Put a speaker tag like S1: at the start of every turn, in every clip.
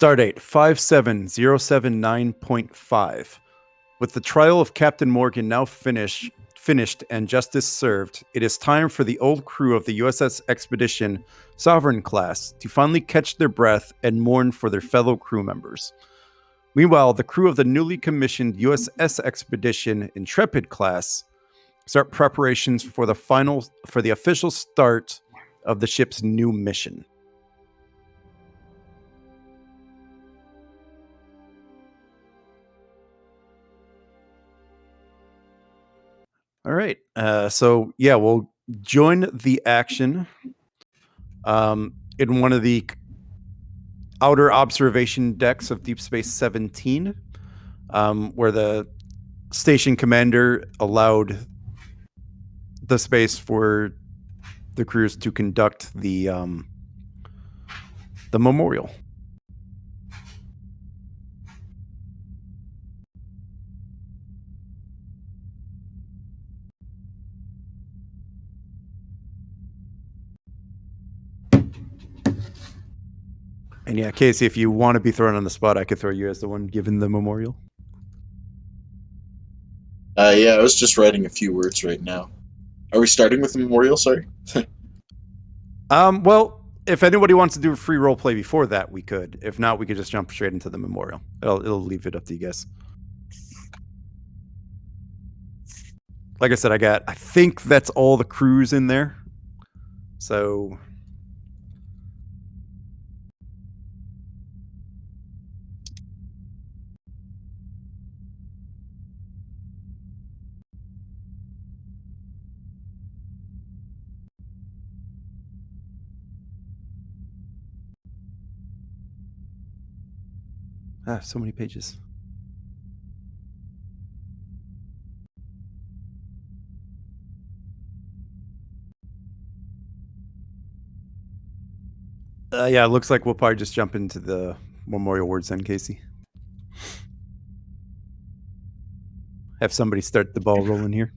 S1: Stardate 57079.5. With the trial of Captain Morgan now finished and justice served, it is time for the old crew of the USS Expedition Sovereign class to finally catch their breath and mourn for their fellow crew members. Meanwhile, the crew of the newly commissioned USS Expedition Intrepid class start preparations for the official start of the ship's new mission. All right. We'll join the action in one of the outer observation decks of Deep Space 17, where the station commander allowed the space for the crews to conduct the memorial. And yeah, Casey, if you want to be thrown on the spot, I could throw you as the one given the memorial.
S2: I was just writing a few words right now. Are we starting with the memorial? Sorry.
S1: Well, if anybody wants to do a free role play before that, we could. If not, we could just jump straight into the memorial. It'll leave it up to you guys. Like I said, I think that's all the crews in there. So so many pages. It looks like we'll probably just jump into the memorial words then, Casey. Have somebody start the ball rolling here.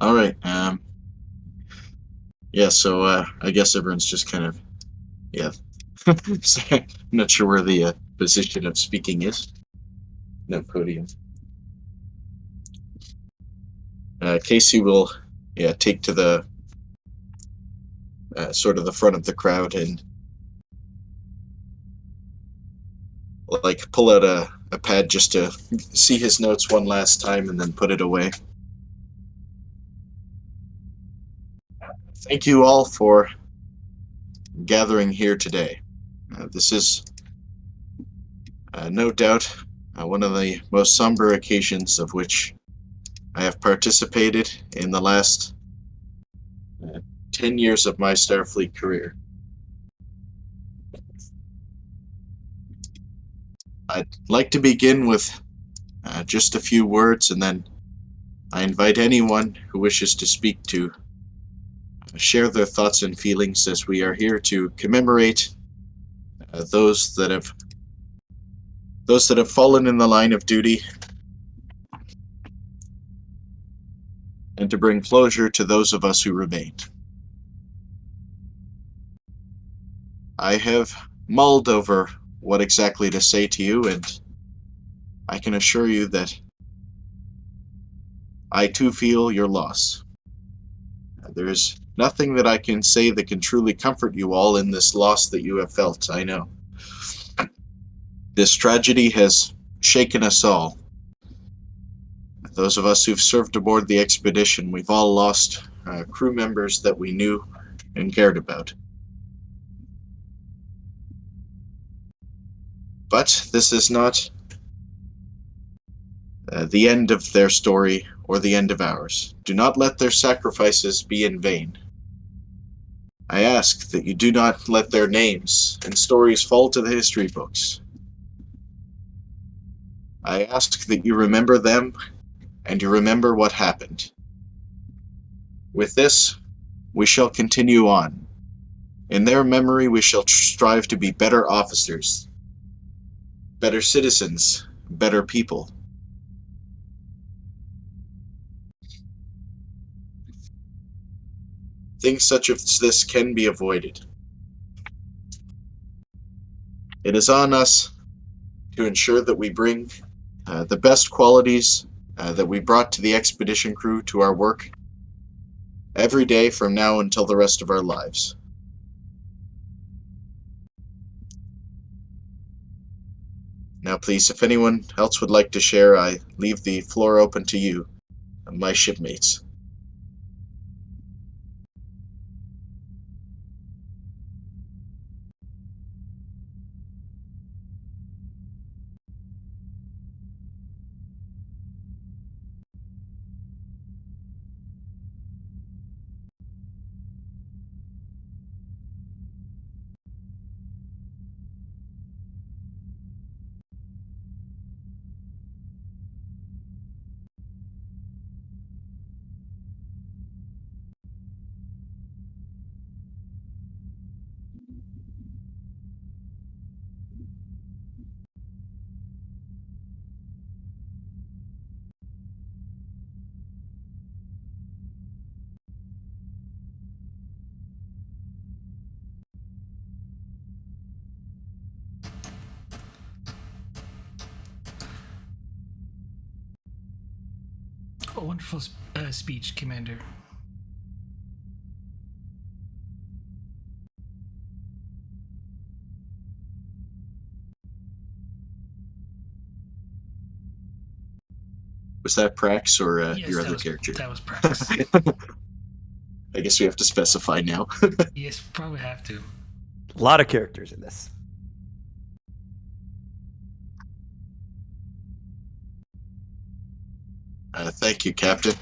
S2: All right. So I guess everyone's just kind of, I'm not sure where the position of speaking is. No podium. Casey will, take to the sort of the front of the crowd and like pull out a pad just to see his notes one last time and then put it away. Thank you all for gathering here today. This is no doubt one of the most somber occasions of which I have participated in the last 10 years of my Starfleet career. I'd like to begin with just a few words, and then I invite anyone who wishes to speak to share their thoughts and feelings, as we are here to commemorate those that have fallen in the line of duty, and to bring closure to those of us who remained. I have mulled over what exactly to say to you, and I can assure you that I too feel your loss. There is nothing that I can say that can truly comfort you all in this loss that you have felt, I know. This tragedy has shaken us all. Those of us who've served aboard the expedition, we've all lost crew members that we knew and cared about. But this is not the end of their story or the end of ours. Do not let their sacrifices be in vain. I ask that you do not let their names and stories fall to the history books. I ask that you remember them and you remember what happened. With this, we shall continue on. In their memory, we shall strive to be better officers, better citizens, better people. things such as this can be avoided. It is on us to ensure that we bring the best qualities that we brought to the expedition crew to our work every day from now until the rest of our lives. Now, please, if anyone else would like to share, I leave the floor open to you, my shipmates.
S3: A wonderful speech, Commander.
S2: Was that Prax or
S3: Yes,
S2: your
S3: that
S2: other
S3: was,
S2: character?
S3: That was Prax.
S2: I guess we have to specify now.
S3: Yes, probably have to.
S1: A lot of characters in this.
S2: Thank you, Captain.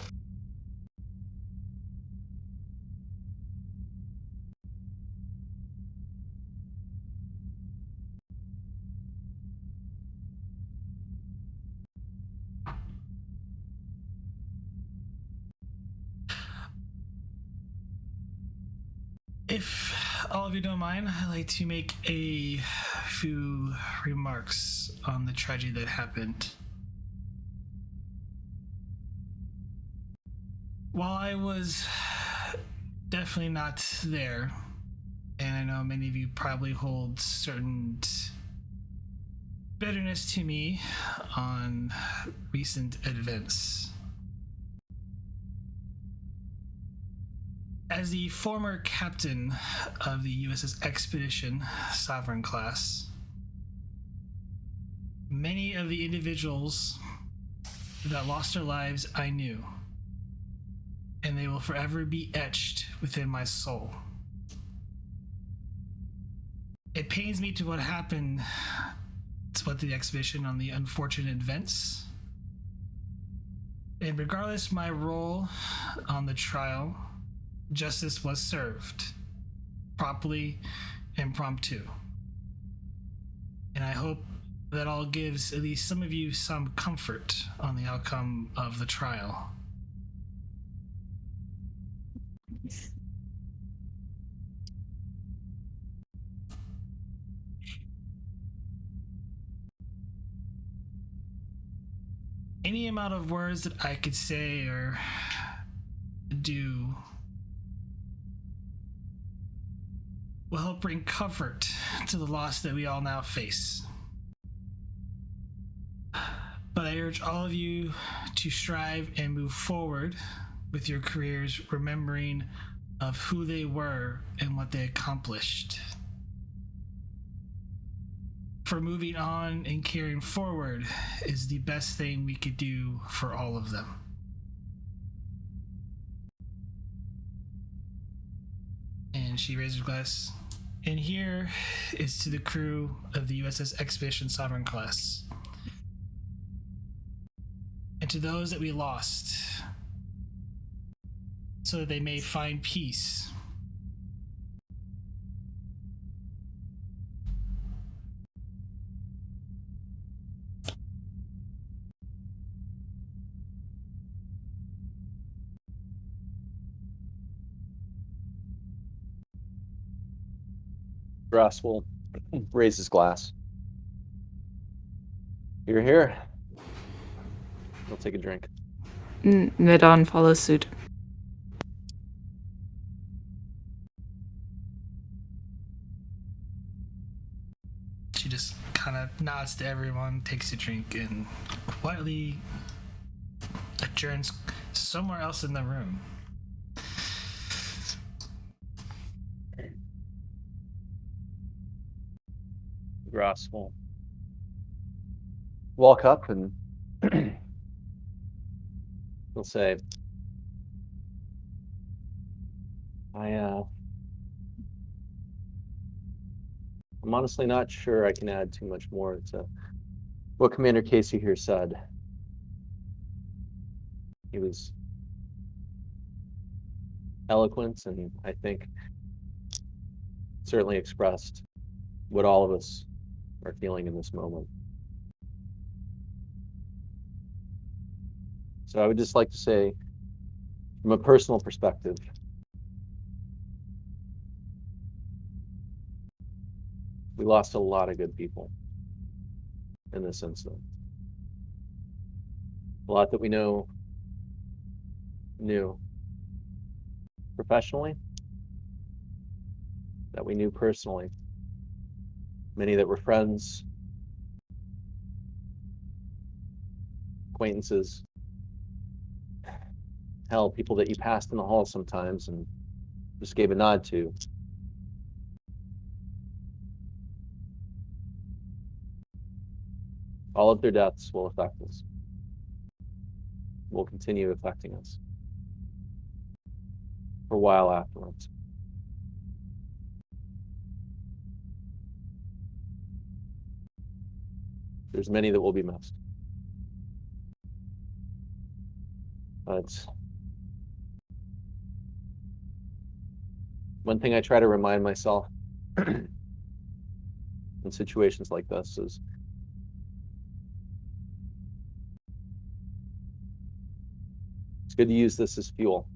S3: If all of you don't mind, I'd like to make a few remarks on the tragedy that happened. While I was definitely not there, and I know many of you probably hold certain bitterness to me on recent events. As the former captain of the USS Expedition Sovereign class, many of the individuals that lost their lives I knew, and they will forever be etched within my soul. It pains me to what happened to the expedition on the unfortunate events. And regardless my role on the trial, justice was served properly, impromptu. And I hope that all gives at least some of you some comfort on the outcome of the trial. Any amount of words that I could say or do will help bring comfort to the loss that we all now face. But I urge all of you to strive and move forward with your careers, remembering of who they were and what they accomplished. For moving on and carrying forward is the best thing we could do for all of them. And she raises her glass. And here is to the crew of the USS Expedition Sovereign class. And to those that we lost, so that they may find peace.
S4: Ross will raise his glass. You're here. He'll take a drink.
S5: Nidon follows suit.
S3: kind of nods to everyone, takes a drink, and quietly adjourns somewhere else in the room.
S4: Gross will walk up and he'll say, I'm honestly not sure I can add too much more to what Commander Casey here said. He was eloquent and I think certainly expressed what all of us are feeling in this moment. So I would just like to say, from a personal perspective, we lost a lot of good people in this incident. A lot that we knew professionally, that we knew personally, many that were friends, acquaintances, hell, people that you passed in the hall sometimes and just gave a nod to. All of their deaths will affect us, will continue affecting us for a while afterwards. There's many that will be missed. But one thing I try to remind myself in situations like this is it's good to use this as fuel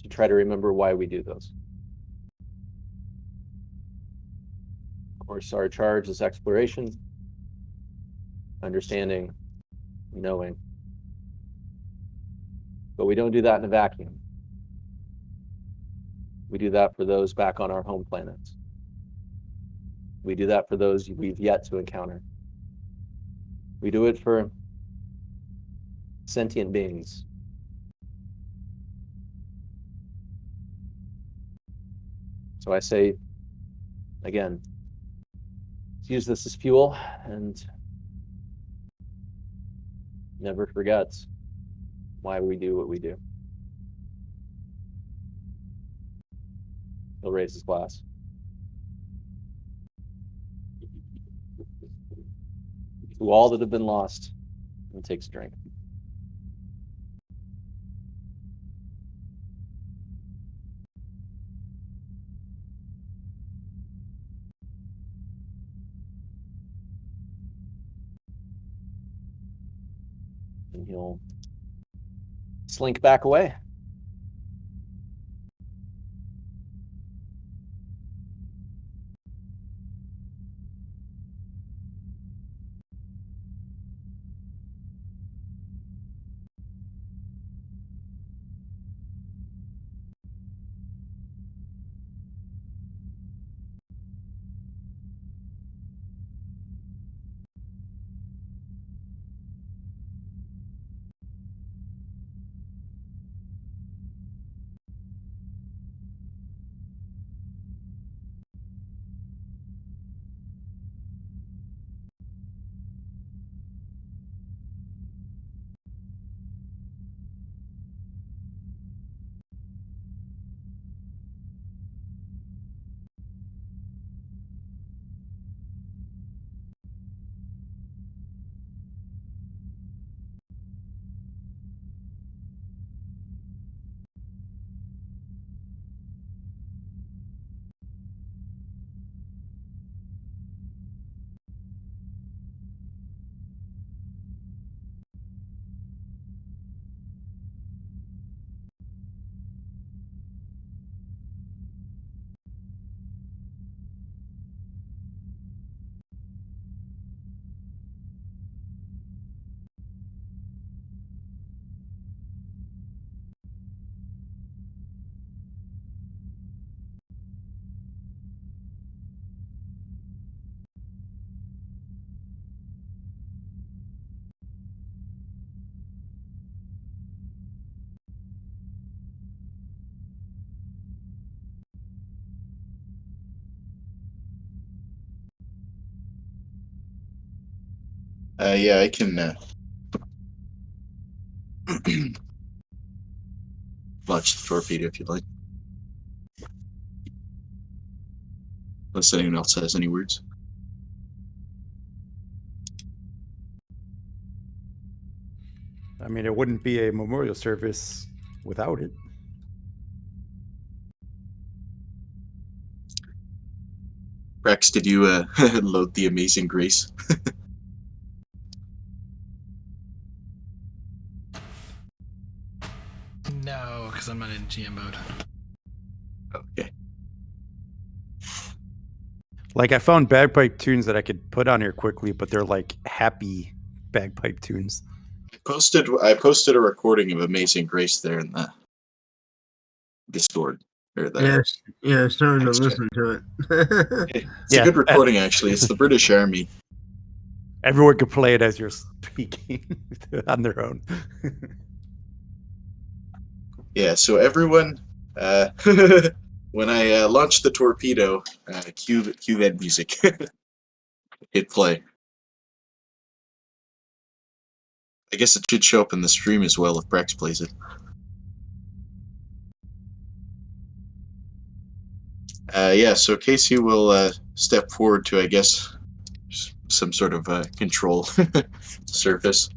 S4: to try to remember why we do this. Of course, our charge is exploration, understanding, knowing. But we don't do that in a vacuum. We do that for those back on our home planets. We do that for those we've yet to encounter. We do it for sentient beings. So I say, again, let's use this as fuel and never forget why we do what we do. He'll raise his glass. To all that have been lost, and takes a drink. And he'll slink back away.
S2: Yeah, I can launch the torpedo if you'd like. Unless anyone else has any words.
S1: I mean, it wouldn't be a memorial service without it.
S2: Rex, did you load the Amazing Grace?
S3: No, because I'm not in GM mode.
S2: Okay.
S1: Like, I found bagpipe tunes that I could put on here quickly, but they're like happy bagpipe tunes.
S2: I posted a recording of Amazing Grace there in the Discord. Or the
S5: Yeah, starting to
S2: text chat.
S5: listen to it.
S2: It's a good recording, actually. It's the British Army.
S1: Everyone could play it as you're speaking on their own.
S2: Yeah, so everyone, when I launch the torpedo, cue that music. Hit play. I guess it should show up in the stream as well if Brex plays it. Yeah, so Casey will step forward to, I guess, some sort of control surface.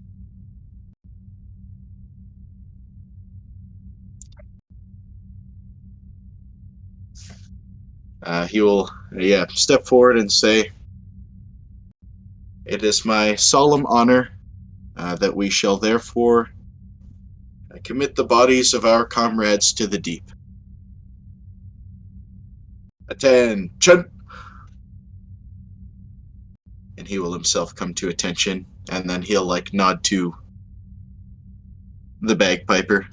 S2: He will, step forward and say, "It is my solemn honor that we shall therefore commit the bodies of our comrades to the deep. Attention!" And he will himself come to attention, and then he'll nod to the bagpiper.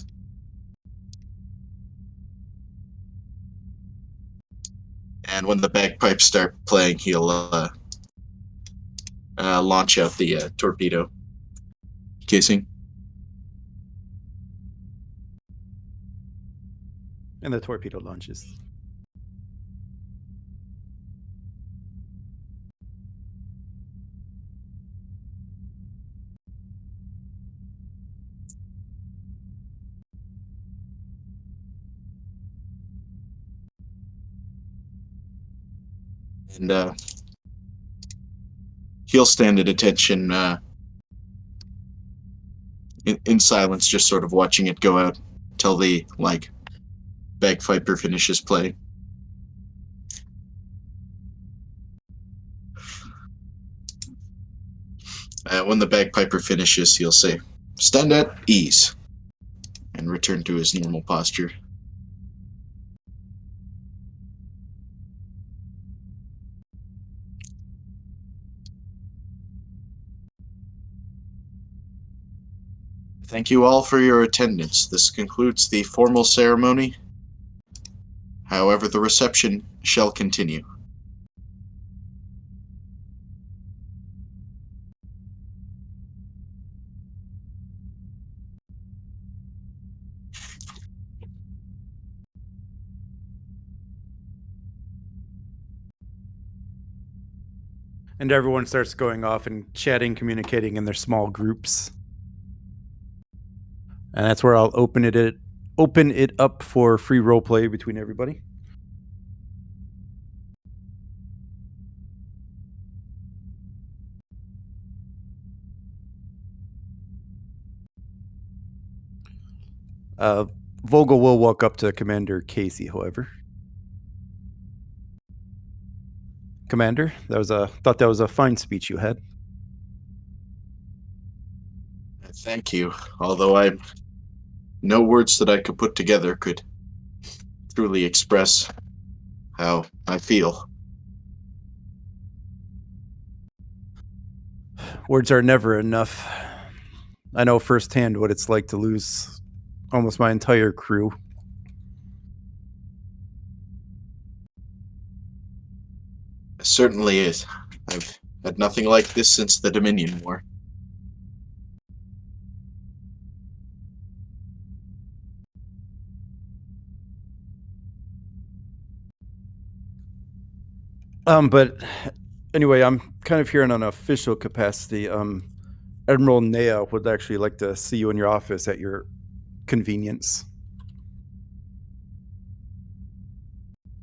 S2: And when the bagpipes start playing, he'll launch out the torpedo casing.
S1: And the torpedo launches.
S2: And he'll stand at attention in silence, just sort of watching it go out till the bagpiper finishes playing. When the bagpiper finishes, he'll say, "Stand at ease," and return to his normal posture. Thank you all for your attendance. This concludes the formal ceremony. However, the reception shall continue.
S1: And everyone starts going off and chatting, communicating in their small groups. And that's where I'll open it up for free role play between everybody. Vogel will walk up to Commander Casey, however. Commander, thought that was a fine speech you had.
S2: Thank you. Although no words that I could put together could truly express how I feel.
S1: Words are never enough. I know firsthand what it's like to lose almost my entire crew.
S2: It certainly is. I've had nothing like this since the Dominion War.
S1: But anyway, I'm kind of here in an official capacity. Admiral Nea would actually like to see you in your office at your convenience.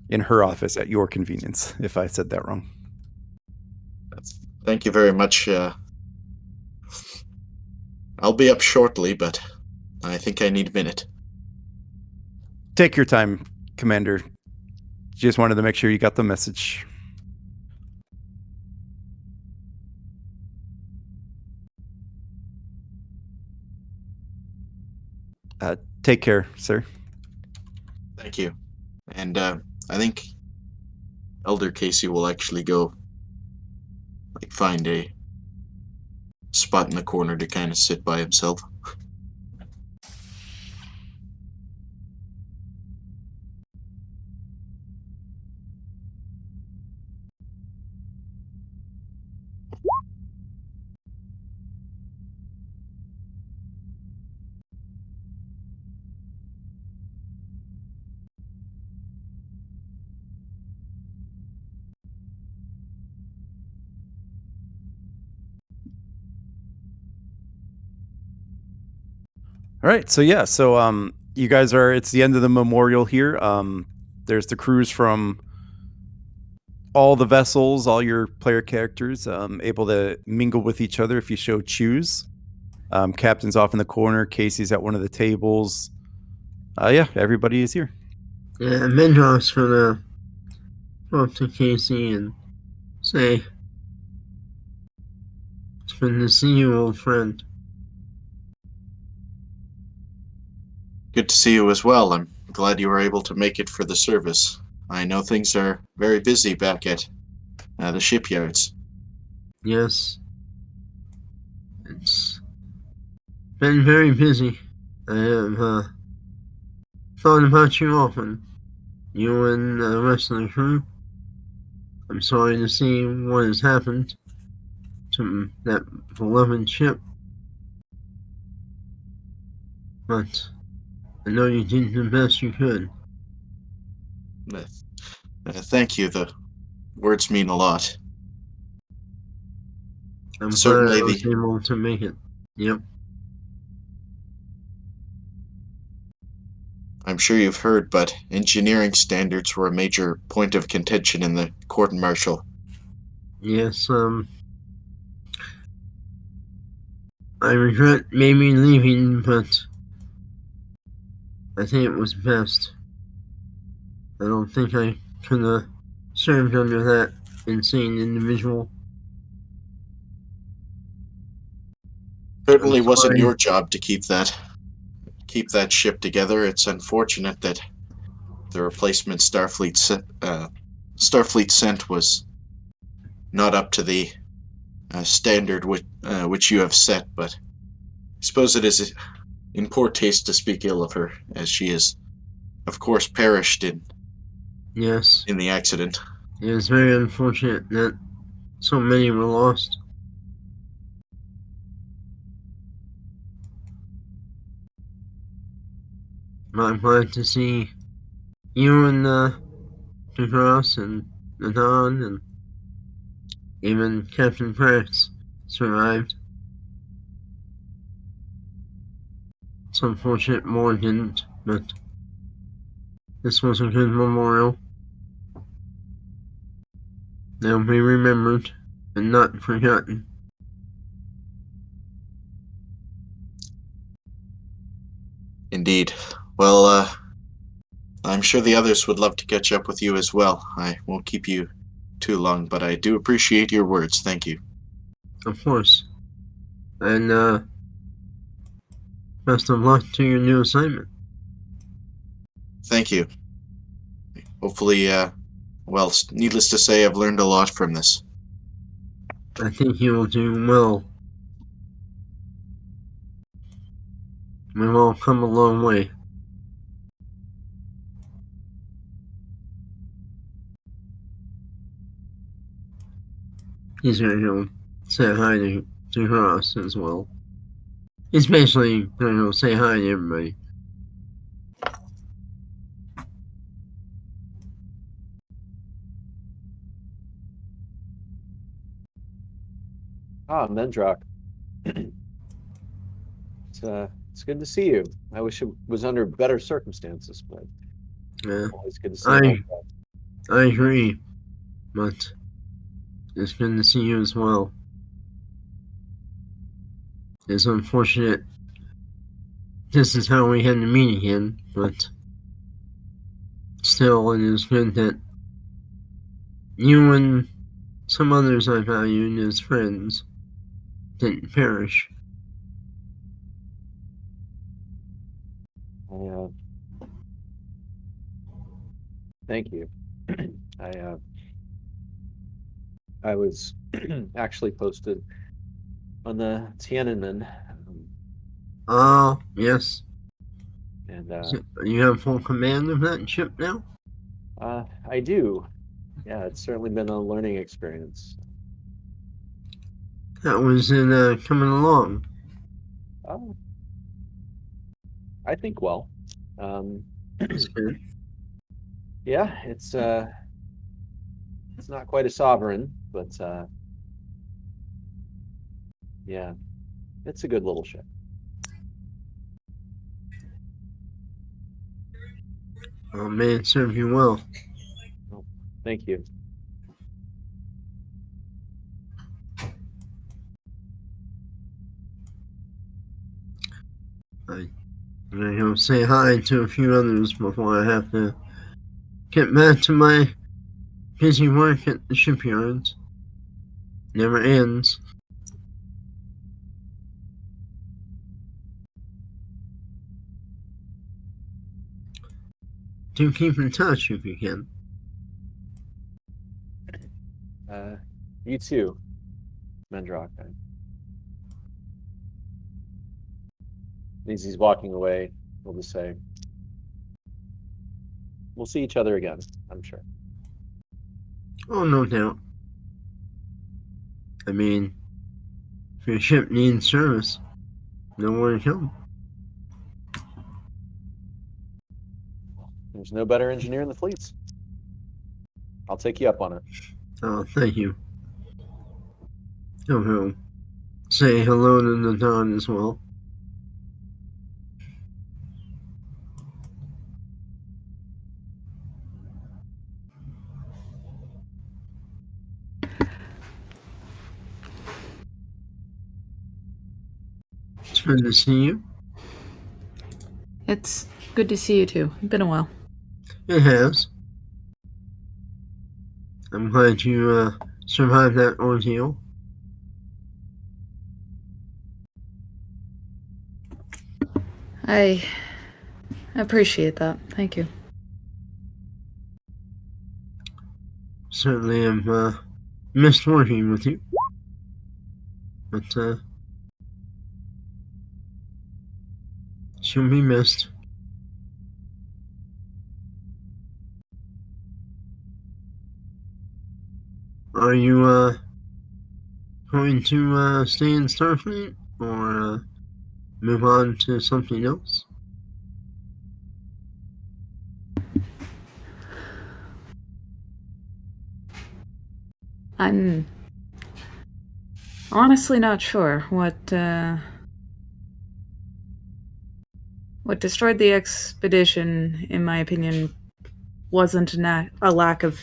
S1: In her office at your convenience, if I said that wrong.
S2: Thank you very much. I'll be up shortly, but I think I need a minute.
S1: Take your time, Commander. Just wanted to make sure you got the message. Take care, sir.
S2: Thank you. And I think Elder Casey will actually go find a spot in the corner to kind of sit by himself.
S1: All right, so yeah, you guys are. It's the end of the memorial here. There's the crews from all the vessels, all your player characters, able to mingle with each other if you so choose. Captain's off in the corner. Casey's at one of the tables. Yeah, everybody is here.
S5: Yeah, Mendros gonna go up to Casey and say, "It's good to see you, old friend."
S2: Good to see you as well. I'm glad you were able to make it for the service. I know things are very busy back at the shipyards.
S5: Yes, it's been very busy. I have thought about you often. You and the rest of the crew. I'm sorry to see what has happened to that beloved ship. But I know you did the best you could.
S2: Thank you. The words mean a lot.
S5: I'm
S2: Certainly
S5: glad I was able to make it. Yep.
S2: I'm sure you've heard, but engineering standards were a major point of contention in the court-martial.
S5: Yes, I regret maybe leaving, but I think it was best. I don't think I could have served under that insane individual.
S2: Certainly
S5: I'm
S2: wasn't
S5: sorry.
S2: your job to keep that ship together. It's unfortunate that the replacement Starfleet sent was not up to the standard which you have set, but I suppose it is in poor taste to speak ill of her, as she is, of course, perished
S5: Yes,
S2: in the accident.
S5: it is very unfortunate that so many were lost. But I'm glad to see you and DeGrasse and Nadon and even Captain Prax survived. It's unfortunate more didn't, but this was a good memorial. They'll be remembered and not forgotten.
S2: Indeed. Well, I'm sure the others would love to catch up with you as well. I won't keep you too long, but I do appreciate your words. Thank you.
S5: Of course. And best of luck to your new assignment.
S2: Thank you. Hopefully, well, needless to say, I've learned a lot from this.
S5: I think you will do well. We've all come a long way. He's going to say hi to Ross as well. He's basically going to say hi to everybody.
S4: Mendrock. It's good to see you. I wish it was under better circumstances, but
S5: Yeah,
S4: always good to see you.
S5: I agree, but it's good to see you as well. It's unfortunate this is how we had to meet again, but still, it is good that you and some others I valued as friends didn't perish.
S4: Thank you. I was actually posted on the Tiananmen,
S5: Yes.
S4: and
S5: You have full command of that ship now?
S4: I do. Yeah, it's certainly been a learning experience.
S5: That was in coming along.
S4: I think well.
S5: That's good.
S4: Yeah, it's not quite a sovereign, but yeah, it's a good little ship.
S5: Oh, may it serve you well.
S4: Well, thank you.
S5: I'm gonna go say hi to a few others before I have to get back to my busy work at the shipyards. Never ends. Do keep in touch if you can.
S4: You too, Mendrock. As he's walking away, we'll just say, we'll see each other again, I'm sure.
S5: Oh, no doubt. I mean, if your ship needs service, know where to come.
S4: There's no better engineer in the fleets. I'll take you up on it.
S5: Oh, thank you. Oh, say hello to the Don as well. It's good to see you.
S6: It's good to see you too. It's been a while.
S5: It has. I'm glad you survived that ordeal.
S6: I appreciate that. Thank you.
S5: Certainly have missed working with you. But she'll be missed. Are you going to stay in Starfleet or move on to something else?
S6: I'm honestly not sure what destroyed the expedition, in my opinion, wasn't a lack of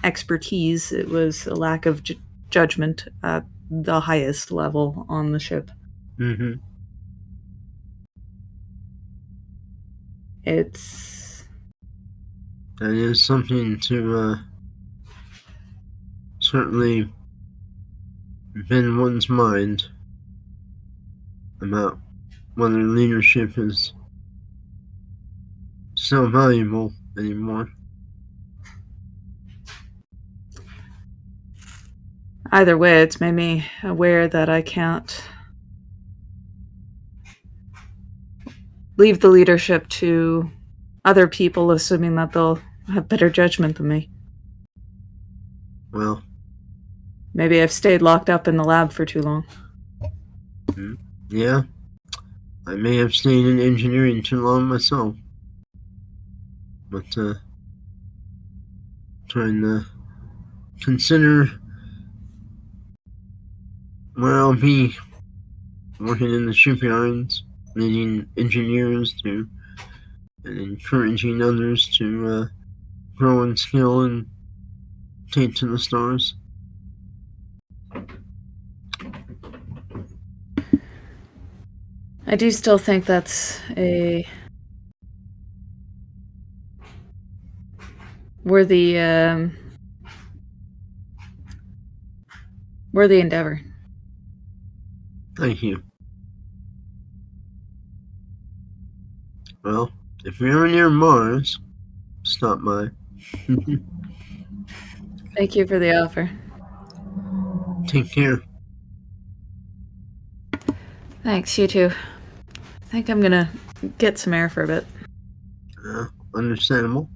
S6: expertise. It was a lack of judgment at the highest level on the ship.
S5: Mm-hmm. That is something to certainly in one's mind about whether leadership is so valuable anymore.
S6: Either way, it's made me aware that I can't leave the leadership to other people, assuming that they'll have better judgment than me.
S5: Well,
S6: maybe I've stayed locked up in the lab for too long.
S5: Yeah, I may have stayed in engineering too long myself, but trying to consider where I'll be working in the shipyards, leading engineers to and encouraging others to grow in skill and take to the stars.
S6: I do still think that's a worthy endeavor.
S5: Thank you. Well, if you're ever near Mars, stop by.
S6: Thank you for the offer.
S5: Take care.
S6: Thanks, you too. I think I'm gonna get some air for a bit.
S5: Understandable.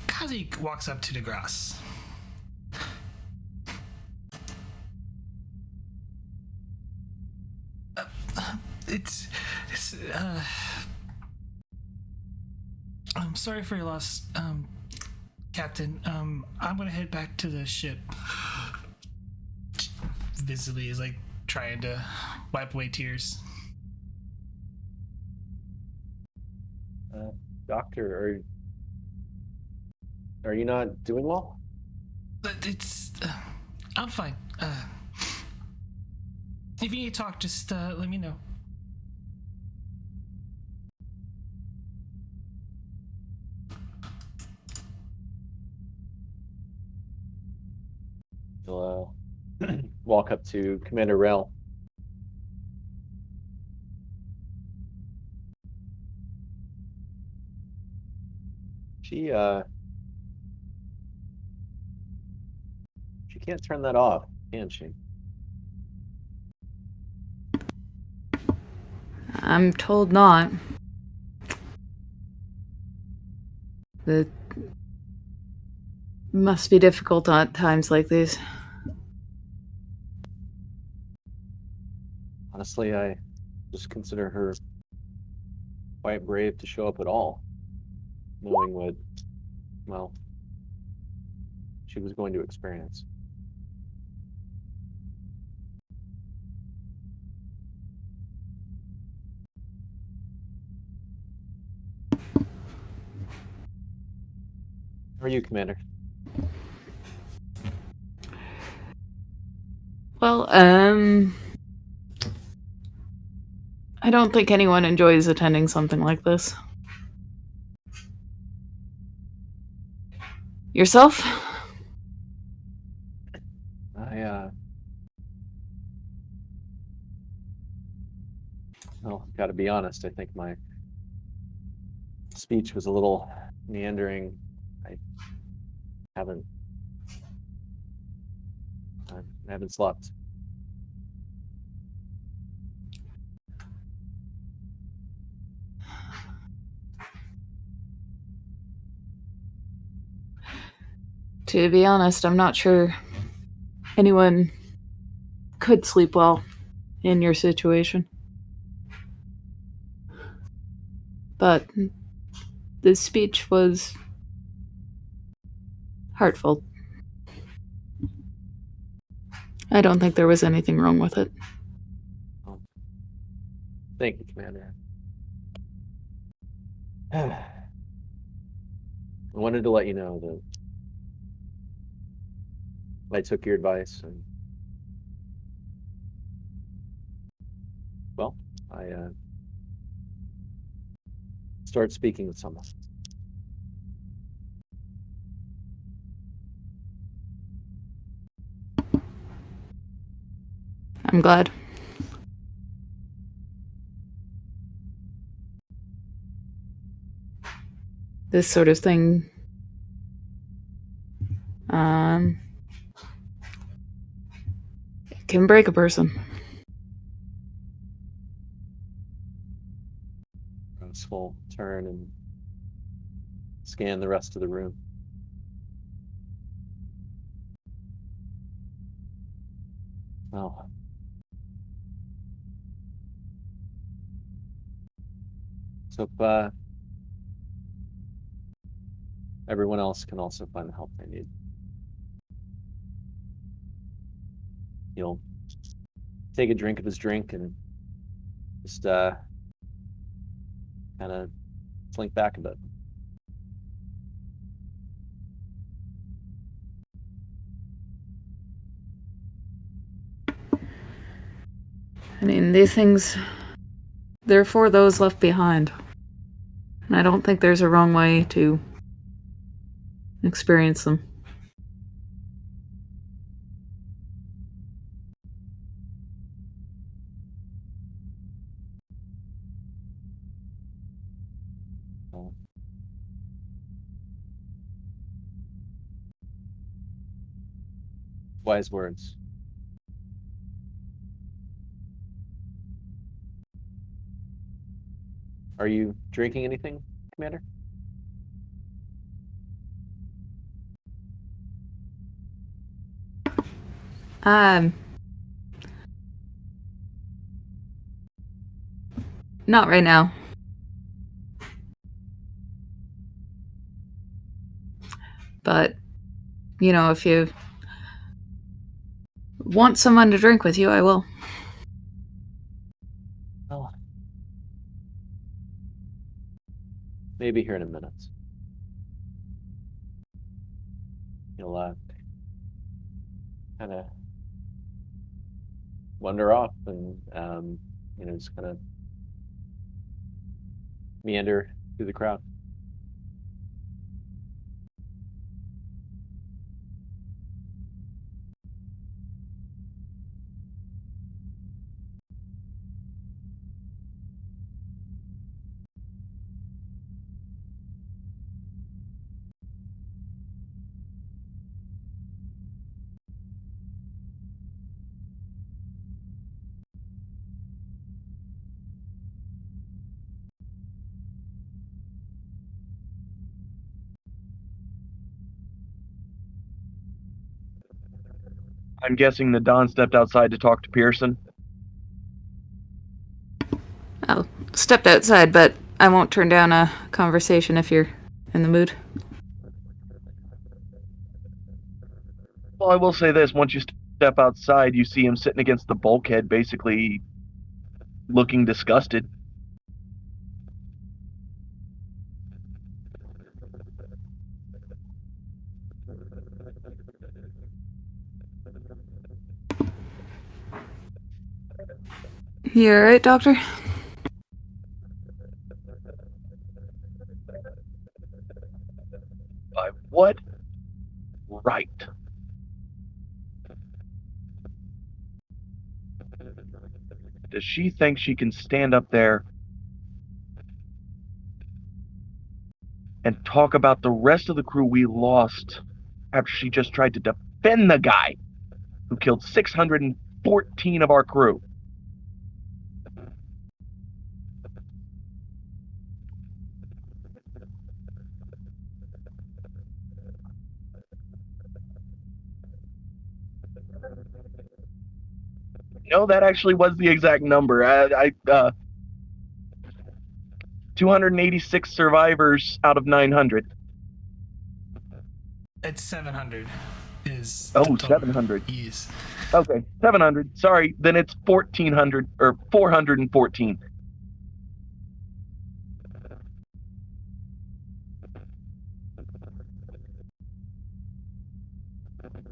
S3: Kazi walks up to DeGrasse. I'm sorry for your loss, Captain. I'm gonna head back to the ship. Visibly is like trying to wipe away tears.
S4: Doctor, are you not doing well?
S3: I'm fine. If you need to talk, just let me know.
S4: You'll walk up to Commander Rail. She can't turn that off, can she?
S6: I'm told not. It must be difficult at times like these.
S4: Honestly, I just consider her quite brave to show up at all, knowing what, well, she was going to experience. How are you, Commander?
S6: Well, I don't think anyone enjoys attending something like this. Yourself?
S4: Well, gotta be honest, I think my speech was a little meandering. I haven't slept.
S6: To be honest, I'm not sure anyone could sleep well in your situation. but this speech was heartfelt. I don't think there was anything wrong with it.
S4: Thank you, Commander. I wanted to let you know that I took your advice and, well, I start speaking with someone.
S6: I'm glad. This sort of thing it can break a person.
S4: We'll turn and scan the rest of the room. Well, so if everyone else can also find the help they need, he'll take a drink of his drink and just kind of slink back a bit.
S6: I mean, these things, they're for those left behind. And I don't think there's a wrong way to experience them.
S4: Wise words. Are you drinking anything, Commander?
S6: Not right now. But, you know, if you want someone to drink with you, I will.
S4: Oh. Maybe here in a minute. You'll kind of wander off and just kind of meander through the crowd.
S7: I'm guessing the Don stepped outside to talk to Pearson.
S6: I'll stepped outside, but I won't turn down a conversation if you're in the mood.
S7: Well, I will say this, once you step outside, you see him sitting against the bulkhead, basically looking disgusted.
S6: You alright, Doctor?
S7: What? Right. Does she think she can stand up there and talk about the rest of the crew we lost after she just tried to defend the guy who killed 614 of our crew? No, that actually was the exact number. 286 survivors out of 900.
S3: It's 700 is
S7: Oh,
S3: the total.
S7: 700.
S3: Yes.
S7: Okay, 700. Sorry, then it's 1,400 or 414.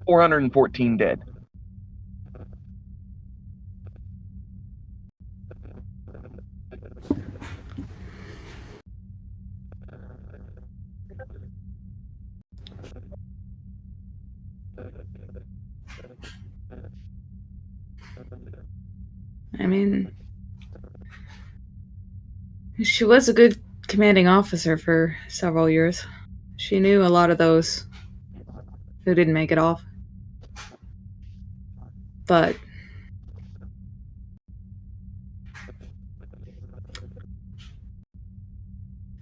S7: 414 dead.
S6: I mean, she was a good commanding officer for several years. She knew a lot of those who didn't make it off. But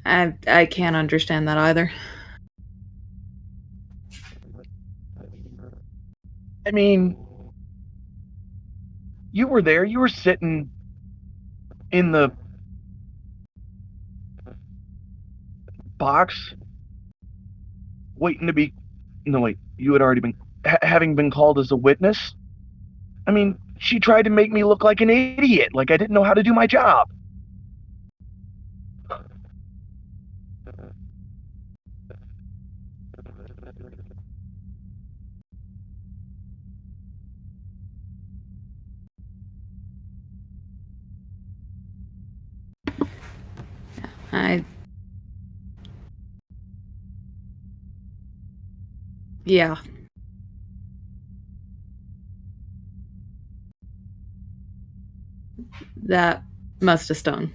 S6: I can't understand that either.
S7: I mean, you were there. You were sitting in the box waiting to be. No, wait. You had already been. Having been called as a witness? I mean, she tried to make me look like an idiot, like I didn't know how to do my job.
S6: Yeah. That must have stung.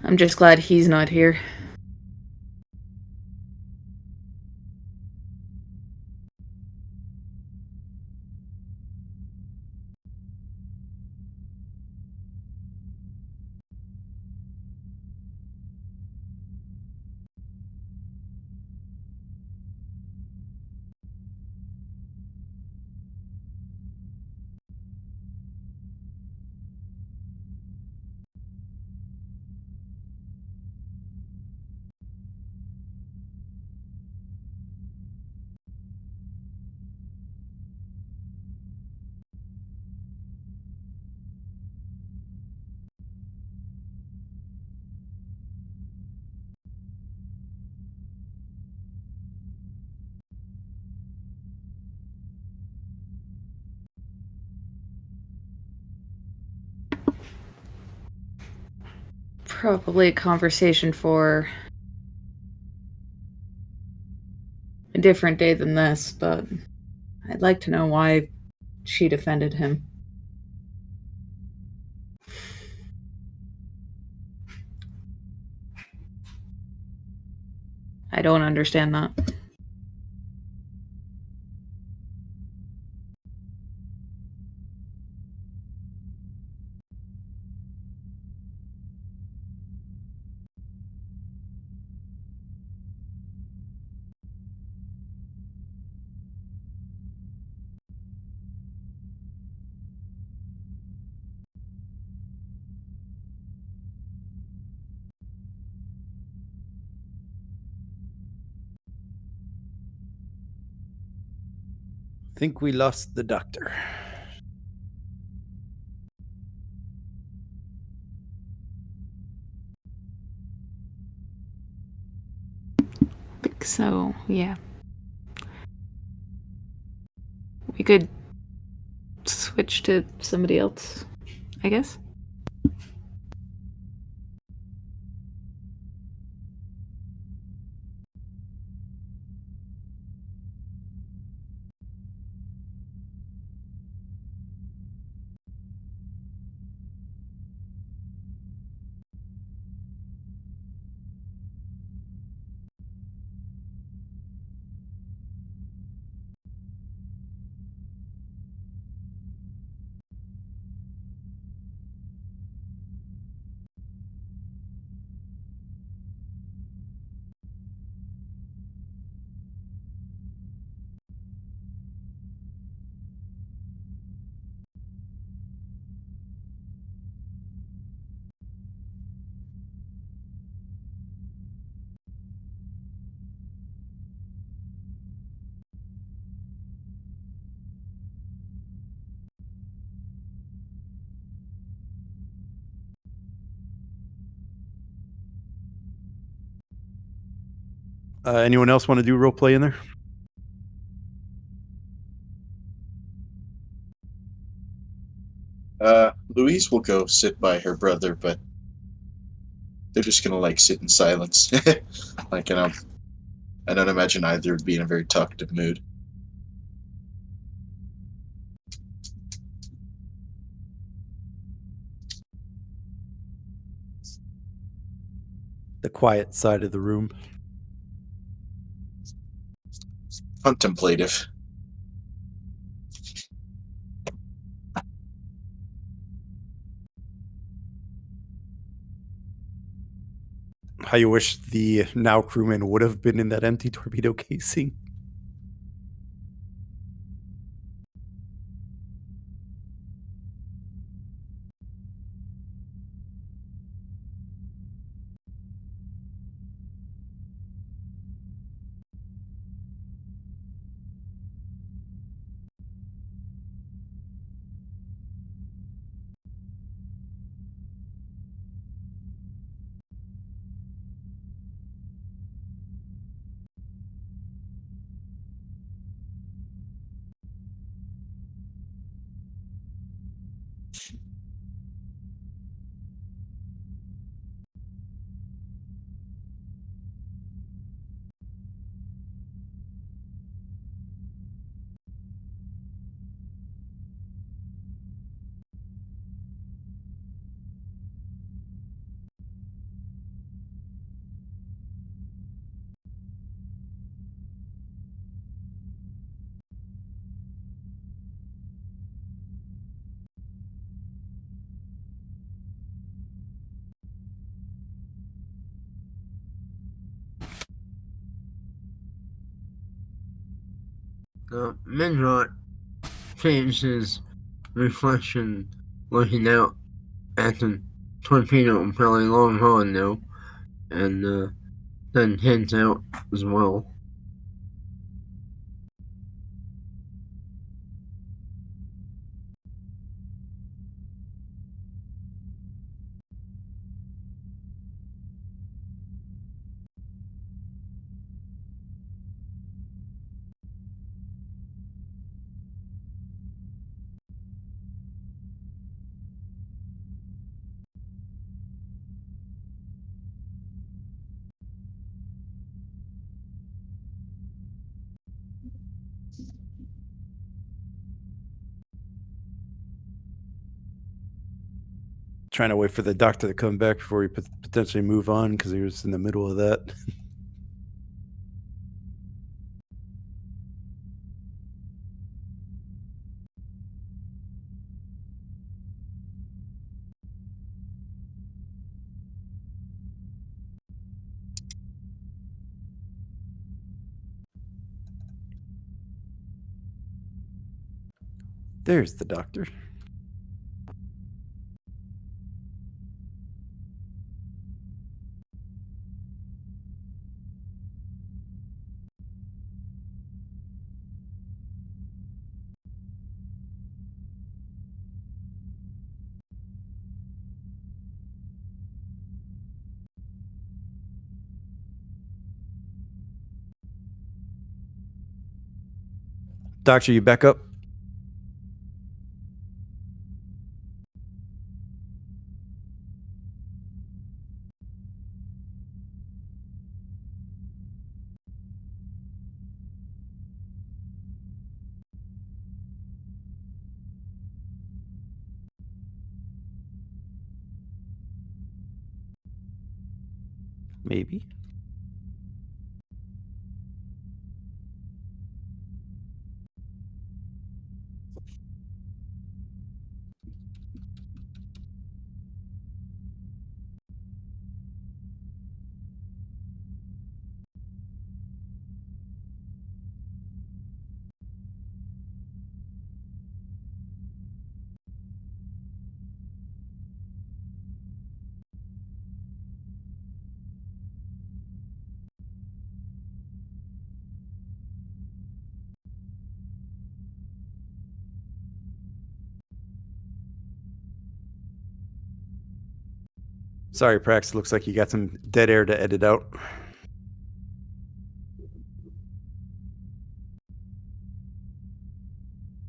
S6: I'm just glad he's not here. Probably a conversation for a different day than this, but I'd like to know why she defended him. I don't understand that.
S1: Think we lost the doctor.
S6: Think so, yeah. We could switch to somebody else, I guess.
S1: Anyone else want to do role play in there?
S2: Louise will go sit by her brother, but they're just gonna like sit in silence. Like, I don't imagine either would be in a very talkative mood.
S1: The quiet side of the room.
S2: Contemplative.
S1: How you wish the now crewman would have been in that empty torpedo casing.
S5: Midnight changed his reflection looking out at the torpedo fairly long on now, and then heads out as well.
S1: Trying to wait for the doctor to come back before we potentially move on because he was in the middle of that. There's the doctor. Doctor, you back up? Maybe. Sorry, Prax. Looks like you got some dead air to edit out.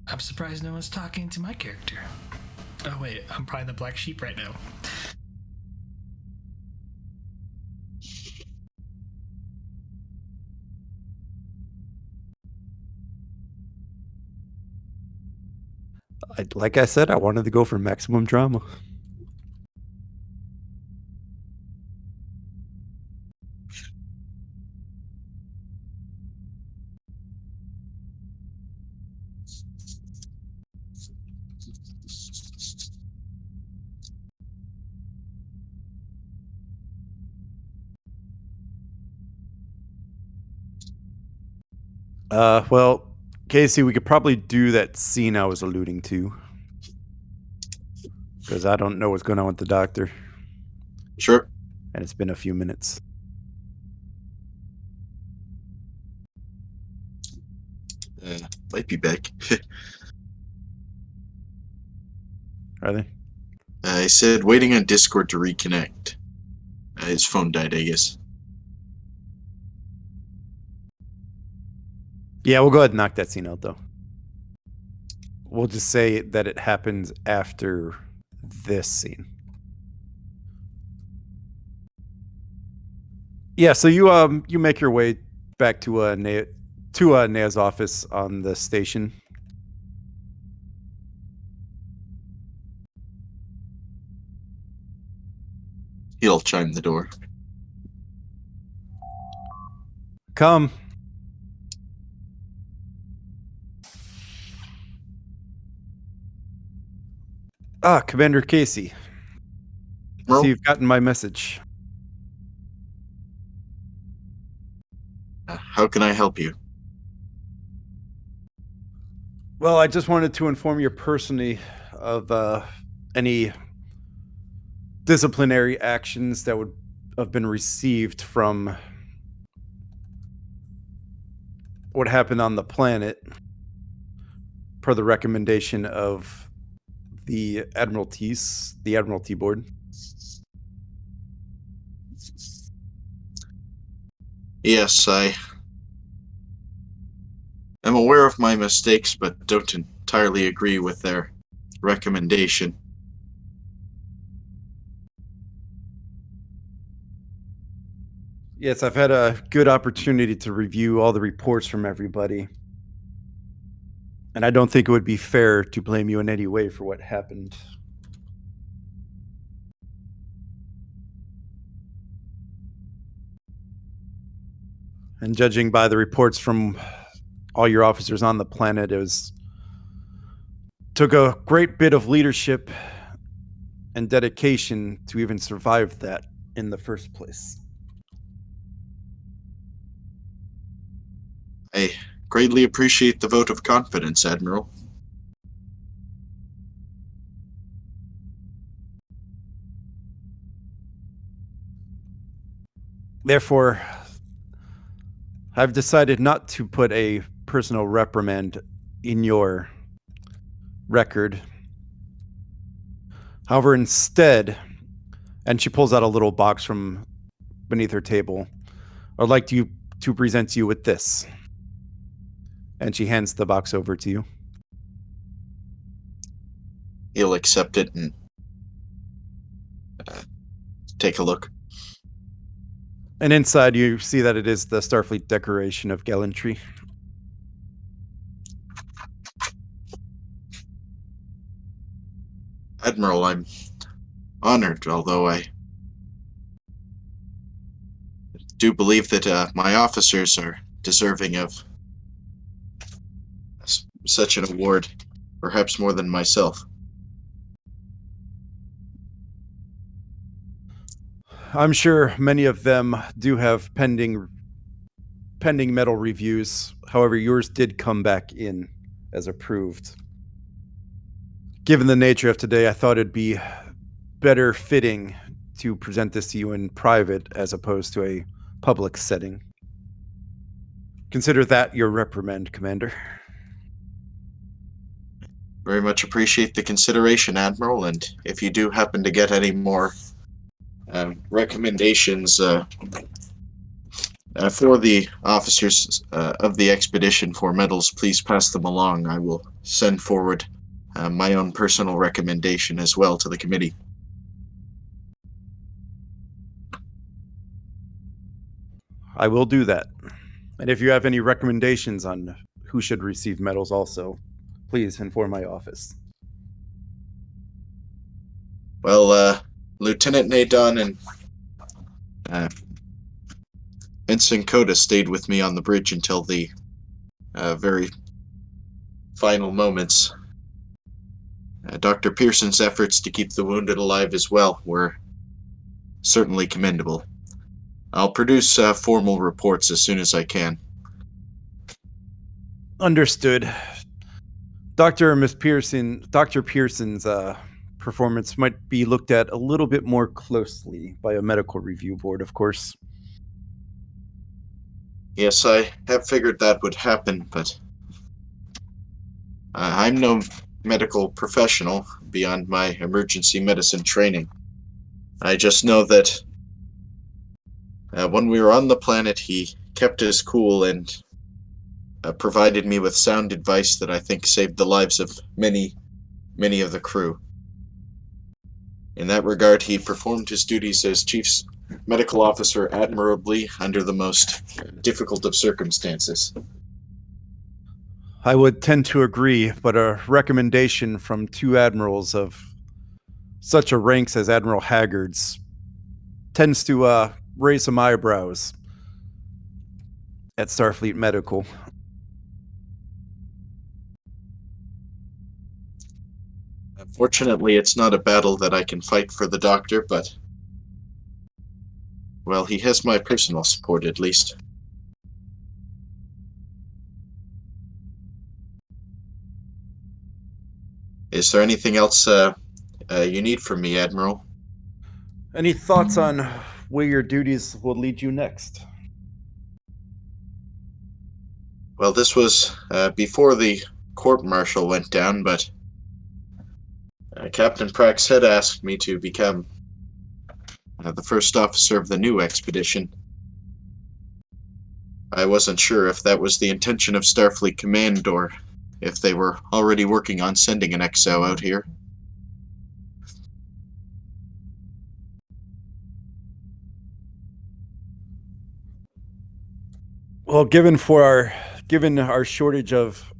S3: I'm surprised no one's talking to my character. Oh wait, I'm probably the black sheep right now.
S1: Like I said, I wanted to go for maximum drama. Well, Casey, we could probably do that scene I was alluding to. Because I don't know what's going on with the doctor.
S2: Sure.
S1: And it's been a few minutes.
S2: Might be back.
S1: Are they?
S2: I said waiting on Discord to reconnect. His phone died, I guess.
S1: Yeah, we'll go ahead and knock that scene out, though. We'll just say that it happens after this scene. Yeah, so you make your way back to Nea's office on the station.
S2: He'll chime the door.
S1: Come. Commander Casey.
S2: Merle?
S1: So you've gotten my message.
S2: How can I help you?
S1: Well, I just wanted to inform you personally of any disciplinary actions that would have been received from what happened on the planet per the recommendation of the Admiralty Board.
S2: Yes, I am aware of my mistakes, but don't entirely agree with their recommendation.
S1: Yes, I've had a good opportunity to review all the reports from everybody. And I don't think it would be fair to blame you in any way for what happened. And judging by the reports from all your officers on the planet, took a great bit of leadership and dedication to even survive that in the first place.
S2: I greatly appreciate the vote of confidence, Admiral.
S1: Therefore, I've decided not to put a personal reprimand in your record. However, instead, and she pulls out a little box from beneath her table, I'd like to present you with this. And she hands the box over to you.
S2: He'll accept it and take a look.
S1: And inside you see that it is the Starfleet Decoration of Gallantry.
S2: Admiral, I'm honored, although I do believe that my officers are deserving of such an award, perhaps more than myself.
S1: I'm sure many of them do have pending medal reviews. However, yours did come back in as approved. Given the nature of today, I thought it'd be better fitting to present this to you in private as opposed to a public setting. Consider that your reprimand, Commander.
S2: Very much appreciate the consideration, Admiral, and if you do happen to get any more recommendations, For the officers of the expedition for medals, please pass them along. I will send forward my own personal recommendation as well to the committee.
S1: I will do that. And if you have any recommendations on who should receive medals also, please inform my office.
S2: Well, Lieutenant Nadon and Vincent Coda stayed with me on the bridge until the very final moments. Dr. Pearson's efforts to keep the wounded alive as well were certainly commendable. I'll produce formal reports as soon as I can.
S1: Understood. Dr. Pearson's performance might be looked at a little bit more closely by a medical review board, of course.
S2: Yes, I have figured that would happen, but I'm no medical professional beyond my emergency medicine training. I just know that when we were on the planet, he kept his cool and provided me with sound advice that I think saved the lives of many of the crew. In that regard, he performed his duties as Chief Medical Officer admirably under the most difficult of circumstances.
S1: I would tend to agree, but a recommendation from two admirals of such a ranks as Admiral Haggard's tends to raise some eyebrows at Starfleet Medical.
S2: Unfortunately, it's not a battle that I can fight for the Doctor, but well, he has my personal support at least. Is there anything else you need from me, Admiral?
S1: Any thoughts on where your duties will lead you next?
S2: Well, this was before the court-martial went down, but Captain Prax had asked me to become the first officer of the new expedition. I wasn't sure if that was the intention of Starfleet Command or if they were already working on sending an XO out here.
S1: Well, given our shortage of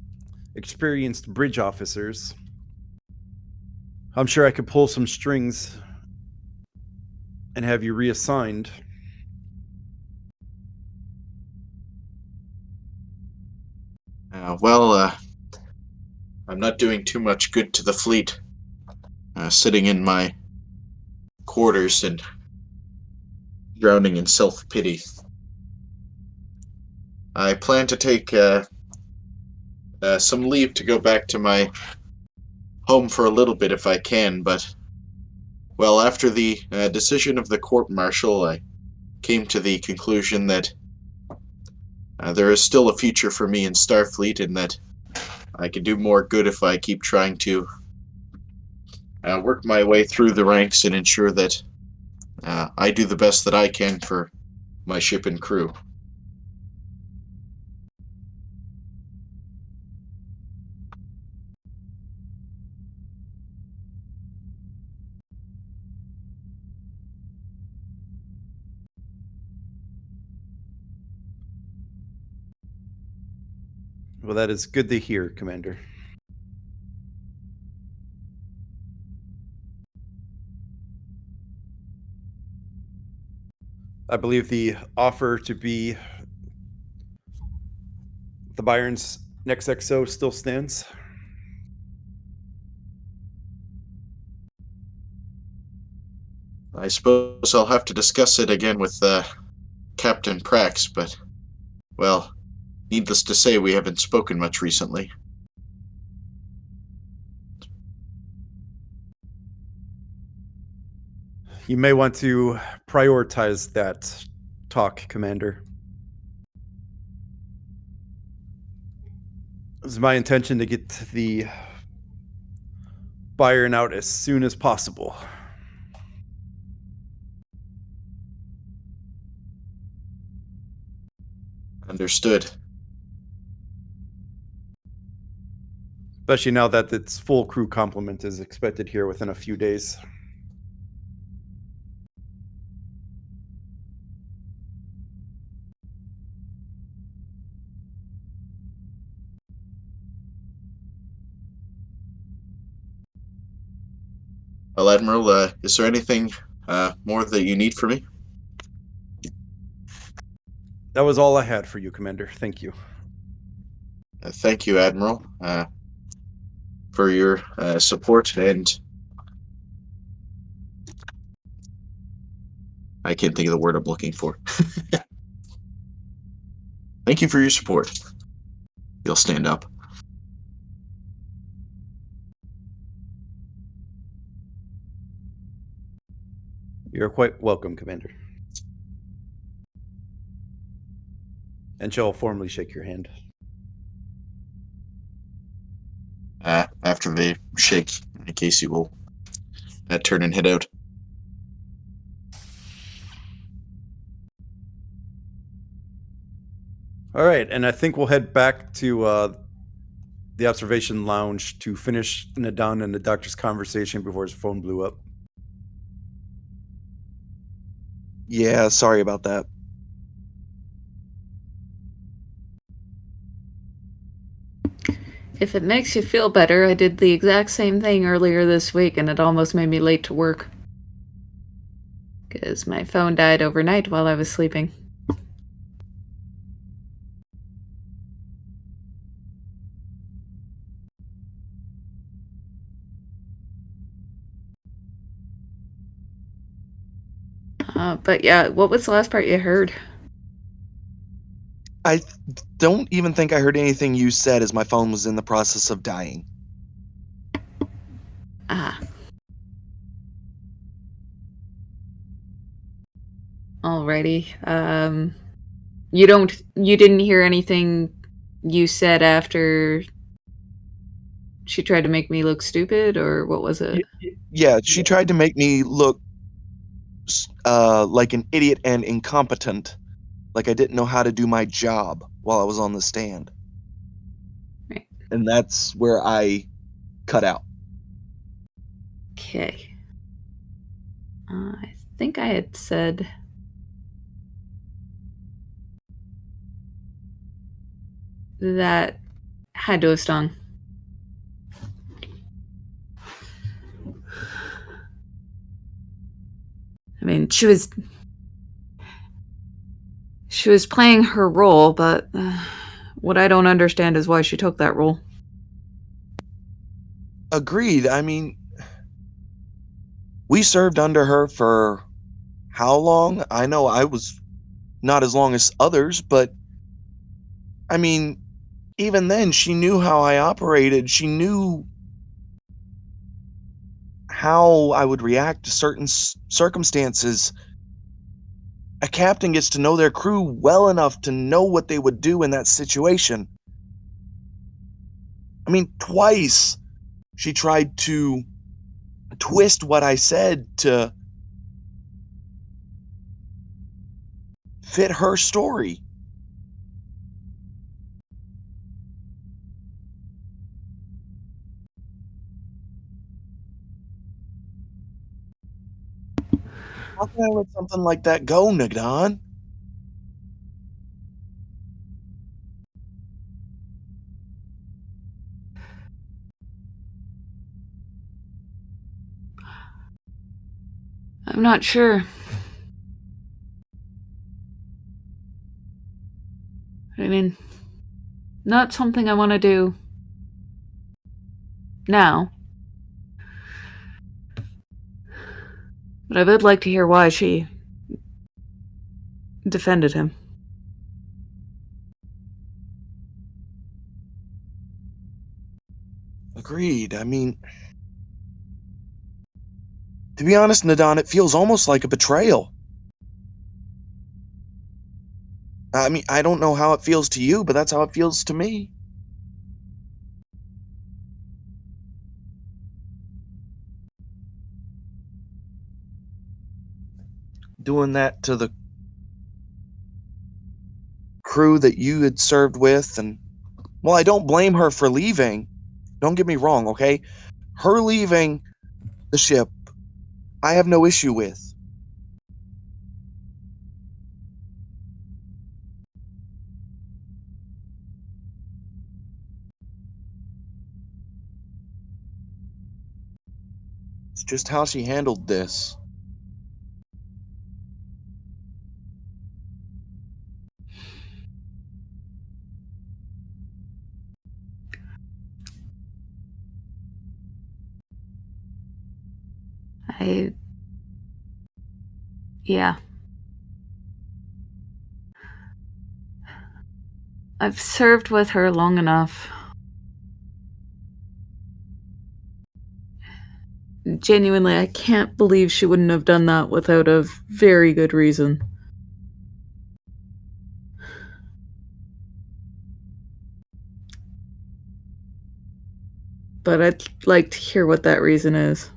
S1: experienced bridge officers, I'm sure I could pull some strings and have you reassigned.
S2: I'm not doing too much good to the fleet, sitting in my quarters and drowning in self-pity. I plan to take some leave to go back to my home for a little bit if I can, but, well, after the decision of the court-martial, I came to the conclusion that there is still a future for me in Starfleet and that I can do more good if I keep trying to work my way through the ranks and ensure that I do the best that I can for my ship and crew.
S1: Well, that is good to hear, Commander. I believe the offer to be the Byron's next XO still stands.
S2: I suppose I'll have to discuss it again with Captain Prax, but, well, needless to say, we haven't spoken much recently.
S1: You may want to prioritize that talk, Commander. It's my intention to get the Byron out as soon as possible.
S2: Understood.
S1: Especially now that its full crew complement is expected here within a few days.
S2: Well, Admiral, is there anything more that you need from me?
S1: That was all I had for you, Commander. Thank you.
S2: Thank you, Admiral, for your support, and I can't think of the word I'm looking for. Thank you for your support. You'll stand up.
S1: You're quite welcome, Commander. And she'll formally shake your hand.
S2: After they shake, in case you will turn and head out.
S1: All right, and I think we'll head back to the observation lounge to finish Nadan and the doctor's conversation before his phone blew up.
S7: Yeah, sorry about that.
S6: If it makes you feel better, I did the exact same thing earlier this week and it almost made me late to work. Because my phone died overnight while I was sleeping. But yeah, what was the last part you heard?
S7: I don't even think I heard anything you said as my phone was in the process of dying.
S6: Ah. Alrighty. You didn't hear anything you said after she tried to make me look stupid, or what was it?
S7: Yeah, she tried to make me look like an idiot and incompetent, like I didn't know how to do my job while I was on the stand.
S6: Right.
S7: And that's where I cut out.
S6: Okay. I think I had said that had to have stung. I mean, she was playing her role, but what I don't understand is why she took that role.
S7: Agreed. I mean, we served under her for how long? I know I was not as long as others, but I mean, even then, she knew how I operated. She knew how I would react to certain circumstances. A captain gets to know their crew well enough to know what they would do in that situation. I mean, twice she tried to twist what I said to fit her story. How can I let something like that go, Nadan?
S6: I'm not sure. I mean, not something I want to do now. But I would like to hear why she defended him.
S7: Agreed. I mean, to be honest, Nadan, it feels almost like a betrayal. I mean, I don't know how it feels to you, but that's how it feels to me. Doing that to the crew that you had served with, and, well, I don't blame her for leaving. Don't get me wrong, okay? Her leaving the ship, I have no issue with. It's just how she handled this.
S6: Yeah. I've served with her long enough. Genuinely, I can't believe she wouldn't have done that without a very good reason. But I'd like to hear what that reason is.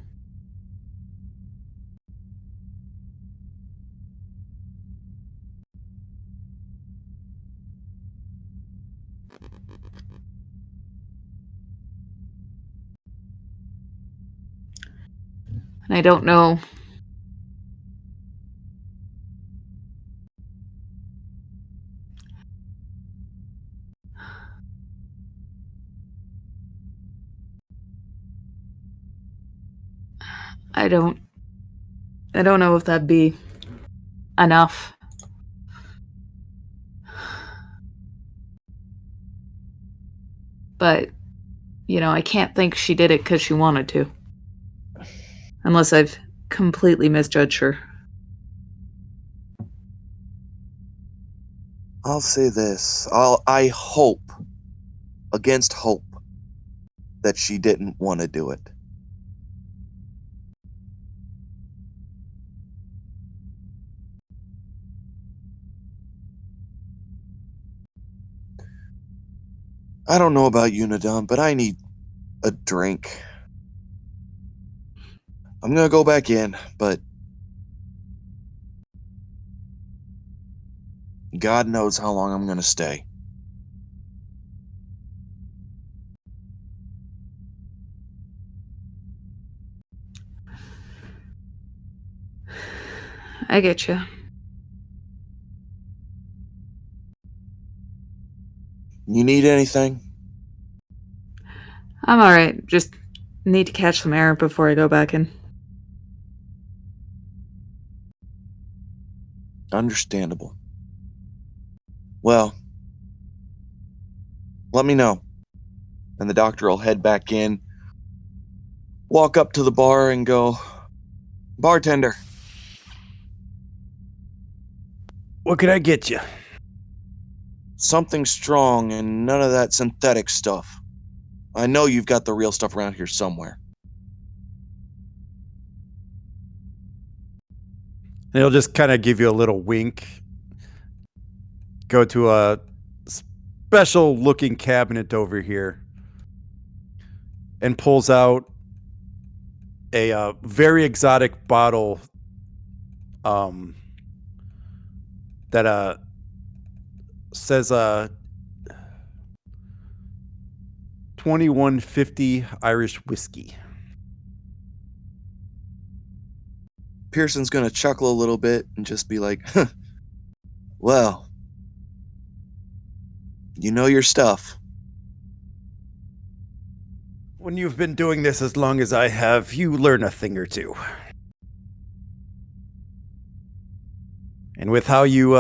S6: And I don't know. I don't know if that'd be enough. But, I can't think she did it because she wanted to. Unless I've completely misjudged her.
S7: I'll say this. I hope, against hope, that she didn't want to do it. I don't know about you, Nadam, but I need a drink. I'm gonna go back in, but God knows how long I'm gonna stay.
S6: I get you.
S7: You need anything?
S6: I'm alright. Just need to catch some air before I go back in.
S7: Understandable. Well, let me know. And the doctor will head back in, walk up to the bar and go, "Bartender,
S1: What could I get you?
S7: something strong and none of that synthetic stuff. I know you've got the real stuff around here somewhere."
S1: And he'll just kind of give you a little wink. Go to a special looking cabinet over here and pulls out a very exotic bottle that says 2150 Irish whiskey.
S7: Pearson's gonna chuckle a little bit and just be like, "Well, you know your stuff."
S1: When you've been doing this as long as I have, you learn a thing or two. And with how you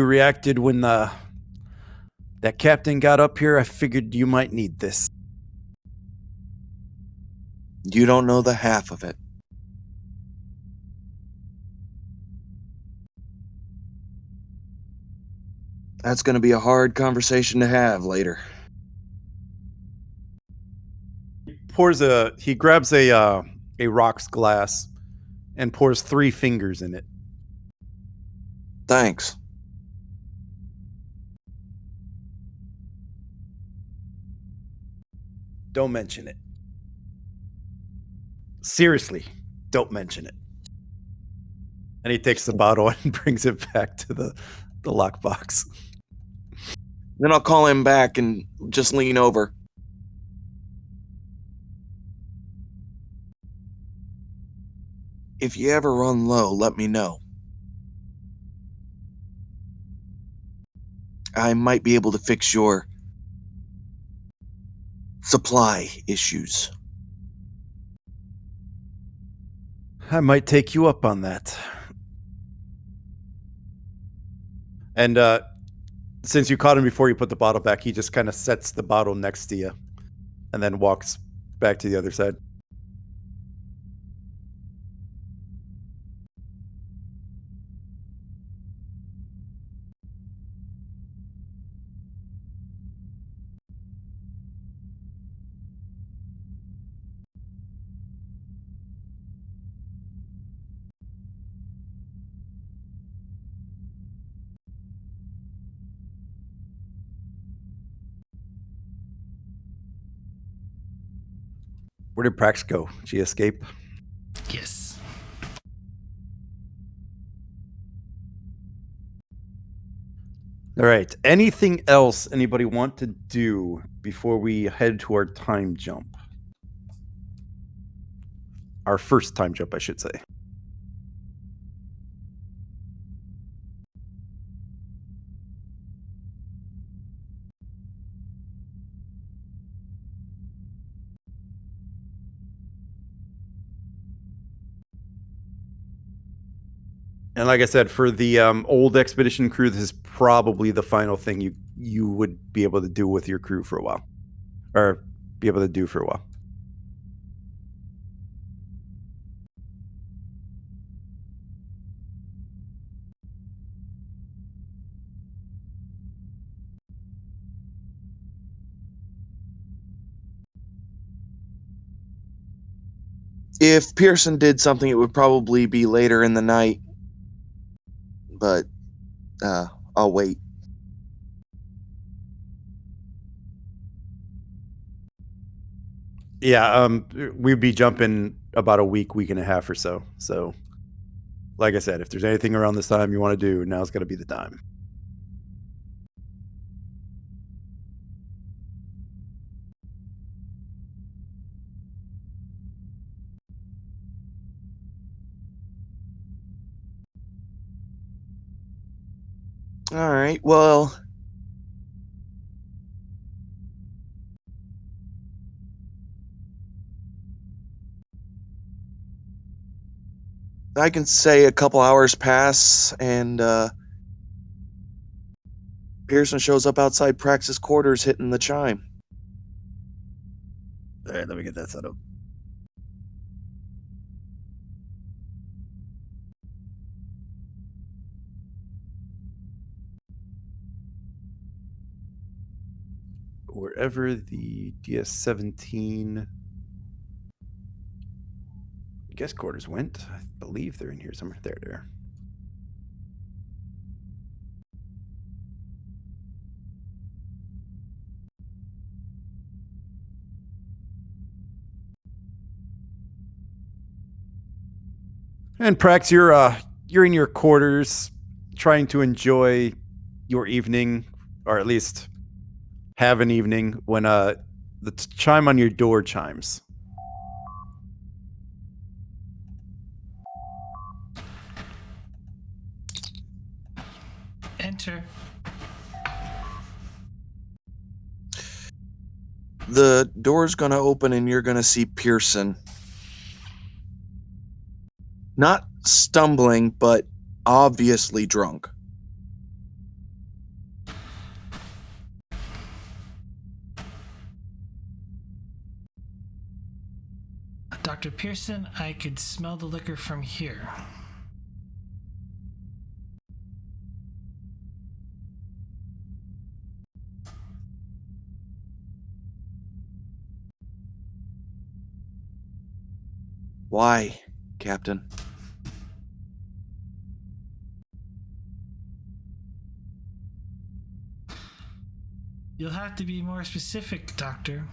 S1: reacted when that captain got up here, I figured you might need this.
S7: You don't know the half of it. That's gonna be a hard conversation to have later.
S1: He grabs a rocks glass and pours 3 fingers in it.
S7: Thanks.
S1: Don't mention it. Seriously, don't mention it. And he takes the bottle and brings it back to the lockbox.
S7: Then I'll call him back and just lean over. If you ever run low, let me know. I might be able to fix your supply issues.
S1: I might take you up on that. And since you caught him before you put the bottle back, he just kind of sets the bottle next to you and then walks back to the other side. Where did Prax go? Did she escape?
S3: Yes.
S1: All right. Anything else anybody want to do before we head to our time jump? Our first time jump, I should say. And like I said, for the old expedition crew, this is probably the final thing you would be able to do with your crew for a while, or be able to do for a while.
S7: If Pearson did something, it would probably be later in the night. But I'll wait.
S1: Yeah, we'd be jumping about a week and a half or so. So, like I said, if there's anything around this time you want to do, now's going to be the time.
S7: All right, well, I can say a couple hours pass and Pearson shows up outside Praxis quarters hitting the chime.
S1: All right, let me get that set up. Wherever the DS-17 guest quarters went, I believe they're in here somewhere. There they are. And Prax, you're in your quarters, trying to enjoy your evening, or at least have an evening, when the chime on your door chimes.
S3: Enter.
S7: The door's gonna open and you're gonna see Pearson. Not stumbling, but obviously drunk.
S3: Dr. Pearson, I could smell the liquor from here.
S7: Why, Captain?
S3: You'll have to be more specific, Doctor.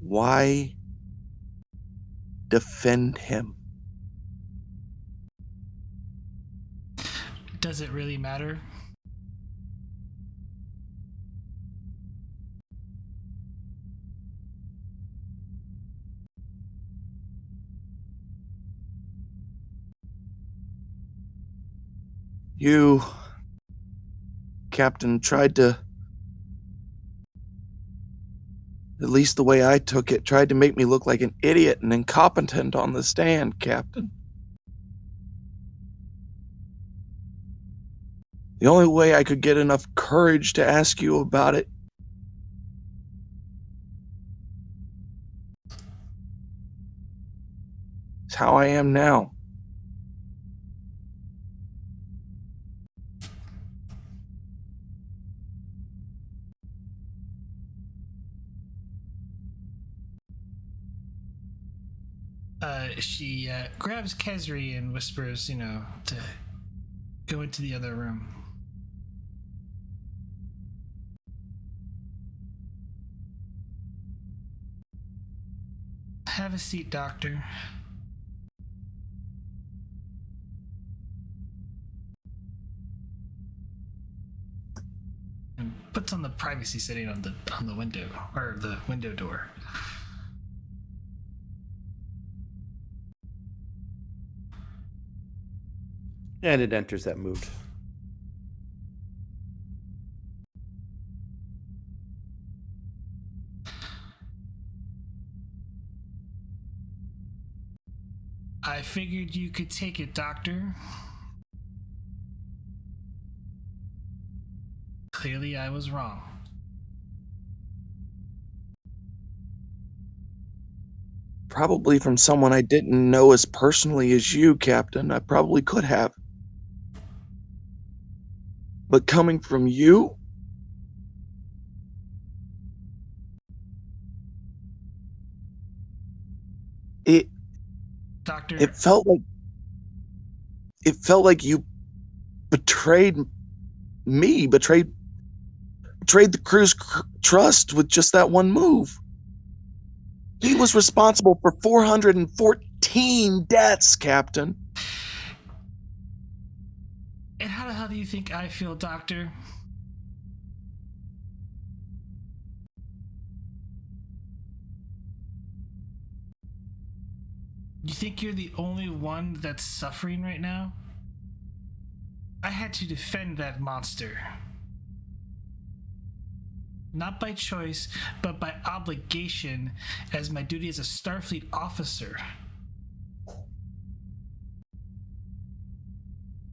S7: Why defend him?
S3: Does it really matter?
S7: You, Captain, tried to, at least the way I took it, tried to make me look like an idiot and incompetent on the stand, Captain. The only way I could get enough courage to ask you about it is how I am now.
S3: She grabs Kesri and whispers, to go into the other room. Have a seat, Doctor. And puts on the privacy setting on the window, or the window door.
S1: And it enters that mood.
S3: I figured you could take it, Doctor. Clearly, I was wrong.
S7: Probably from someone I didn't know as personally as you, Captain. I probably could have. But coming from you?
S3: Doctor,
S7: It felt like you betrayed me, betrayed the crew's trust with just that one move. He was responsible for 414 deaths, Captain.
S3: And how the hell do you think I feel, Doctor? You think you're the only one that's suffering right now? I had to defend that monster. Not by choice, but by obligation, as my duty as a Starfleet officer.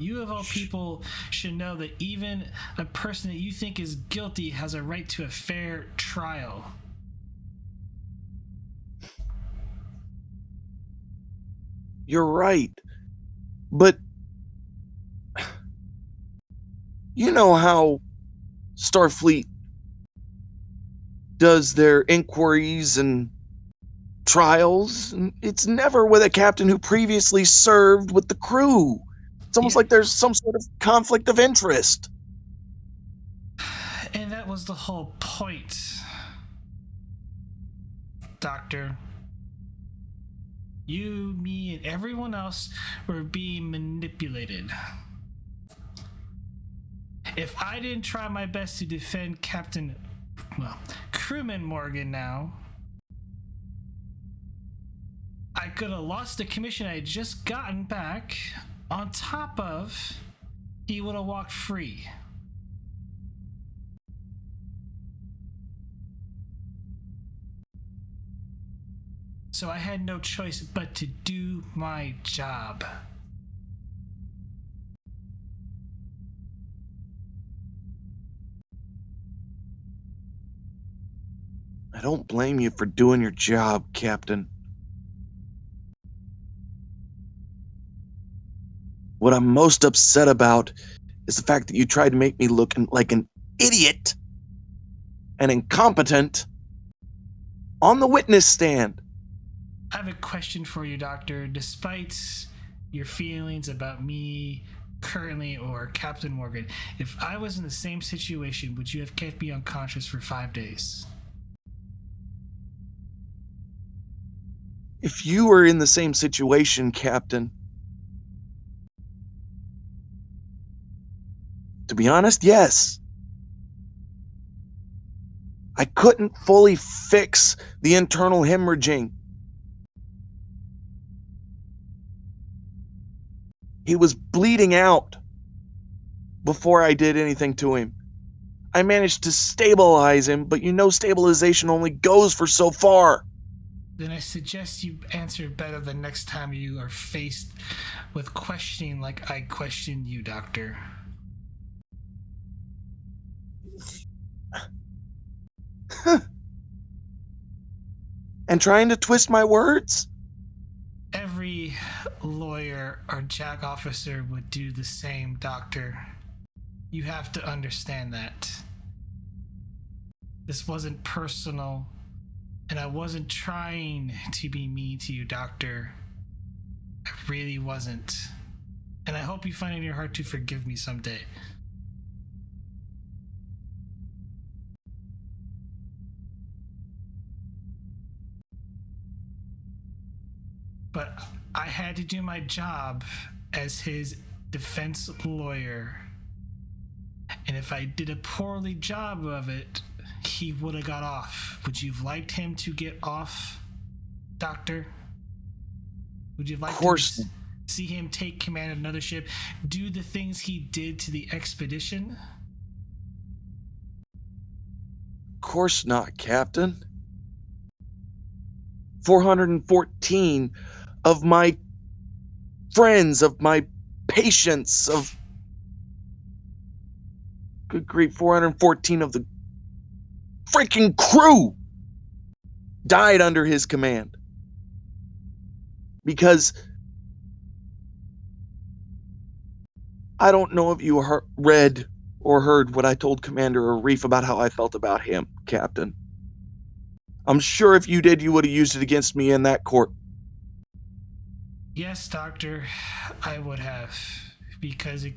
S3: You, of all people, should know that even a person that you think is guilty has a right to a fair trial.
S7: You're right. But you know how Starfleet does their inquiries and trials? It's never with a captain who previously served with the crew. It's almost like there's some sort of conflict of interest.
S3: And that was the whole point, Doctor. You, me, and everyone else were being manipulated. If I didn't try my best to defend Crewman Morgan now, I could have lost the commission I had just gotten back. On top of, he would have walked free. So I had no choice but to do my job.
S7: I don't blame you for doing your job, Captain. What I'm most upset about is the fact that you tried to make me look like an idiot and incompetent on the witness stand.
S3: I have a question for you, Doctor. Despite your feelings about me currently or Captain Morgan, if I was in the same situation, would you have kept me unconscious for 5 days?
S7: If you were in the same situation, Captain, to be honest, yes. I couldn't fully fix the internal hemorrhaging. He was bleeding out. before I did anything to him. I managed to stabilize him, but you know stabilization only goes for so far.
S3: Then I suggest you answer better the next time you are faced with questioning like I questioned you, Doctor.
S7: And trying to twist my words?
S3: Every lawyer or JAG officer would do the same, Doctor. You have to understand that. This wasn't personal, and I wasn't trying to be mean to you, Doctor. I really wasn't. And I hope you find in your heart to forgive me someday. But I had to do my job as his defense lawyer. And if I did a poorly job of it, he would have got off. Would you have liked him to get off, Doctor? Would you like to see him take command of another ship, do the things he did to the expedition?
S7: Of course not, Captain. 414 of my friends, of my patients, of... Good grief, 414 of the freaking crew died under his command. Because I don't know if you read or heard what I told Commander Arif about how I felt about him, Captain. I'm sure if you did, you would have used it against me in that court.
S3: Yes, Doctor, I would have, because it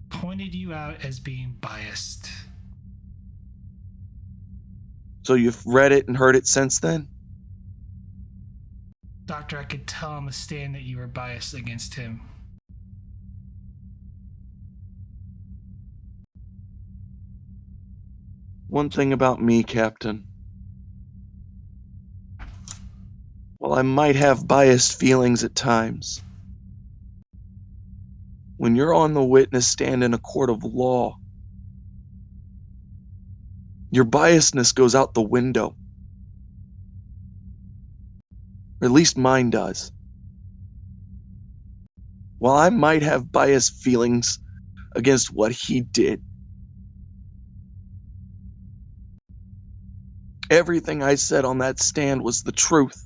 S3: pointed you out as being biased.
S7: So you've read it and heard it since then?
S3: Doctor, I could tell on the stand that you were biased against him.
S7: One thing about me, Captain. While I might have biased feelings at times, when you're on the witness stand in a court of law, your biasness goes out the window. Or at least mine does. While I might have biased feelings against what he did, everything I said on that stand was the truth.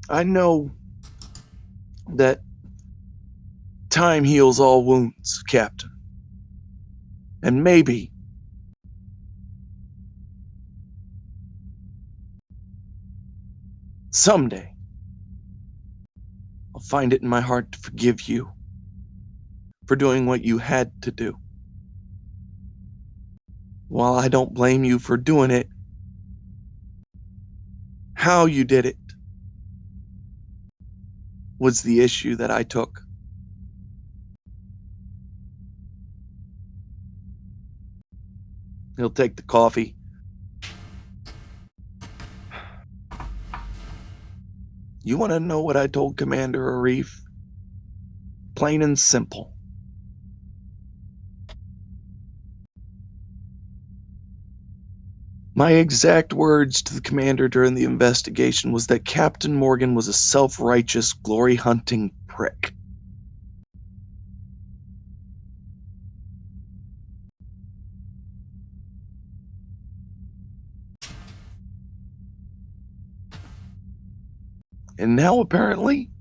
S7: I know that time heals all wounds, Captain. And maybe someday I'll find it in my heart to forgive you for doing what you had to do. While I don't blame you for doing it, how you did it was the issue that I took. He'll take the coffee. You want to know what I told Commander Arif? Plain and simple. My exact words to the commander during the investigation was that Captain Morgan was a self-righteous, glory-hunting prick. And now, apparently,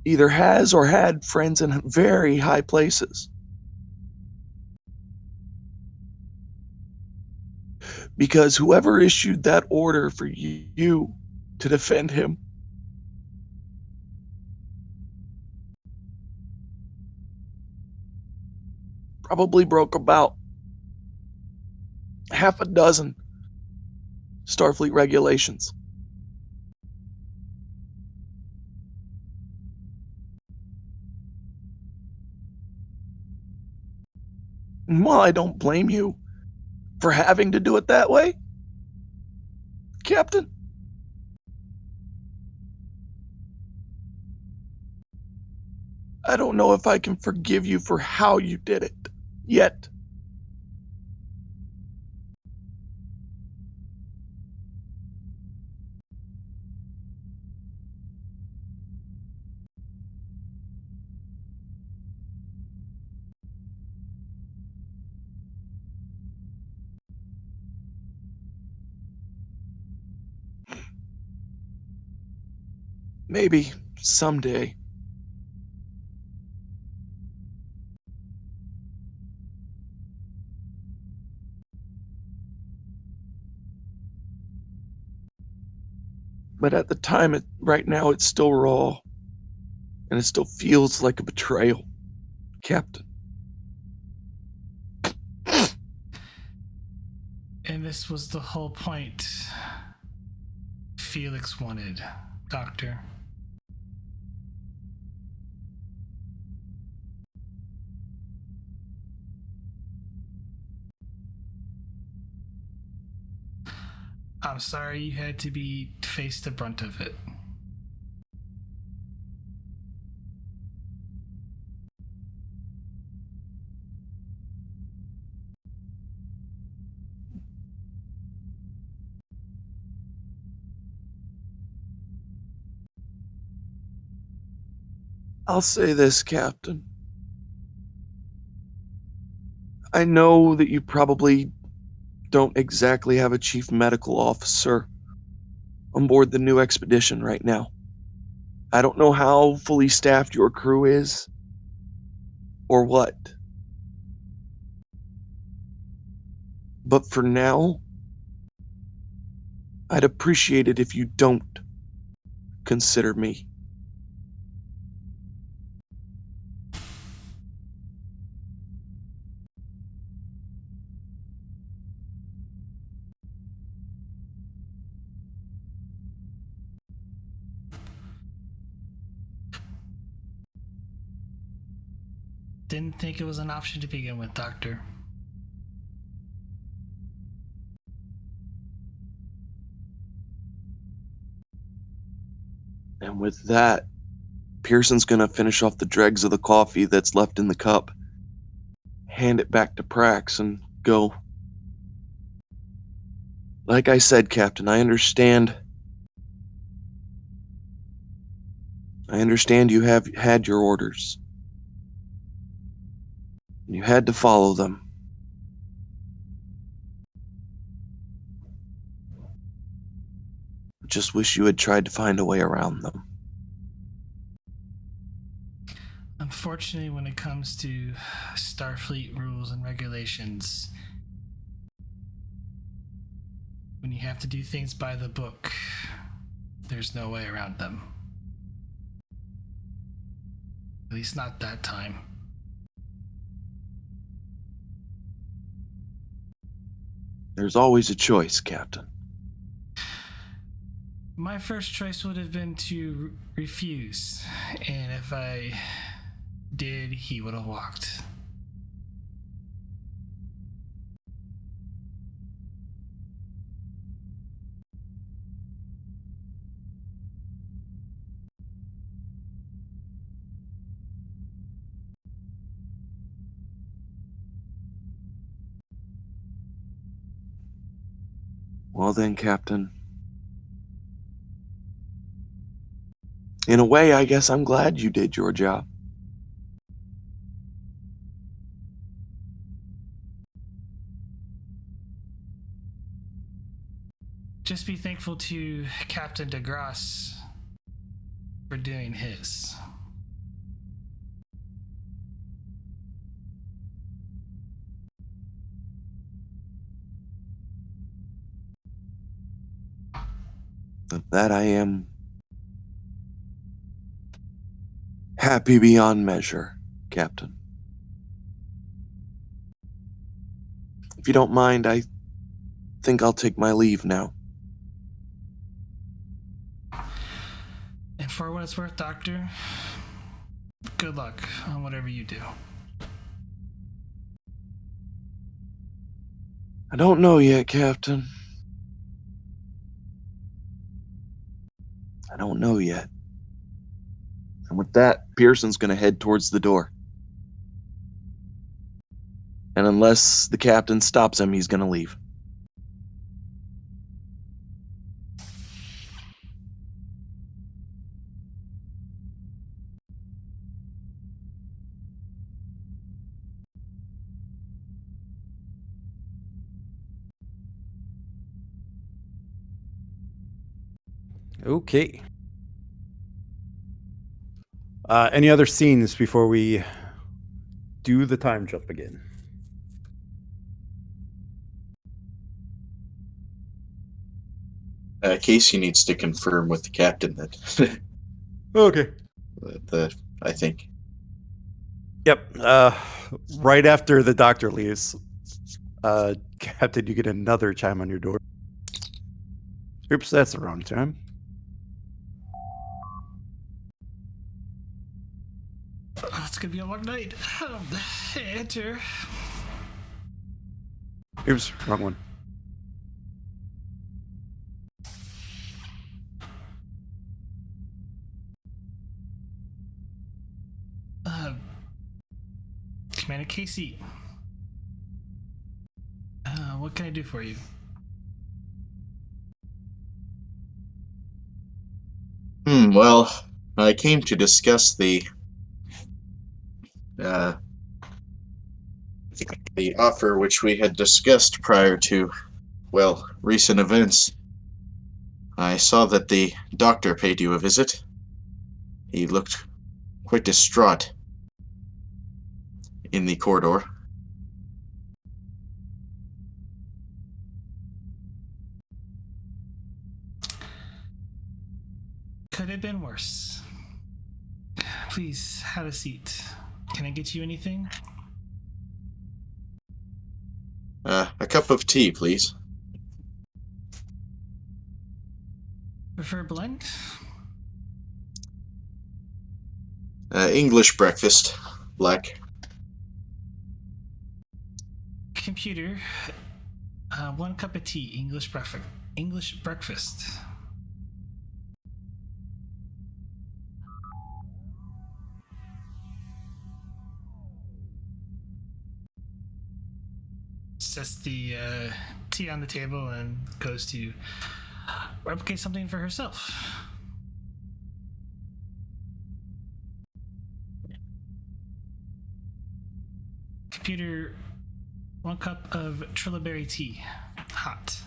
S7: either has or had friends in very high places. Because whoever issued that order for you to defend him probably broke about half a dozen Starfleet regulations. Well, I don't blame you for having to do it that way, Captain. I don't know if I can forgive you for how you did it yet. Maybe someday. But at the time, right now, it's still raw. And it still feels like a betrayal, Captain.
S3: And this was the whole point Felix wanted, Doctor. I'm sorry you had to face the brunt of it.
S7: I'll say this, Captain. I know that you probably don't exactly have a chief medical officer on board the new expedition right now. I don't know how fully staffed your crew is or what. But for now, I'd appreciate it if you don't consider me.
S3: Didn't think it was an option to begin with, Doctor.
S7: And with that, Pearson's gonna finish off the dregs of the coffee that's left in the cup, hand it back to Prax, and go. Like I said, Captain, I understand. I understand you have had your orders. You had to follow them. Just wish you had tried to find a way around them.
S3: Unfortunately, when it comes to Starfleet rules and regulations, when you have to do things by the book, there's no way around them. At least not that time.
S7: There's always a choice, Captain.
S3: My first choice would have been to refuse, and if I did, he would have walked.
S7: Well then, Captain. In a way, I guess I'm glad you did your job.
S3: Just be thankful to Captain DeGrasse for doing his.
S7: Of that I am happy beyond measure, Captain. If you don't mind, I think I'll take my leave now.
S3: And for what it's worth, Doctor, good luck on whatever you do.
S7: I don't know yet, Captain. I don't know yet. And with that, Pearson's going to head towards the door. And unless the captain stops him, he's going to leave.
S1: Okay. Any other scenes before we do the time jump again?
S2: Casey needs to confirm with the captain that
S1: Okay.
S2: I think.
S1: Yep. Right after the doctor leaves, Captain, you get another chime on your door. Oops, that's the wrong time.
S3: It's gonna be a long night. Enter.
S1: Oops, wrong one.
S3: Commander Casey. What can I do for you?
S2: Well, I came to discuss the offer which we had discussed prior to, well, recent events. I saw that the doctor paid you a visit. He looked quite distraught in the corridor.
S3: Could have been worse. Please, have a seat. Can I get you anything?
S2: A cup of tea, please.
S3: Prefer blend?
S2: English breakfast, black.
S3: Computer. 1 cup of tea. English breakfast. Sets the tea on the table and goes to replicate something for herself. Computer, 1 cup of trilliberry tea, hot.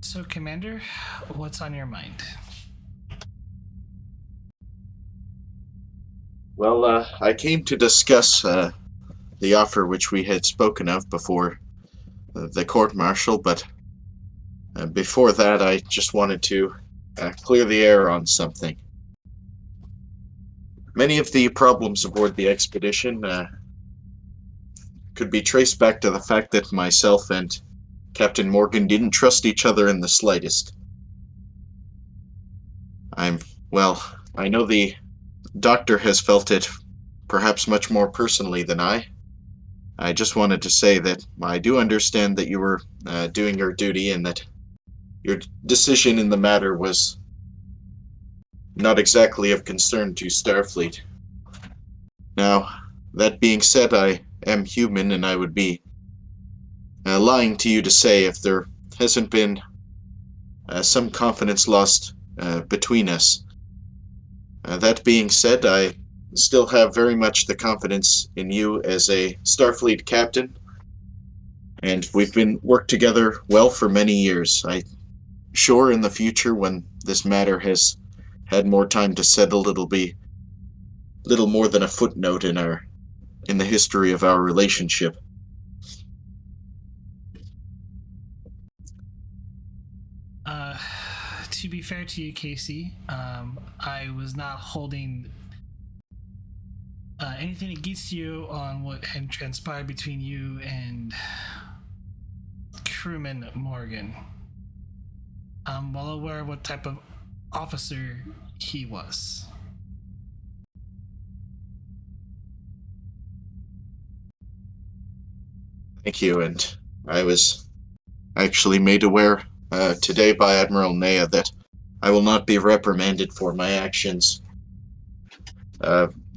S3: So, Commander, what's on your mind?
S2: Well, I came to discuss the offer which we had spoken of before the court-martial, but before that I just wanted to clear the air on something. Many of the problems aboard the expedition could be traced back to the fact that myself and Captain Morgan didn't trust each other in the slightest. I know the doctor has felt it perhaps much more personally than I. I just wanted to say that I do understand that you were doing your duty and that your decision in the matter was not exactly of concern to Starfleet. Now, that being said, I am human and I would be lying to you to say if there hasn't been some confidence lost between us. That being said, I still have very much the confidence in you as a Starfleet captain, and we've been worked together well for many years. I'm sure in the future, when this matter has had more time to settle, it'll be little more than a footnote in the history of our relationship.
S3: To be fair to you, Casey, I was not holding anything against you on what had transpired between you and crewman Morgan. I'm well aware of what type of officer he was.
S2: Thank you, and I was actually made aware today by Admiral Nea that I will not be reprimanded for my actions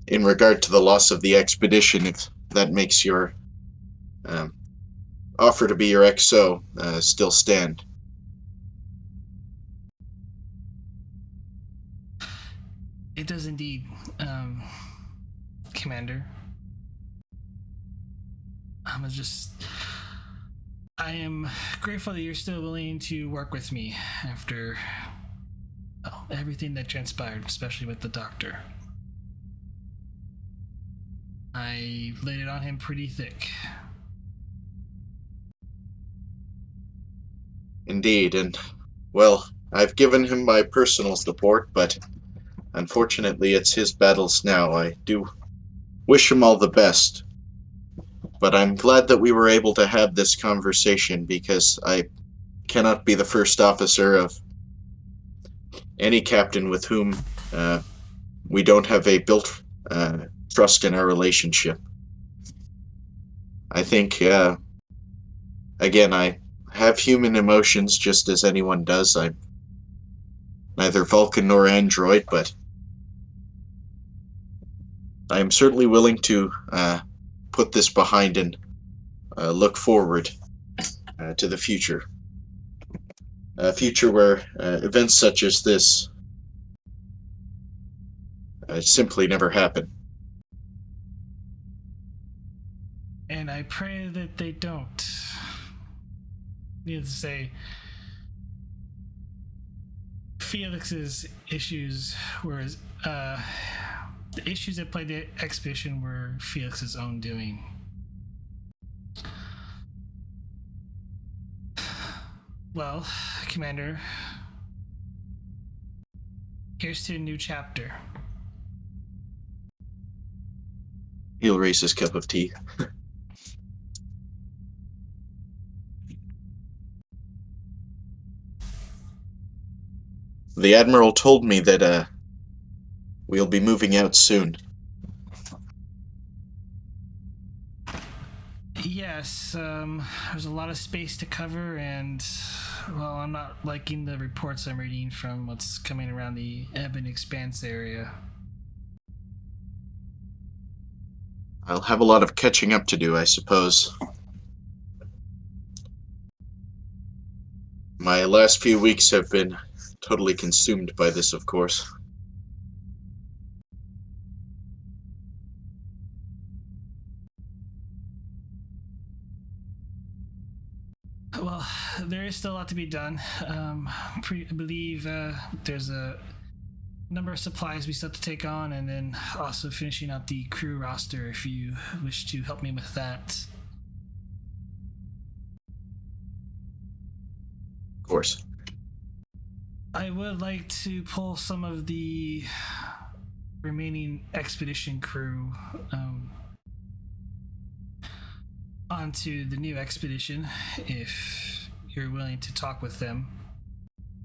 S2: in regard to the loss of the expedition, if that makes your offer to be your XO still stand.
S3: It does indeed, Commander. I am grateful that you're still willing to work with me after everything that transpired, especially with the doctor. I laid it on him pretty thick.
S2: Indeed, and, well, I've given him my personal support, but unfortunately it's his battles now. I do wish him all the best, but I'm glad that we were able to have this conversation, because I cannot be the first officer of any captain with whom we don't have a built trust in our relationship. I think, again, I have human emotions just as anyone does. I'm neither Vulcan nor android, but I am certainly willing to put this behind and look forward to the future. A future where events such as this simply never happen.
S3: And I pray that they don't. Needless to say, Felix's issues were the issues that plagued the expedition were Felix's own doing. Well, Commander, here's to a new chapter.
S2: He'll raise his cup of tea. The Admiral told me that we'll be moving out soon.
S3: Yes, there's a lot of space to cover, and, well, I'm not liking the reports I'm reading from what's coming around the Ebon Expanse area.
S2: I'll have a lot of catching up to do, I suppose. My last few weeks have been totally consumed by this, of course.
S3: Well, there is still a lot to be done. I believe there's a number of supplies we still have to take on, and then also finishing out the crew roster if you wish to help me with that.
S2: Of course.
S3: I would like to pull some of the remaining expedition crew onto the new expedition if you're willing to talk with them.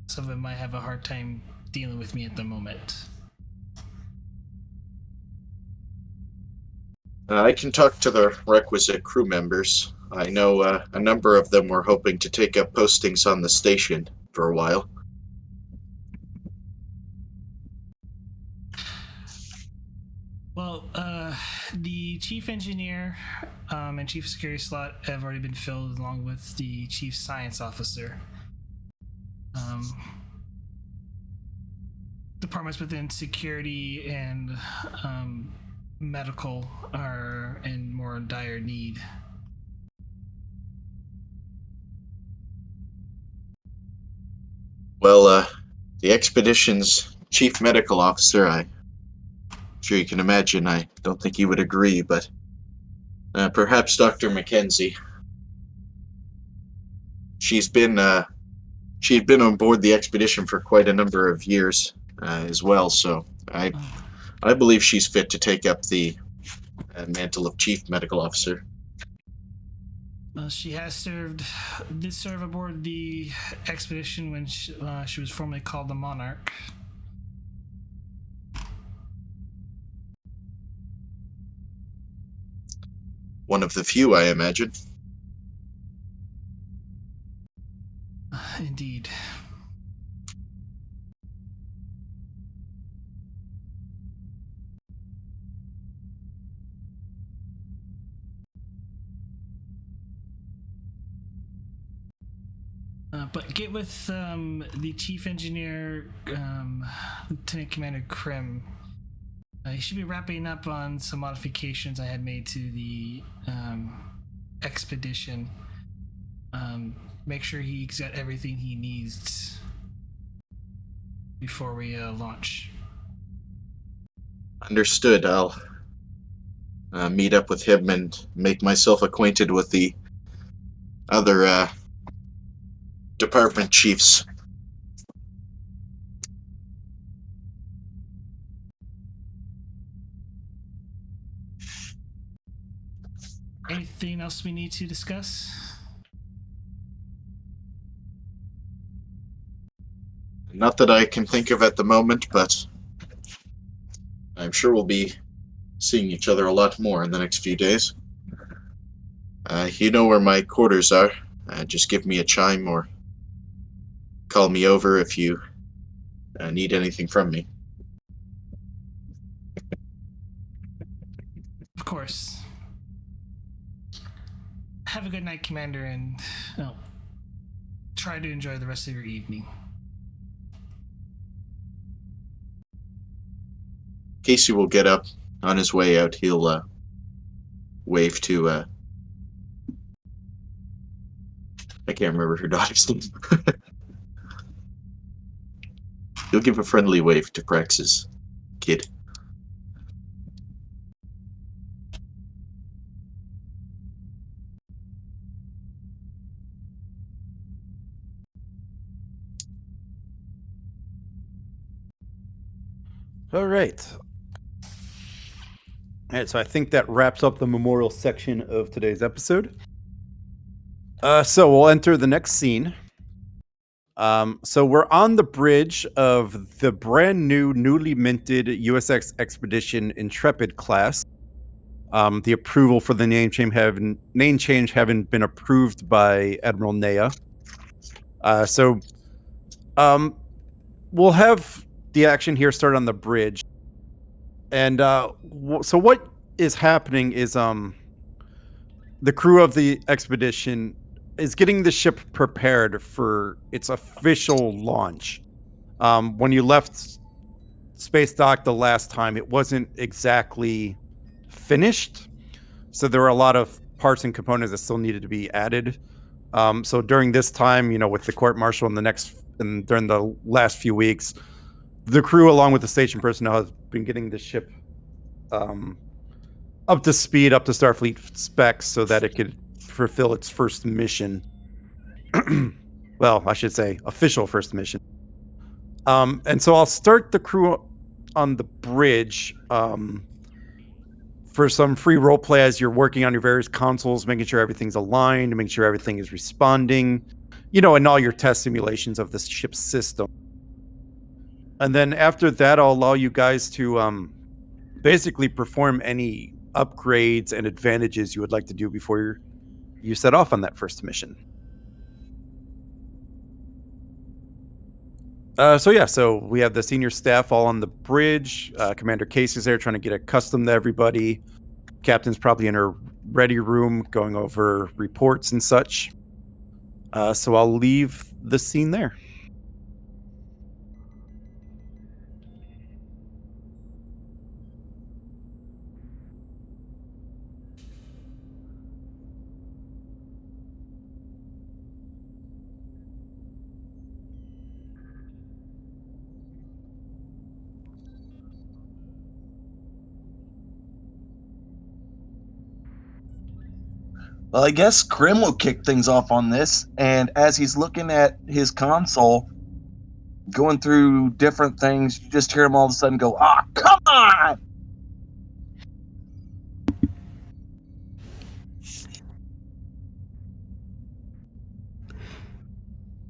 S3: Some of them might have a hard time dealing with me at the moment.
S2: I can talk to the requisite crew members. I know a number of them were hoping to take up postings on the station for a while.
S3: Well, the chief engineer and chief security slot have already been filled, along with the chief science officer. Departments within security and medical are in more dire need.
S2: Well, the expedition's chief medical officer, I'm sure you can imagine, I don't think he would agree, but perhaps Dr. Mackenzie. She'd been on board the expedition for quite a number of years as well, so I believe she's fit to take up the mantle of chief medical officer.
S3: Well, she did serve aboard the expedition when she was formerly called the Monarch.
S2: One of the few, I imagine.
S3: Indeed. But get with the chief engineer, Lieutenant Commander Krim. He should be wrapping up on some modifications I had made to the expedition. Make sure he's got everything he needs before we launch.
S2: Understood. I'll meet up with him and make myself acquainted with the other department chiefs.
S3: Anything else we need to discuss?
S2: Not that I can think of at the moment, but I'm sure we'll be seeing each other a lot more in the next few days. You know where my quarters are. Just give me a chime or call me over if you need anything from me.
S3: Of course. Have a good night, Commander, and try to enjoy the rest of your evening.
S2: Casey will get up. On his way out, he'll wave to... I can't remember her daughter's name. He'll give a friendly wave to Prax's kid.
S1: All right. All right, so I think that wraps up the memorial section of today's episode. So we'll enter the next scene. So we're on the bridge of the brand new, newly minted USS Expedition Intrepid class. The approval for the name change having been approved by Admiral Naya. So we'll have the action here start on the bridge. And so what is happening is the crew of the expedition is getting the ship prepared for its official launch. When you left Space Dock the last time, it wasn't exactly finished. So there were a lot of parts and components that still needed to be added. So during this time, with the court martial and during the last few weeks, the crew, along with the station personnel, has been getting the ship up to speed, up to Starfleet specs, so that it could fulfill its first mission. Well, I should say official first mission. And so I'll start the crew on the bridge for some free role play as you're working on your various consoles, making sure everything's aligned, making sure everything is responding, and all your test simulations of the ship's system. And then after that, I'll allow you guys to basically perform any upgrades and advantages you would like to do before you set off on that first mission. So we have the senior staff all on the bridge. Commander Casey's there trying to get accustomed to everybody. Captain's probably in her ready room going over reports and such. So I'll leave the scene there.
S7: Well, I guess Krim will kick things off on this, and as he's looking at his console, going through different things, you just hear him all of a sudden go, come on!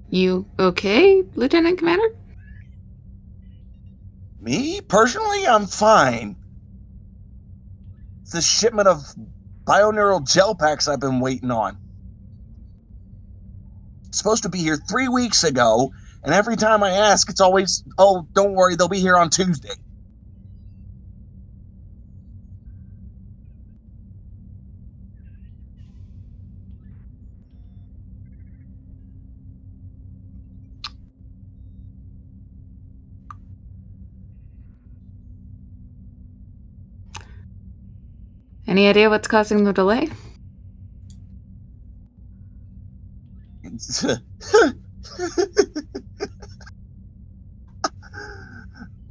S6: You okay, Lieutenant Commander?
S7: Me, personally, I'm fine. It's this shipment of bioneural gel packs I've been waiting on. It's supposed to be here 3 weeks ago, and every time I ask, it's always, oh, don't worry, they'll be here on Tuesday.
S6: Any idea what's causing the delay?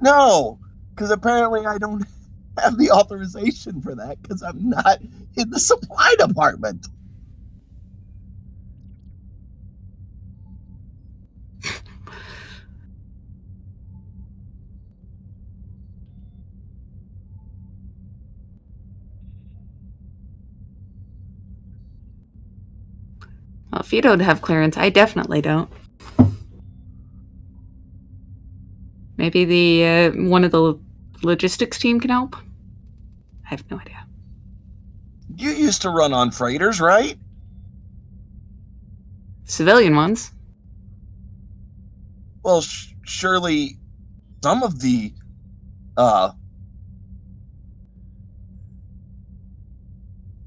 S7: No, because apparently I don't have the authorization for that because I'm not in the supply department.
S6: Well, if you don't have clearance, I definitely don't. Maybe the one of the logistics team can help? I have no idea.
S7: You used to run on freighters, right?
S6: Civilian ones?
S7: Well, surely some of the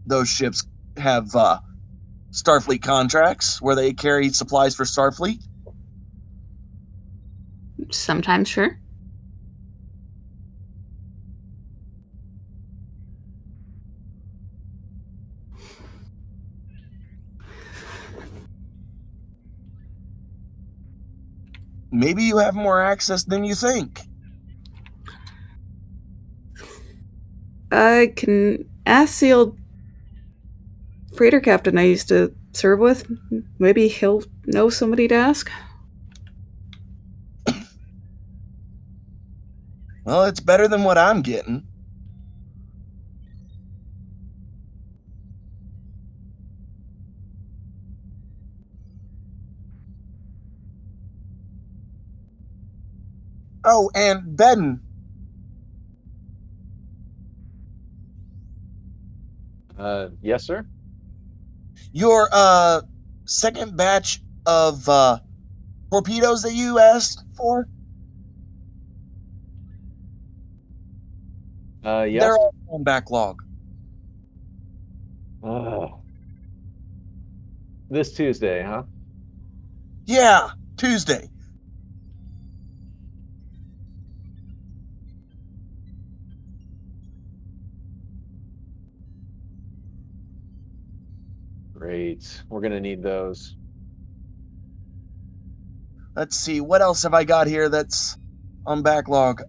S7: those ships have Starfleet contracts where they carry supplies for Starfleet.
S6: Sometimes, sure.
S7: Maybe you have more access than you think.
S6: I can ask the old freighter captain I used to serve with. Maybe he'll know somebody to ask.
S7: Well, it's better than what I'm getting. Oh, and Ben,
S4: Yes, sir.
S7: your second batch of torpedoes that you asked for,
S4: Yes.
S7: they're all on backlog.
S4: This Tuesday, huh?
S7: Yeah, Tuesday.
S4: Great. We're gonna need those.
S7: Let's see, what else have I got here that's on backlog?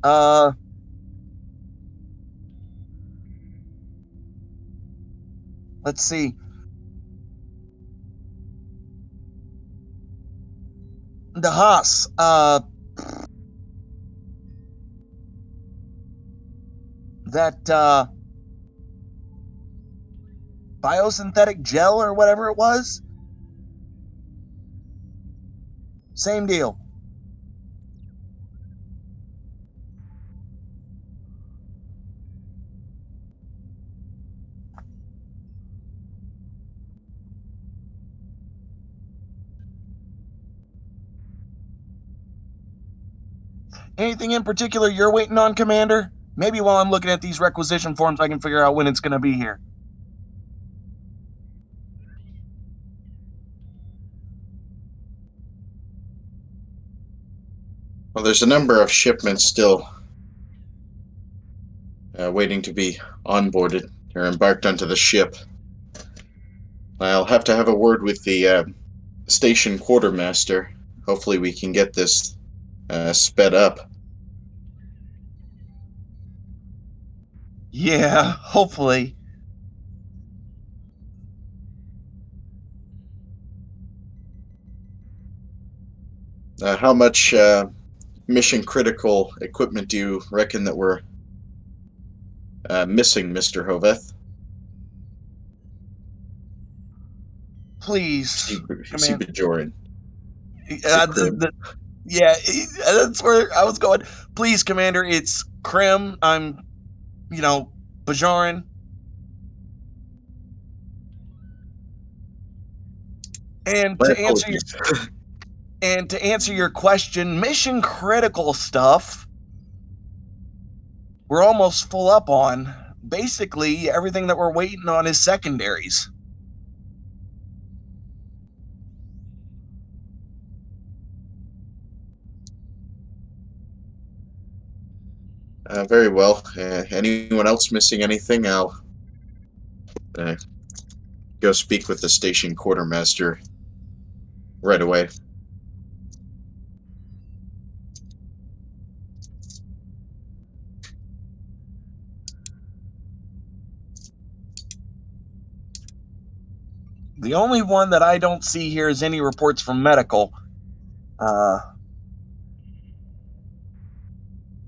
S7: Let's see. The Haas, that biosynthetic gel or whatever it was. Same deal. Anything in particular you're waiting on, Commander? Maybe while I'm looking at these requisition forms, I can figure out when it's going to be here.
S2: Well, there's a number of shipments still waiting to be onboarded or embarked onto the ship. I'll have to have a word with the station quartermaster. Hopefully we can get this sped up.
S7: Yeah, hopefully.
S2: How much mission critical equipment do you reckon that we're missing, Mr. Hoveth?
S7: Please,
S2: C.
S7: Commander.
S2: Bajoran.
S7: Yeah, that's where I was going. Please, Commander, it's Krim. I'm, Bajarin. And
S2: My
S7: to answer
S2: apologies.
S7: your question, mission critical stuff, we're almost full up on. Basically, everything that we're waiting on is secondaries.
S2: Very well. Anyone else missing anything? I'll go speak with the station quartermaster right away.
S7: The only one that I don't see here is any reports from medical. Of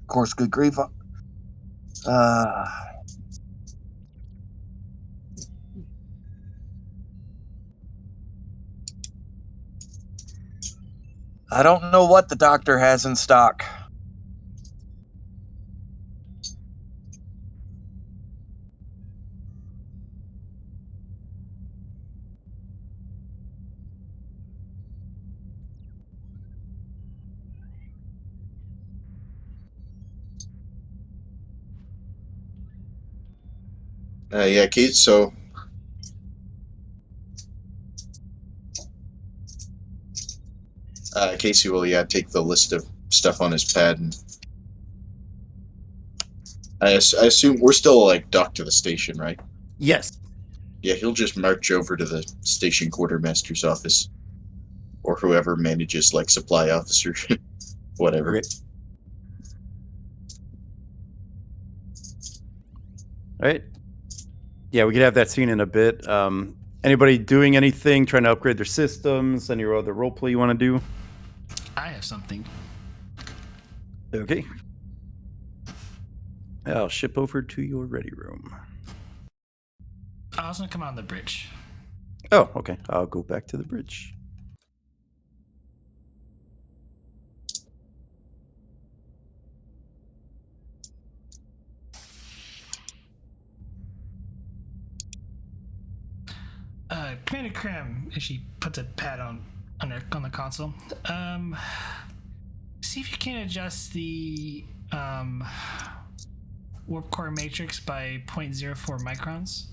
S7: course, good grief. I don't know what the doctor has in stock.
S2: Yeah, Keith, so Casey will, take the list of stuff on his pad, and I assume we're still, docked to the station, right?
S1: Yes.
S2: Yeah, he'll just march over to the station quartermaster's office, or whoever manages, supply officer, whatever.
S1: Great. All right. Yeah, we could have that scene in a bit. Anybody doing anything, trying to upgrade their systems? Any other roleplay you want to do?
S3: I have something.
S1: Okay. I'll ship over to your ready room.
S3: I was gonna come on the bridge.
S1: Oh, okay. I'll go back to the bridge.
S3: Commander Krim, and she puts a pad on the console. See if you can adjust the warp core matrix by 0.04 microns.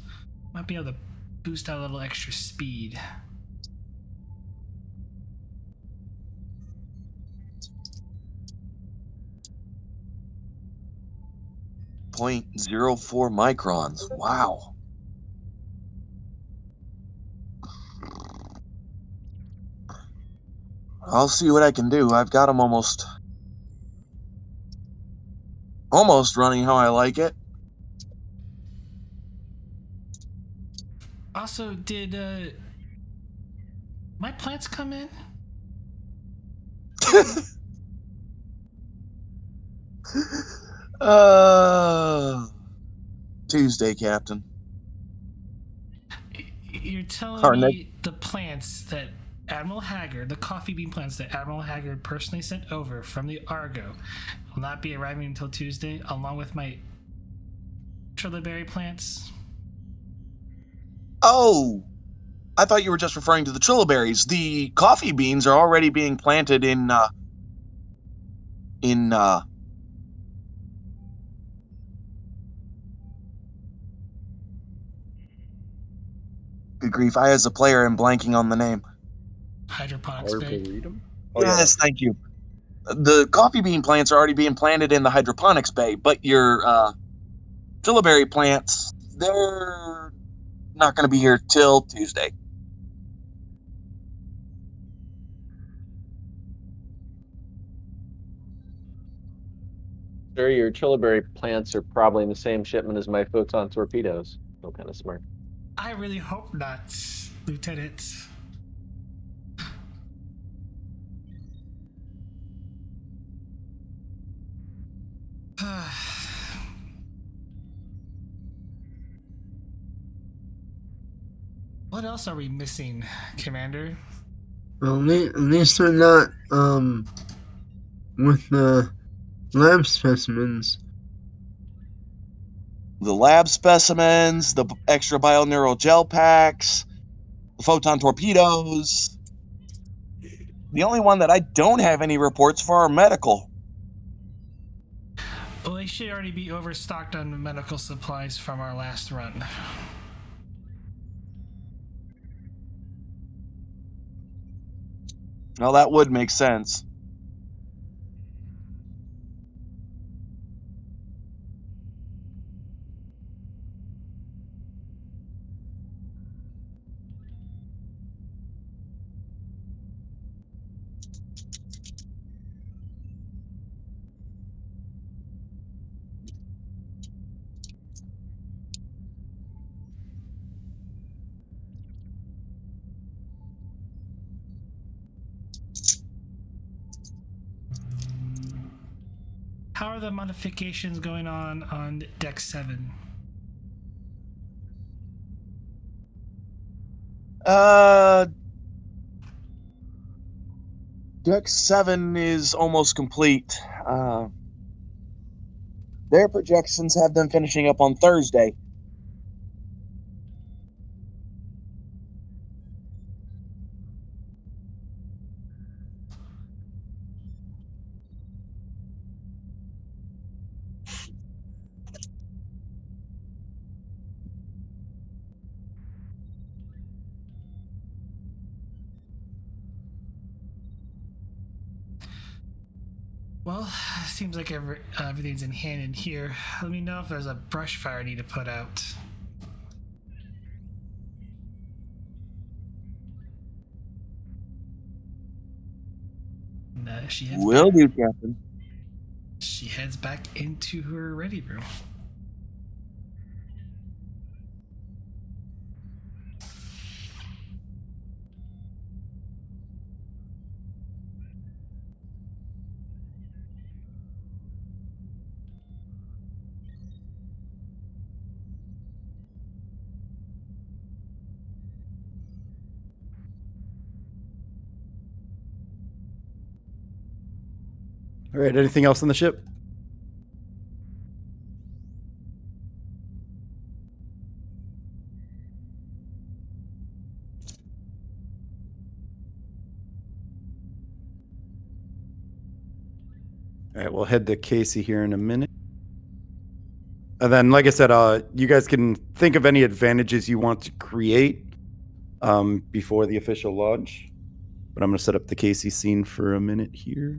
S3: Might be able to boost out a little extra speed.
S7: .04 microns. Wow. I'll see what I can do. I've got them almost running how I like it.
S3: Also, did my plants come in?
S7: Tuesday, Captain.
S3: You're telling
S7: Our
S3: me the plants that Admiral Haggard, the coffee bean plants that Admiral Haggard personally sent over from the Argo, will not be arriving until Tuesday, along with my trilliberry plants?
S7: Oh, I thought you were just referring to the trilliberries. The coffee beans are already being planted in good grief, I as a player am blanking on the name.
S3: Hydroponics bay.
S4: Arboretum?
S7: Yes, thank you. The coffee bean plants are already being planted in the hydroponics bay, but your trilliberry plants, they're not going to be here till Tuesday.
S4: Sir, your trilliberry plants are probably in the same shipment as my photon torpedoes. So kind of smart.
S3: I really hope not, Lieutenant. What else are we missing, Commander?
S5: Well, at least they're not with the lab specimens.
S7: The lab specimens, the extra bioneural gel packs, the photon torpedoes. The only one that I don't have any reports for are medical.
S3: Well, they should already be overstocked on medical supplies from our last run.
S7: Well, that would make sense.
S3: How are the modifications going on Deck 7?
S7: Deck 7 is almost complete. Their projections have them finishing up on Thursday.
S3: Well, seems like everything's in hand in here. Let me know if there's a brush fire I need to put out. And,
S7: Will do, Captain.
S3: She heads back into her ready room.
S1: All right. Anything else on the ship? All right. We'll head to Casey here in a minute. And then, like I said, you guys can think of any advantages you want to create before the official launch. But I'm going to set up the Casey scene for a minute here.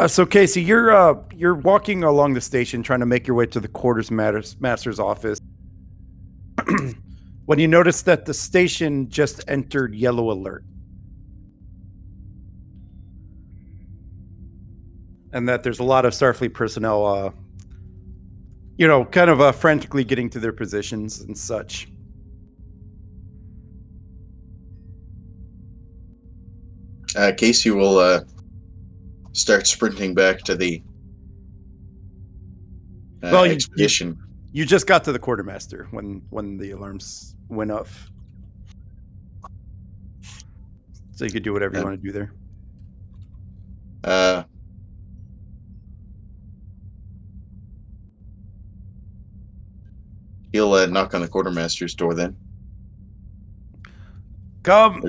S1: So Casey, you're walking along the station trying to make your way to the quarters master's office when you notice that the station just entered yellow alert, and that there's a lot of Starfleet personnel, kind of frantically getting to their positions and such.
S2: Casey will start sprinting back to the expedition.
S1: You just got to the quartermaster when the alarms went off, so you could do whatever you want to do there.
S2: He'll knock on the quartermaster's door then.
S1: Come.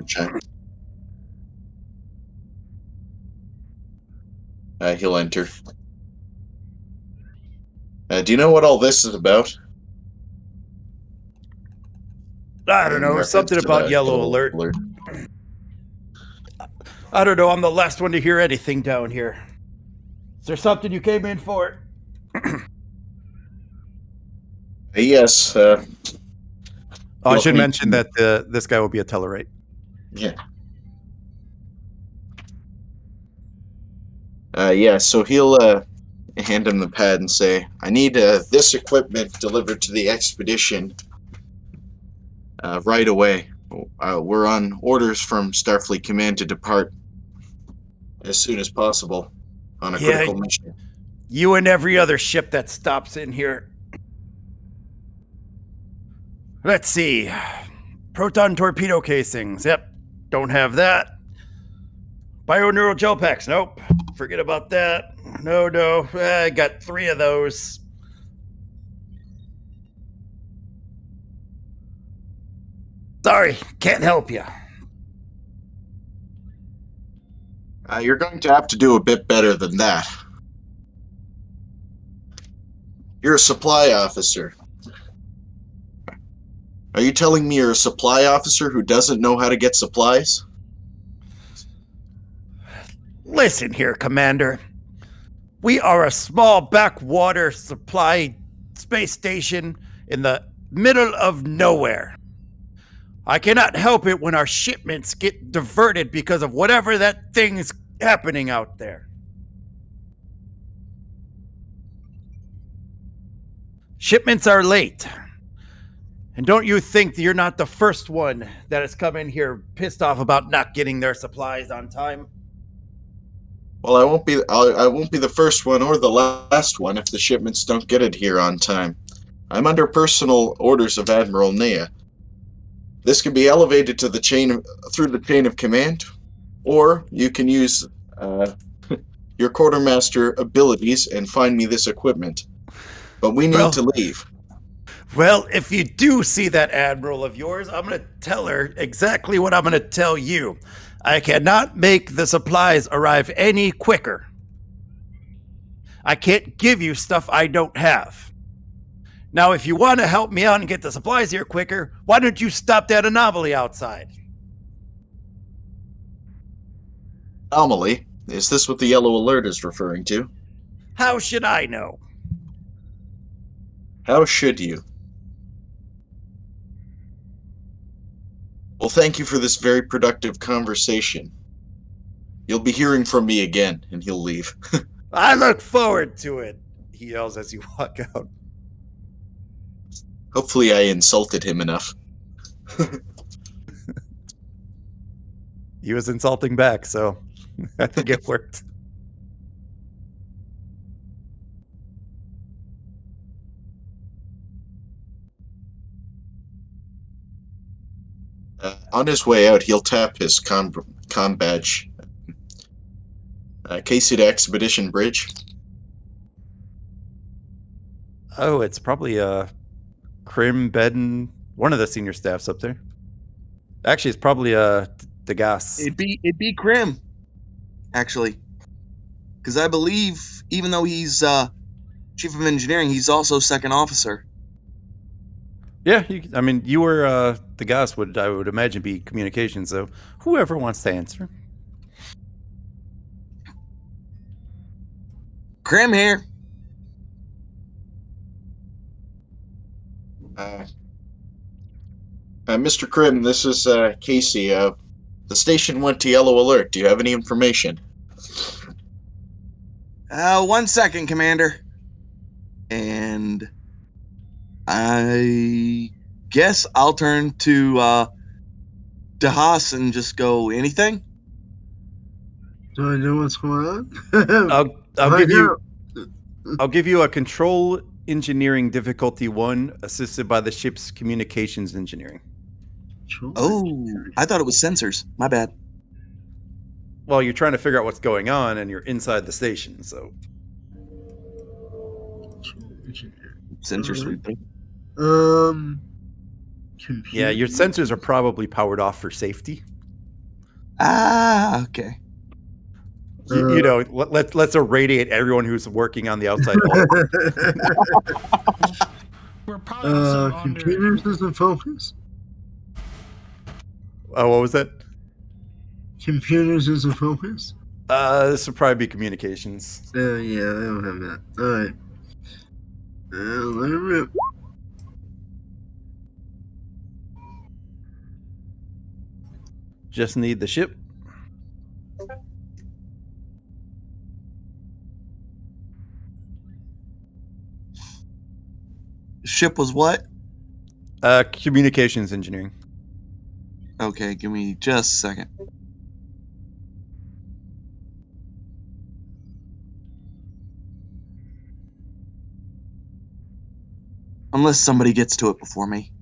S2: He'll enter. Do you know what all this is about?
S1: I don't know. Something about yellow alert. I don't know. I'm the last one to hear anything down here. Is there something you came in for?
S2: Yes.
S1: I should mention that this guy will be a Tellarite.
S2: Yeah. Yeah, so he'll hand him the pad and say, I need this equipment delivered to the expedition right away. We're on orders from Starfleet Command to depart as soon as possible on a critical mission.
S1: You and every other ship that stops in here. Let's see. Proton torpedo casings. Yep. Don't have that. Bioneural gel packs. Nope. Forget about that. No. I got 3 of those. Sorry, can't help you.
S2: You're going to have to do a bit better than that. You're a supply officer. Are you telling me you're a supply officer who doesn't know how to get supplies?
S1: Listen here, Commander. We are a small backwater supply space station in the middle of nowhere. I cannot help it when our shipments get diverted because of whatever that thing is happening out there. Shipments are late. And don't you think that you're not the first one that has come in here pissed off about not getting their supplies on time?
S2: Well, I won't be the first one or the last one if the shipments don't get it here on time. I'm under personal orders of Admiral Nea. This can be elevated to through the chain of command, or you can use your quartermaster abilities and find me this equipment. But we need to leave.
S1: Well, if you do see that admiral of yours, I'm going to tell her exactly what I'm going to tell you. I cannot make the supplies arrive any quicker. I can't give you stuff I don't have. Now, if you want to help me out and get the supplies here quicker, why don't you stop that anomaly outside?
S2: Anomaly? Is this what the yellow alert is referring to?
S1: How should I know?
S2: How should you? Well, thank you for this very productive conversation. You'll be hearing from me again, and he'll leave.
S1: I look forward to it, he yells as you walk out.
S2: Hopefully I insulted him enough.
S1: He was insulting back, so I think it worked.
S2: On his way out, he'll tap his com badge. Casey to Expedition Bridge.
S1: Oh, it's probably Krim, Bedden, one of the senior staffs up there. Actually, it's probably Degas.
S7: It'd be Krim, actually, because I believe even though he's chief of engineering, he's also second officer.
S1: Yeah, you were Degas I would imagine be communications. So whoever wants to answer.
S7: Krim here.
S2: Mr. Krim, this is Casey. The station went to yellow alert. Do you have any information?
S7: 1 second, Commander. And I guess I'll turn to DeHaas and just go, anything?
S5: Do I know what's going on?
S1: I'll give you a control engineering difficulty 1, assisted by the ship's communications engineering.
S7: Oh, I thought it was sensors. My bad.
S1: Well, you're trying to figure out what's going on, and you're inside the station, so.
S7: Sensors.
S1: Yeah, your sensors are probably powered off for safety.
S7: Okay.
S1: You know, let's irradiate everyone who's working on the outside wall.
S3: We're probably also
S5: computers is in focus.
S1: Oh, what was that?
S5: Computers is in focus.
S1: This would probably be communications.
S5: Yeah, I don't have that. All right. Let it rip.
S1: Just need the ship.
S7: Ship was what?
S1: Communications engineering.
S7: Okay, give me just a second. Unless somebody gets to it before me.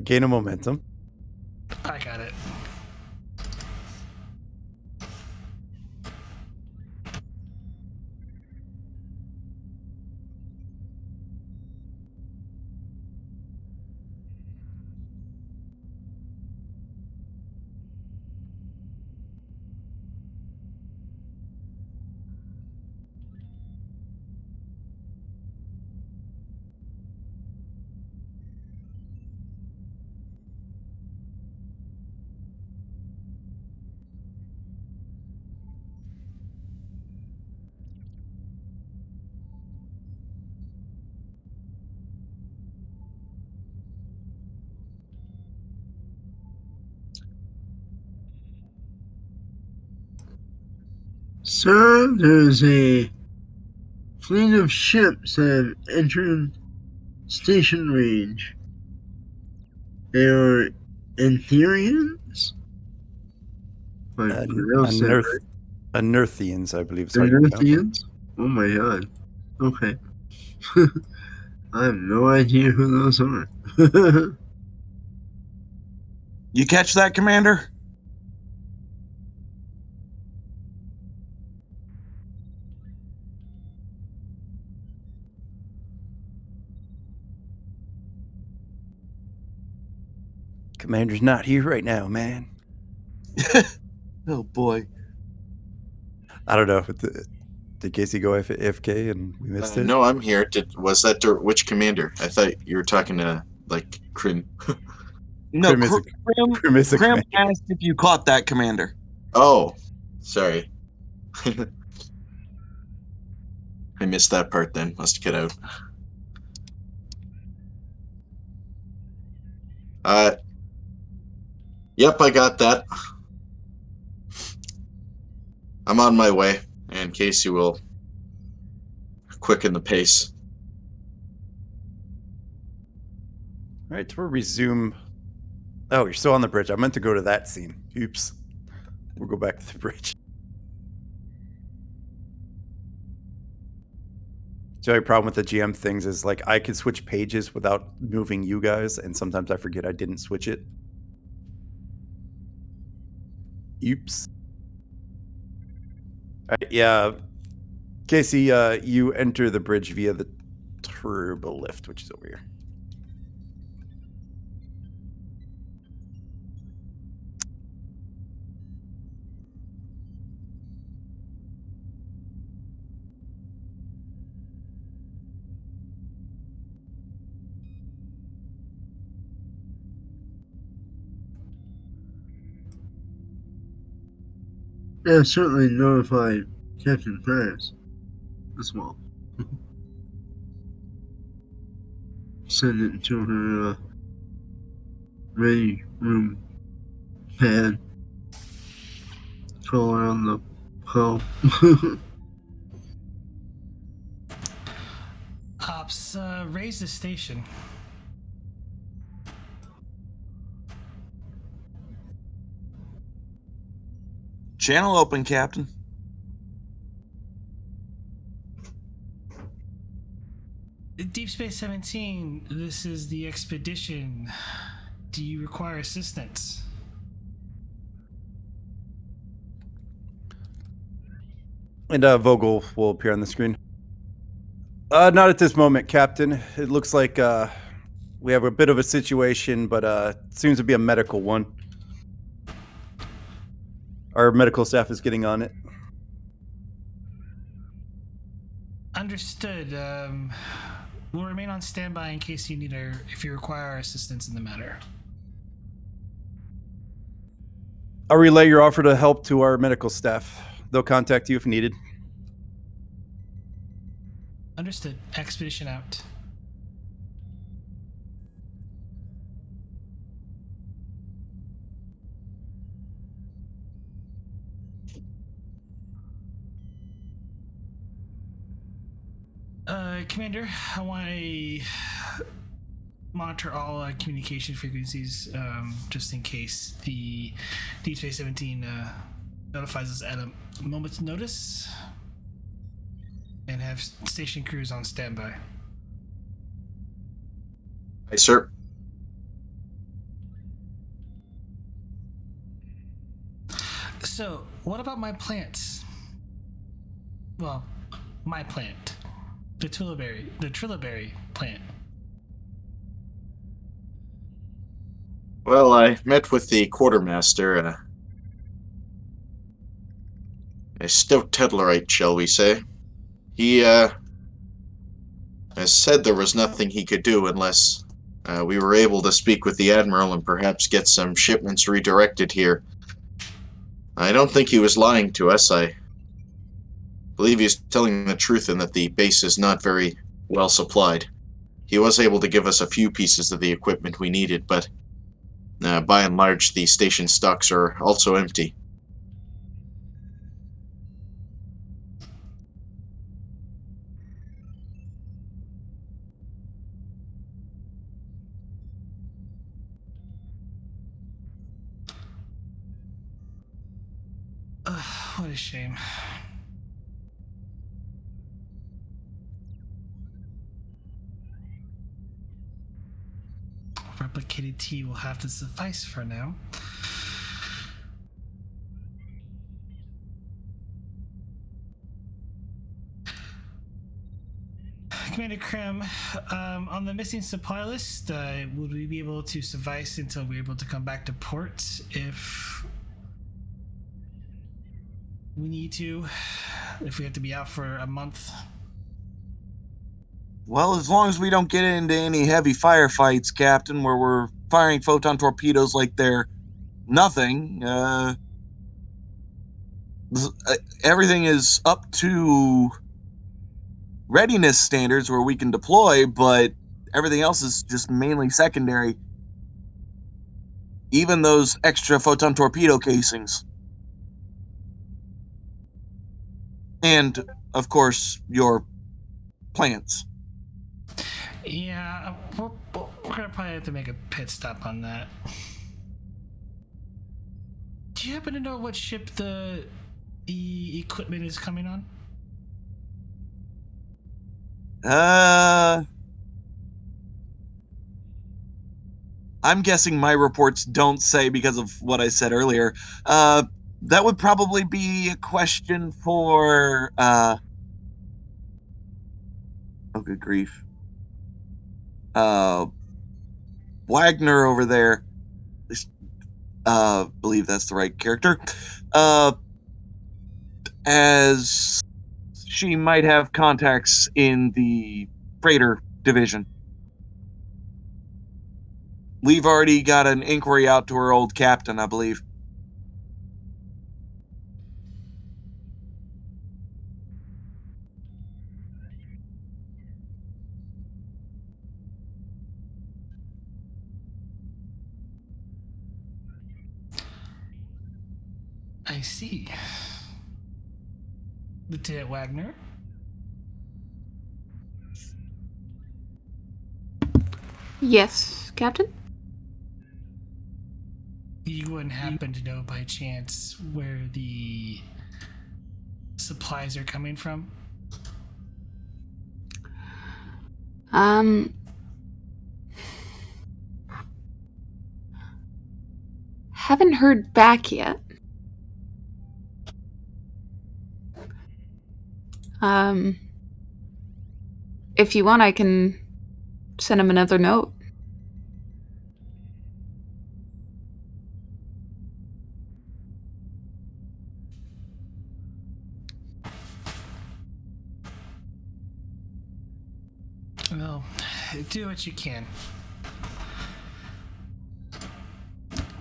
S1: Gain a momentum.
S3: I got it.
S5: Sir, there's a fleet of ships that have entered station range. They are Antherians? If I pronounced that right.
S1: Anerthians, I believe is how
S5: They're
S1: you pronounce them.
S5: Antherians? Oh my god. Okay. I have no idea who those are.
S7: You catch that, Commander?
S1: Commander's not here right now, man.
S7: Oh boy.
S1: I don't know. Did Casey go AFK and we missed it?
S2: No, I'm here. Was that which commander? I thought you were talking to like Krim.
S7: No,
S1: Krim is a- Krim is a
S7: Krim
S1: commander.
S7: asked if you caught that, Commander.
S2: Oh, sorry. I missed that part then. Must get out. Yep, I got that. I'm on my way, and Casey will quicken the pace.
S1: All right, we'll resume. Oh, you're still on the bridge. I meant to go to that scene. Oops. We'll go back to the bridge. The only problem with the GM things is like I could switch pages without moving you guys, and sometimes I forget I didn't switch it. Oops. All right, yeah. Casey, you enter the bridge via the turbo lift, which is over here.
S5: Yeah, certainly notify Captain Paris as well. Send it to her ready room pad. Call her on the call.
S3: Ops, raise the station.
S7: Channel open, Captain.
S3: Deep Space 17, this is the Expedition. Do you require assistance?
S1: And Vogel will appear on the screen. Not at this moment, Captain. It looks like we have a bit of a situation, but it seems to be a medical one. Our medical staff is getting on it.
S3: Understood. We'll remain on standby in case you need if you require our assistance in the matter.
S1: I'll relay your offer to help to our medical staff. They'll contact you if needed.
S3: Understood. Expedition out. Commander, I want to monitor all communication frequencies just in case the Deep Space 17 notifies us at a moment's notice, and have station crews on standby.
S2: Hi, sir.
S3: So, what about my plants? Well, my plant. The Trillaberry plant.
S2: Well, I met with the quartermaster, a stout Tedlerite, shall we say. He has said there was nothing he could do unless we were able to speak with the Admiral and perhaps get some shipments redirected here. I don't think he was lying to us. I believe he's telling the truth in that the base is not very well supplied. He was able to give us a few pieces of the equipment we needed, but by and large, the station stocks are also empty.
S3: What a shame. Replicated tea will have to suffice for now. Commander Krim, on the missing supply list, would we be able to suffice until we're able to come back to port if we need to? If we have to be out for a month?
S7: Well, as long as we don't get into any heavy firefights, Captain, where we're firing photon torpedoes like they're nothing, everything is up to readiness standards where we can deploy, but everything else is just mainly secondary. Even those extra photon torpedo casings. And, of course, your plants.
S3: Yeah, we're gonna probably have to make a pit stop on that. Do you happen to know what ship the equipment is coming on?
S7: I'm guessing my reports don't say because of what I said earlier. That would probably be a question for, oh, good grief. Wagner over there. Believe that's the right character. As she might have contacts in the freighter division. We've already got an inquiry out to her old captain, I believe.
S3: I see. Lieutenant Wagner?
S6: Yes, Captain?
S3: You wouldn't happen to know by chance where the supplies are coming from?
S6: Haven't heard back yet. If you want, I can send him another note.
S3: Well, do what you can.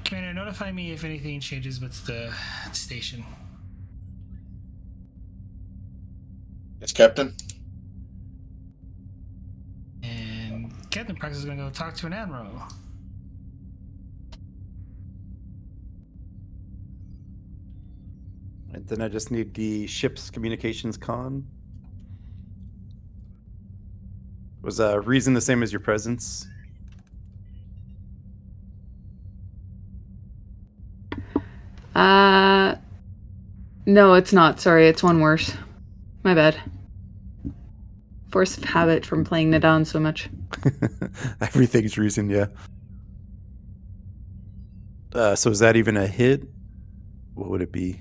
S3: Commander, notify me if anything changes with the station.
S2: Yes, Captain.
S3: And Captain Price is going to go talk to an admiral.
S1: And then I just need the ship's communications con. Was reason the same as your presence?
S6: No, it's not. Sorry, it's one worse. My bad. Force of habit from playing Nadon so much.
S1: Everything's reason, yeah. So is that even a hit? what would it be?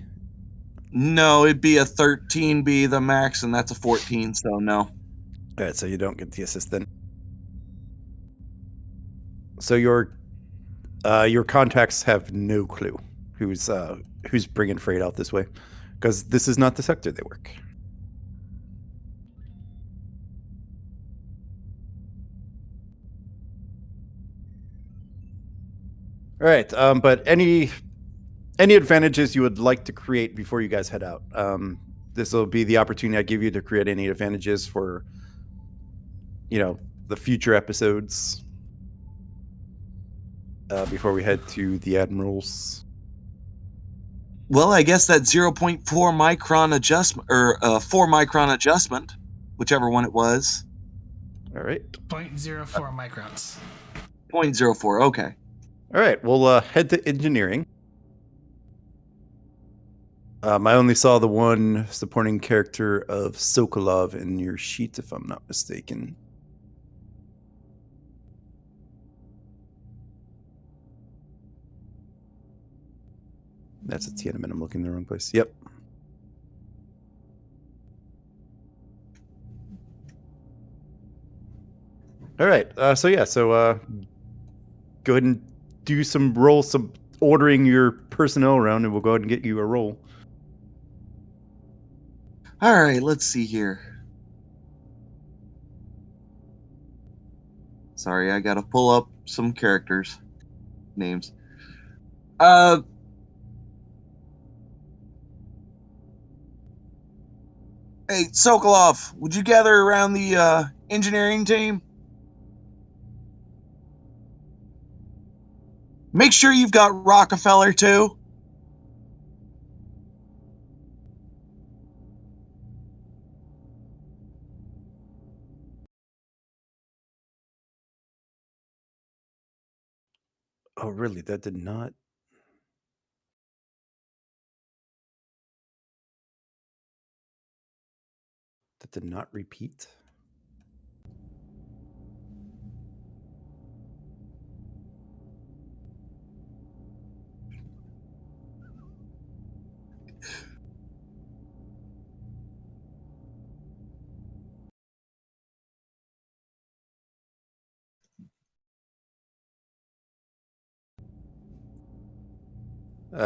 S7: No, it'd be a 13 be the max, and that's a 14, so no.
S1: All right, so you don't get the assist then. So your contacts have no clue who's bringing freight out this way, because this is not the sector they work. All right, but any advantages you would like to create before you guys head out? This will be the opportunity I give you to create any advantages for, the future episodes. Before we head to the admirals.
S7: Well, I guess that 0.4 micron adjustment, or 4 micron adjustment, whichever one it was.
S1: All right.
S3: 0.04 microns.
S7: 0.04, okay.
S1: All right, we'll head to engineering. I only saw the one supporting character of Sokolov in your sheet, if I'm not mistaken. That's a Tiananmen. I'm looking in the wrong place. Yep. All right. So go ahead and do some ordering your personnel around, and we'll go ahead and get you a roll.
S7: All right, let's see here. Sorry, I gotta pull up some characters' names. Hey, Sokolov, would you gather around the engineering team? Make sure you've got Rockefeller, too.
S1: Oh, really? That did not repeat?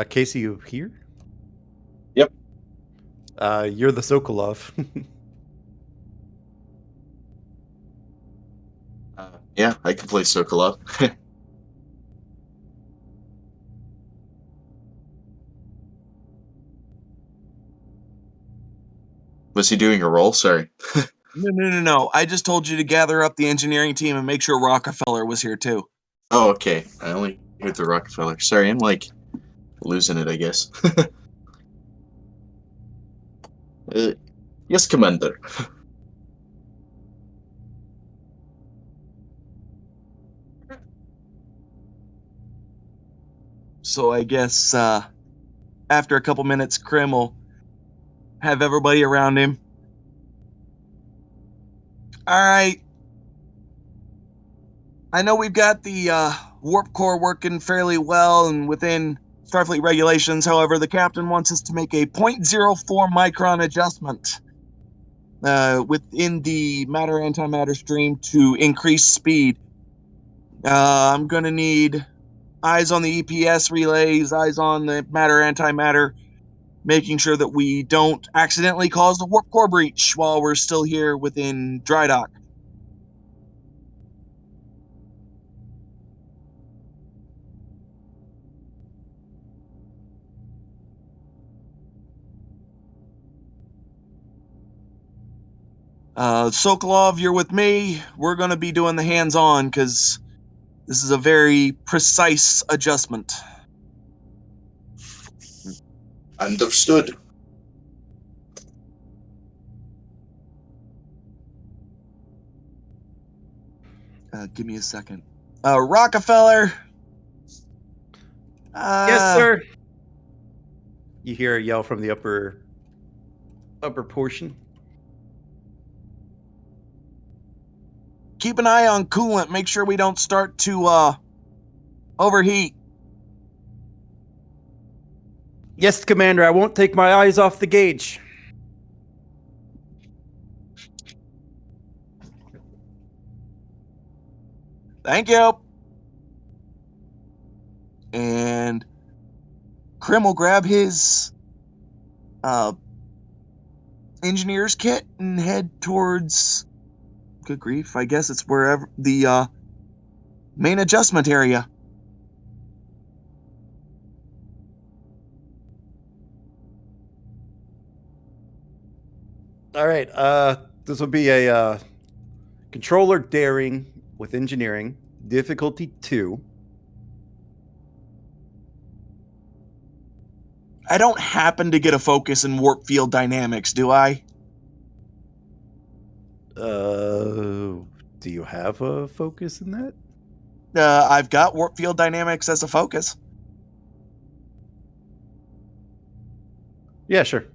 S1: Casey, you here?
S2: Yep.
S1: You're the Sokolov.
S2: Yeah, I can play Sokolov. Was he doing a roll? Sorry.
S7: No. I just told you to gather up the engineering team and make sure Rockefeller was here, too.
S2: Oh, okay. I only heard the Rockefeller. Sorry, I'm losing it, I guess. Yes, Commander.
S7: So I guess after a couple minutes, Krim will have everybody around him. All right. I know we've got the warp core working fairly well and within Starfleet regulations. However, the captain wants us to make a 0.04 micron adjustment within the matter-antimatter stream to increase speed. I'm going to need eyes on the EPS relays, eyes on the matter-antimatter, making sure that we don't accidentally cause the warp core breach while we're still here within dry dock. Sokolov, you're with me. We're going to be doing the hands-on because this is a very precise adjustment.
S2: Understood.
S7: Give me a second. Rockefeller.
S1: Yes, sir. You hear a yell from the upper portion.
S7: Keep an eye on coolant. Make sure we don't start to overheat.
S1: Yes, Commander, I won't take my eyes off the gauge.
S7: Thank you. And Krim will grab his engineer's kit and head towards, good grief, I guess it's wherever the main adjustment area.
S1: All right. This will be a controller daring with engineering, difficulty 2.
S7: I don't happen to get a focus in warp field dynamics, do I?
S1: Do you have a focus in that?
S7: I've got warp field dynamics as a focus.
S1: Yeah, sure.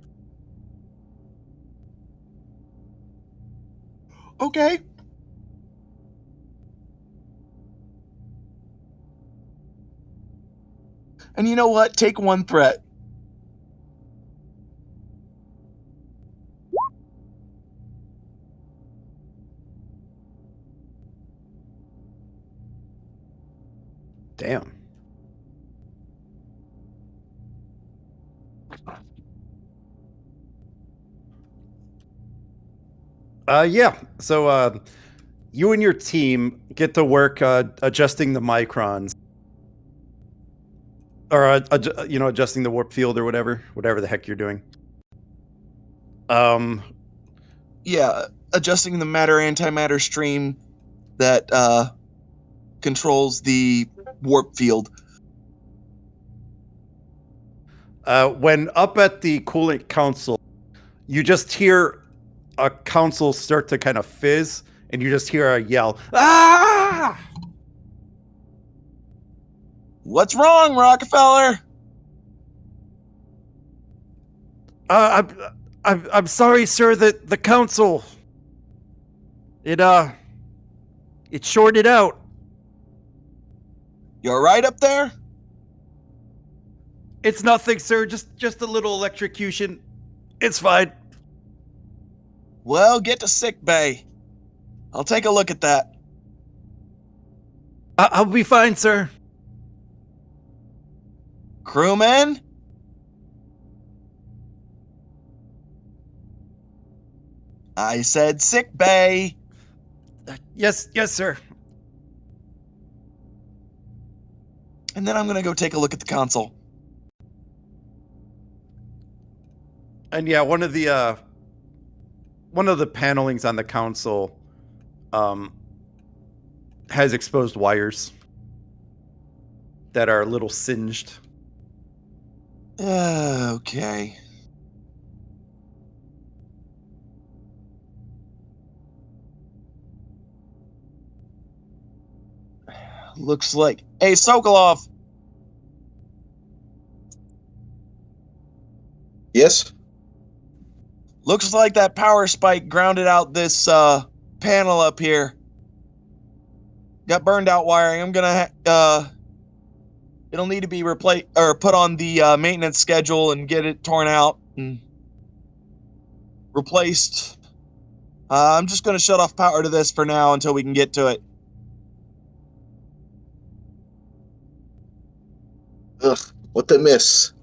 S7: Okay. And you know what? Take one threat.
S1: Damn. Yeah. So, you and your team get to work adjusting the microns, or adjusting the warp field or whatever the heck you're doing.
S7: Yeah, adjusting the matter-antimatter stream that controls the warp field.
S1: When up at the coolant console, you just hear a console start to kind of fizz, and you just hear a yell, "Ah!"
S7: What's wrong, Rockefeller?
S1: I'm sorry, sir. The console, it shorted out.
S7: You alright up there?
S1: It's nothing, sir. Just a little electrocution. It's fine.
S7: Well, get to sick bay. I'll take a look at that.
S1: I'll be fine, sir.
S7: Crewman? I said sick bay.
S1: Yes, sir.
S7: And then I'm gonna go take a look at the console.
S1: And yeah, one of the panelings on the console has exposed wires that are a little singed.
S7: Okay. Looks like... Hey, Sokolov!
S2: Yes?
S7: Looks like that power spike grounded out this panel up here. Got burned out wiring. I'm gonna it'll need to be replaced or put on the maintenance schedule and get it torn out and replaced. I'm just gonna shut off power to this for now until we can get to it.
S2: Ugh, what the miss?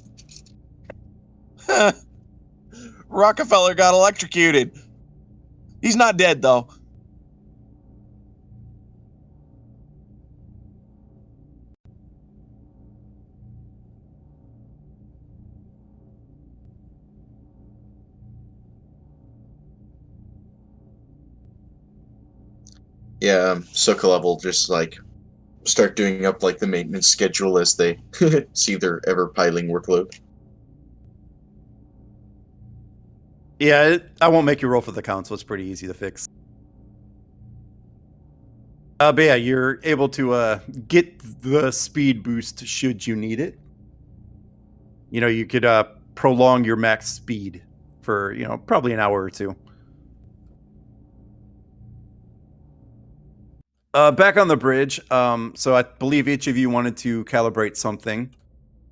S7: Rockefeller got electrocuted. He's not dead though.
S2: Yeah, Sokolov will just like start doing up like the maintenance schedule as they see their ever piling workload.
S1: Yeah, I won't make you roll for the console. It's pretty easy to fix. But yeah, you're able to get the speed boost should you need it. You know, you could prolong your max speed for, probably an hour or two. Back on the bridge, so I believe each of you wanted to calibrate something.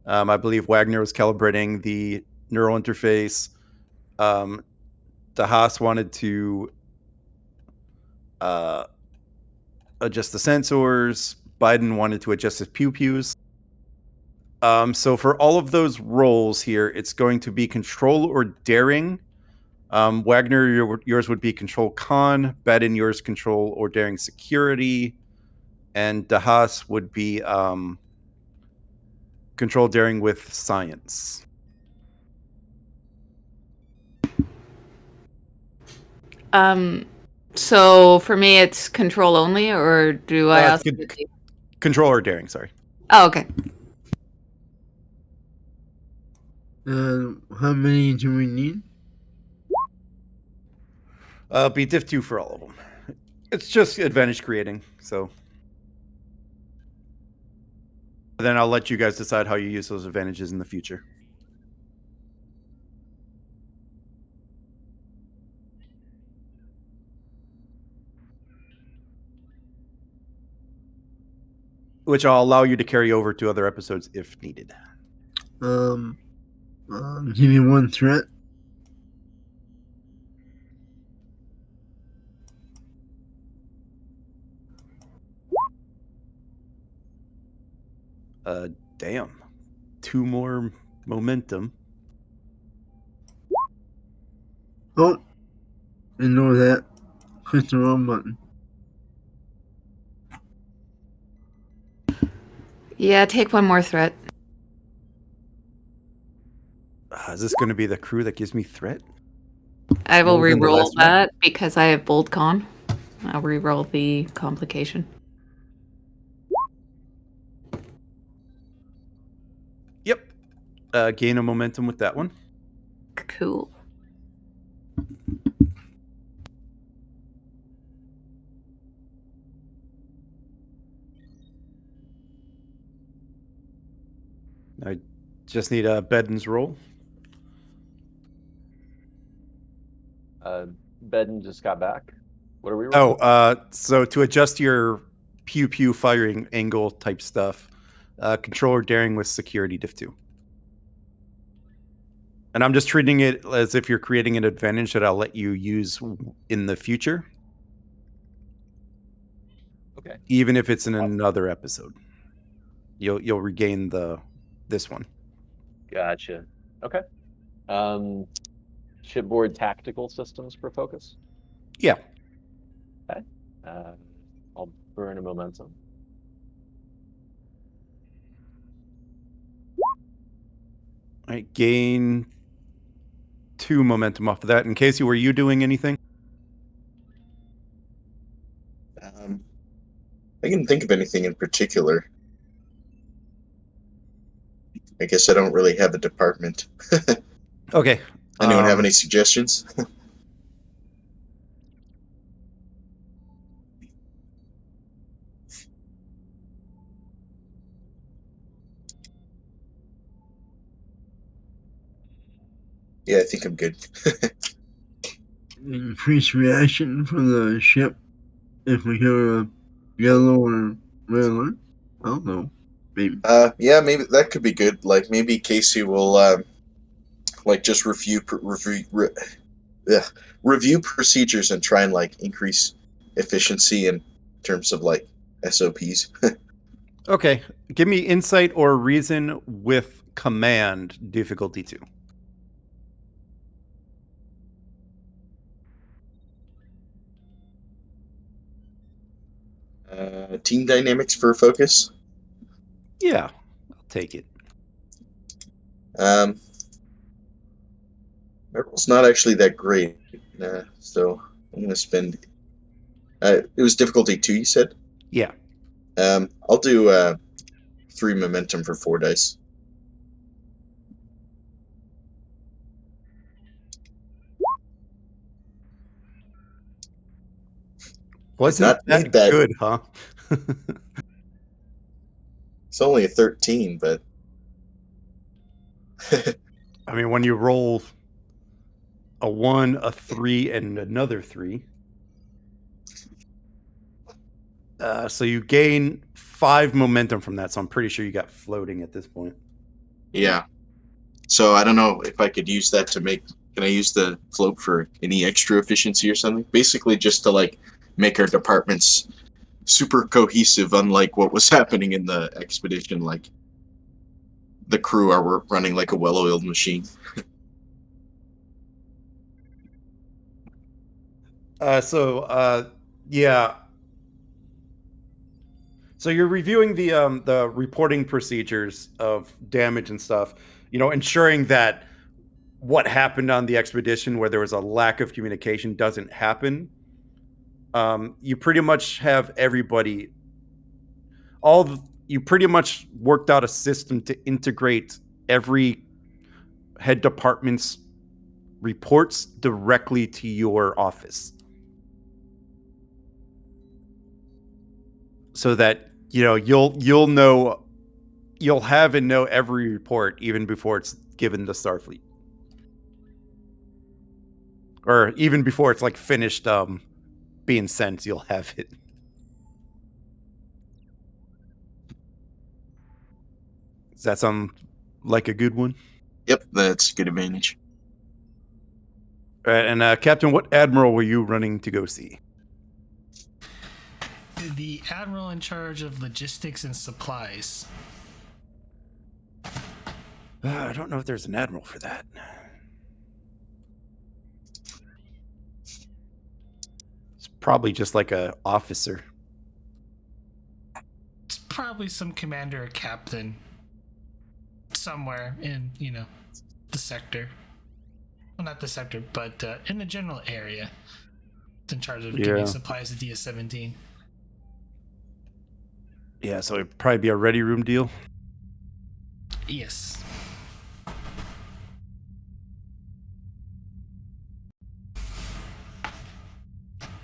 S1: I believe Wagner was calibrating the neural interface. DeHaas wanted to adjust the sensors. Biden wanted to adjust his pew-pews. So for all of those roles here, it's going to be control or daring. Wagner, yours would be control con. Biden, yours control or daring security. And DeHaas would be control daring with science.
S6: So for me, it's control only, or do I also?
S1: Control or daring, sorry.
S6: Oh, okay.
S5: How many do we need?
S1: Be diff 2 for all of them. It's just advantage creating, so. Then I'll let you guys decide how you use those advantages in the future. Which I'll allow you to carry over to other episodes if needed.
S5: Give me one threat.
S1: Damn. 2 more momentum.
S5: Oh, ignore that. Click the wrong button.
S6: Yeah, take one more threat.
S1: Is this going to be the crew that gives me threat?
S6: I will
S1: More than the
S6: re-roll
S1: last one?
S6: that because I have bold con. I'll re-roll the complication.
S1: Yep. Gain a momentum with that one.
S6: Cool.
S1: I just need a Beden's roll.
S4: Beden just got back. What are we rolling?
S1: So to adjust your pew-pew firing angle type stuff, controller daring with security diff 2. And I'm just treating it as if you're creating an advantage that I'll let you use in the future.
S4: Okay.
S1: Even if it's in another episode. You'll regain this one.
S4: Gotcha. Okay. Shipboard tactical systems for focus.
S1: Yeah.
S4: Okay. I'll burn a momentum.
S1: All right, gain 2 momentum off of that. In Casey, were you doing anything?
S2: I can think of anything in particular. I guess I don't really have a department.
S1: Okay.
S2: Anyone have any suggestions? Yeah, I think I'm good.
S5: Increase reaction for the ship if we hear a yellow or red alert. I don't know. Maybe.
S2: Yeah, maybe that could be good. Like maybe Casey will just review procedures and try and like increase efficiency in terms of like SOPs.
S1: Okay. Give me insight or reason with command difficulty 2.
S2: Team dynamics for focus.
S1: Yeah, I'll take it.
S2: My roll's not actually that great, so I'm gonna spend. It was difficulty 2, you said?
S1: Yeah.
S2: I'll do 3 momentum for 4 dice.
S1: Wasn't
S2: Not need
S1: that
S2: that.
S1: good, huh?
S2: It's only a 13, but
S1: I mean, when you roll a 1, a 3, and another 3. So you gain 5 momentum from that, so I'm pretty sure you got floating at this point.
S2: Yeah. So I don't know if I could use that to make. Can I use the float for any extra efficiency or something? Basically, just to like make our departments super cohesive, unlike what was happening in the expedition. Like the crew are running like a well-oiled machine.
S1: Yeah. So you're reviewing the reporting procedures of damage and stuff. Ensuring that what happened on the expedition, where there was a lack of communication, doesn't happen. You pretty much have everybody. You pretty much worked out a system to integrate every head department's reports directly to your office, so that you'll have and know every report even before it's given to Starfleet, or even before it's like finished being sent. You'll have it. Does that sound like a good one?
S2: Yep, that's a good advantage.
S1: All right, and Captain, what admiral were you running to go see?
S3: The admiral in charge of logistics and supplies.
S1: I don't know if there's an admiral for that. It's probably just like a officer.
S3: It's probably some commander or captain somewhere in, the sector. Well, not the sector, but in the general area. It's in charge of giving supplies to DS-17.
S1: Yeah, so it'd probably be a ready room deal.
S3: Yes.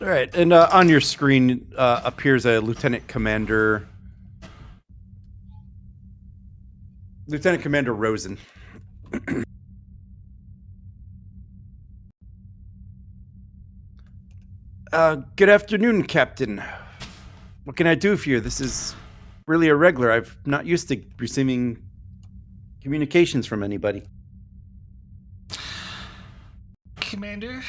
S1: All right, and on your screen appears a Lieutenant Commander Rosen. Good afternoon, Captain. What can I do for you? This is really irregular. I'm not used to receiving communications from anybody.
S3: Commander,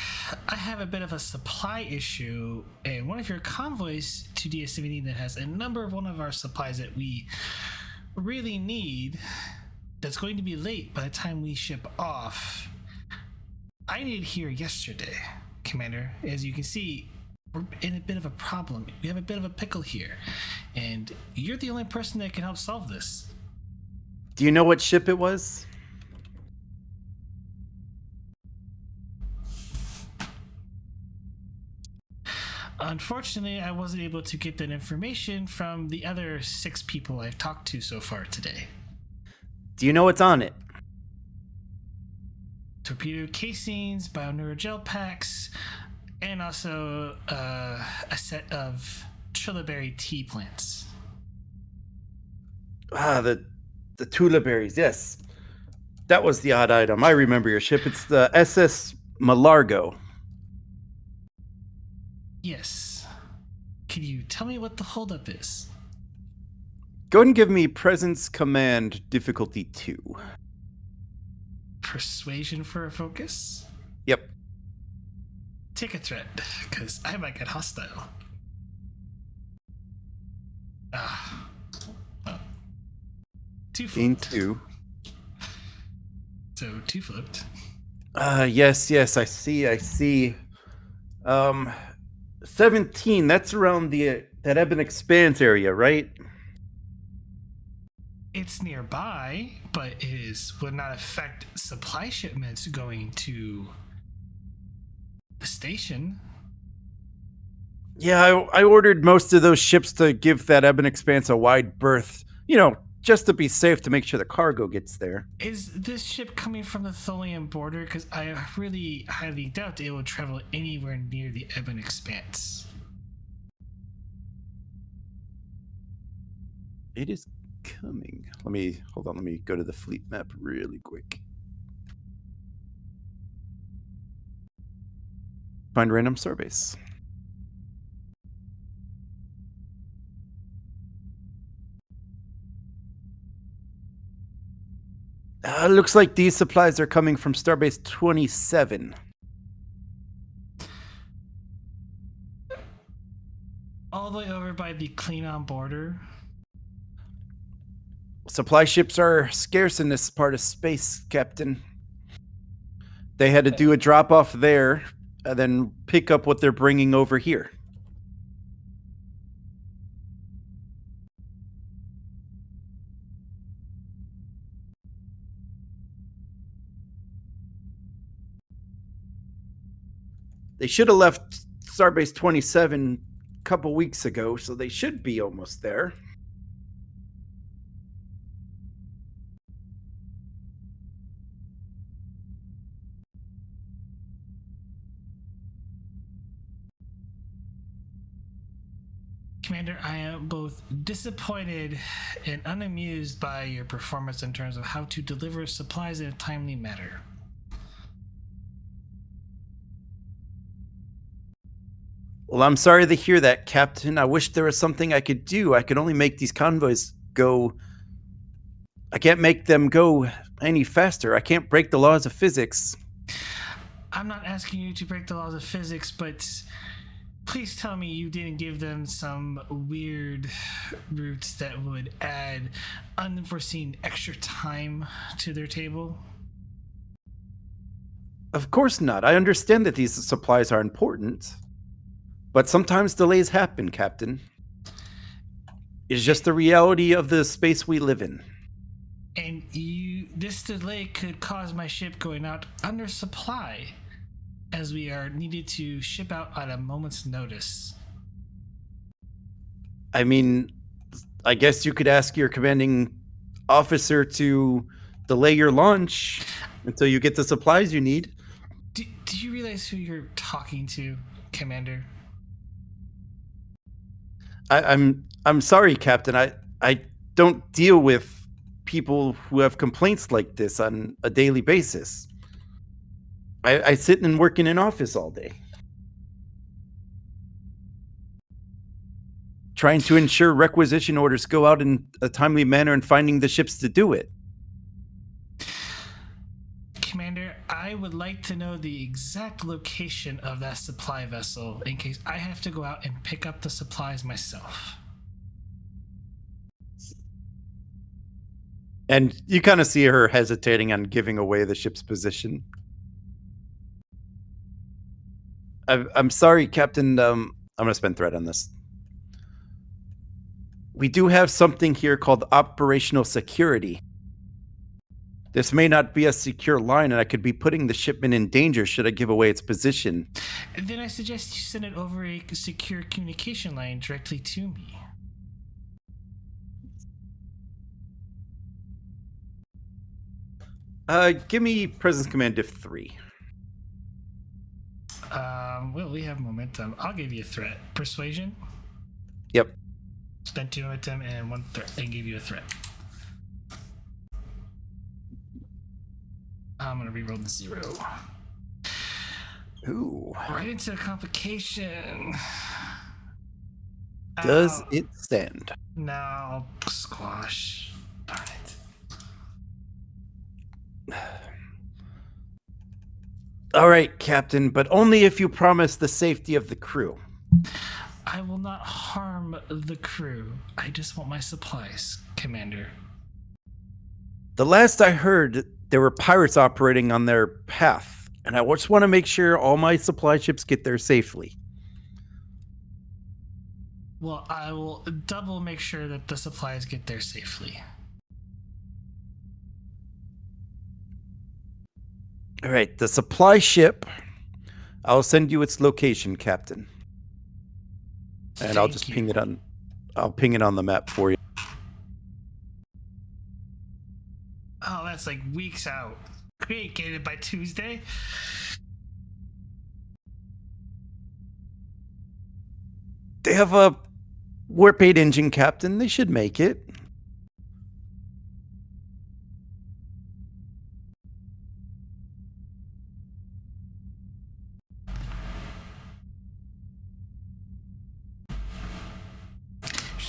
S3: I have a bit of a supply issue, and one of your convoys to DS-17 that has a number of one of our supplies that we really need, that's going to be late by the time we ship off. I needed here yesterday, Commander. As you can see, we're in a bit of a problem. We have a bit of a pickle here, and you're the only person that can help solve this.
S1: Do you know what ship it was?
S3: Unfortunately, I wasn't able to get that information from the other 6 people I've talked to so far today.
S1: Do you know what's on it?
S3: Torpedo casings, bioneural packs, and also a set of trilliberry tea plants.
S1: The Tula berries, yes. That was the odd item. I remember your ship. It's the SS Malargo.
S3: Yes. Can you tell me what the holdup is?
S1: Go ahead and give me Presence Command difficulty 2.
S3: Persuasion for a focus?
S1: Yep.
S3: Take a threat, because I might get hostile. Ah. Oh. 2 float.
S1: In 2.
S3: So 2 float.
S1: Yes, I see. 17, that's around that Ebon Expanse area, right?
S3: It's nearby, but would not affect supply shipments going to the station.
S1: Yeah, I ordered most of those ships to give that Ebon Expanse a wide berth, just to be safe, to make sure the cargo gets there.
S3: Is this ship coming from the Tholian border? Because I really highly doubt it will travel anywhere near the Ebon Expanse.
S1: It is coming. Let me go to the fleet map really quick. Find random starbase. Looks like these supplies are coming from Starbase 27.
S3: All the way over by the Klingon border.
S1: Supply ships are scarce in this part of space, Captain. They had to do a drop off there and then pick up what they're bringing over here. They should have left Starbase 27 a couple weeks ago, so they should be almost there.
S3: Commander, I am both disappointed and unamused by your performance in terms of how to deliver supplies in a timely manner.
S1: Well, I'm sorry to hear that, Captain. I wish there was something I could do. I could only make these convoys go... I can't make them go any faster. I can't break the laws of physics.
S3: I'm not asking you to break the laws of physics, but please tell me you didn't give them some weird routes that would add unforeseen extra time to their table.
S1: Of course not. I understand that these supplies are important, but sometimes delays happen, Captain. It's just the reality of the space we live in.
S3: And this delay could cause my ship going out under supply, as we are needed to ship out at a moment's notice.
S1: I mean, I guess you could ask your commanding officer to delay your launch until you get the supplies you need.
S3: Do you realize who you're talking to, Commander?
S1: I'm sorry, Captain. I don't deal with people who have complaints like this on a daily basis. I sit and work in an office all day, trying to ensure requisition orders go out in a timely manner and finding the ships to do it.
S3: Commander, I would like to know the exact location of that supply vessel in case I have to go out and pick up the supplies myself.
S1: And you kind of see her hesitating on giving away the ship's position. I'm sorry, Captain. I'm going to spend thread on this. We do have something here called operational security. This may not be a secure line, and I could be putting the shipment in danger should I give away its position.
S3: Then I suggest you send it over a secure communication line directly to me.
S1: Give me Presence Command Diff 3.
S3: Well, we have momentum. I'll give you a threat. Persuasion?
S1: Yep.
S3: Spend 2 momentum and 1 threat and give you a threat. I'm gonna reroll the 0.
S1: Ooh.
S3: Right into a complication.
S1: Does it stand?
S3: No, squash. Darn it.
S1: All right, Captain, but only if you promise the safety of the crew.
S3: I will not harm the crew. I just want my supplies, Commander.
S1: The last I heard, there were pirates operating on their path, and I just want to make sure all my supply ships get there safely.
S3: Well, I will double make sure that the supplies get there safely.
S1: All right, the supply ship. I'll send you its location, Captain. And I'll just ping it on. I'll ping it on the map for you.
S3: Oh, that's like weeks out. We ain't getting it by Tuesday.
S1: They have a warp 8 engine, Captain. They should make it.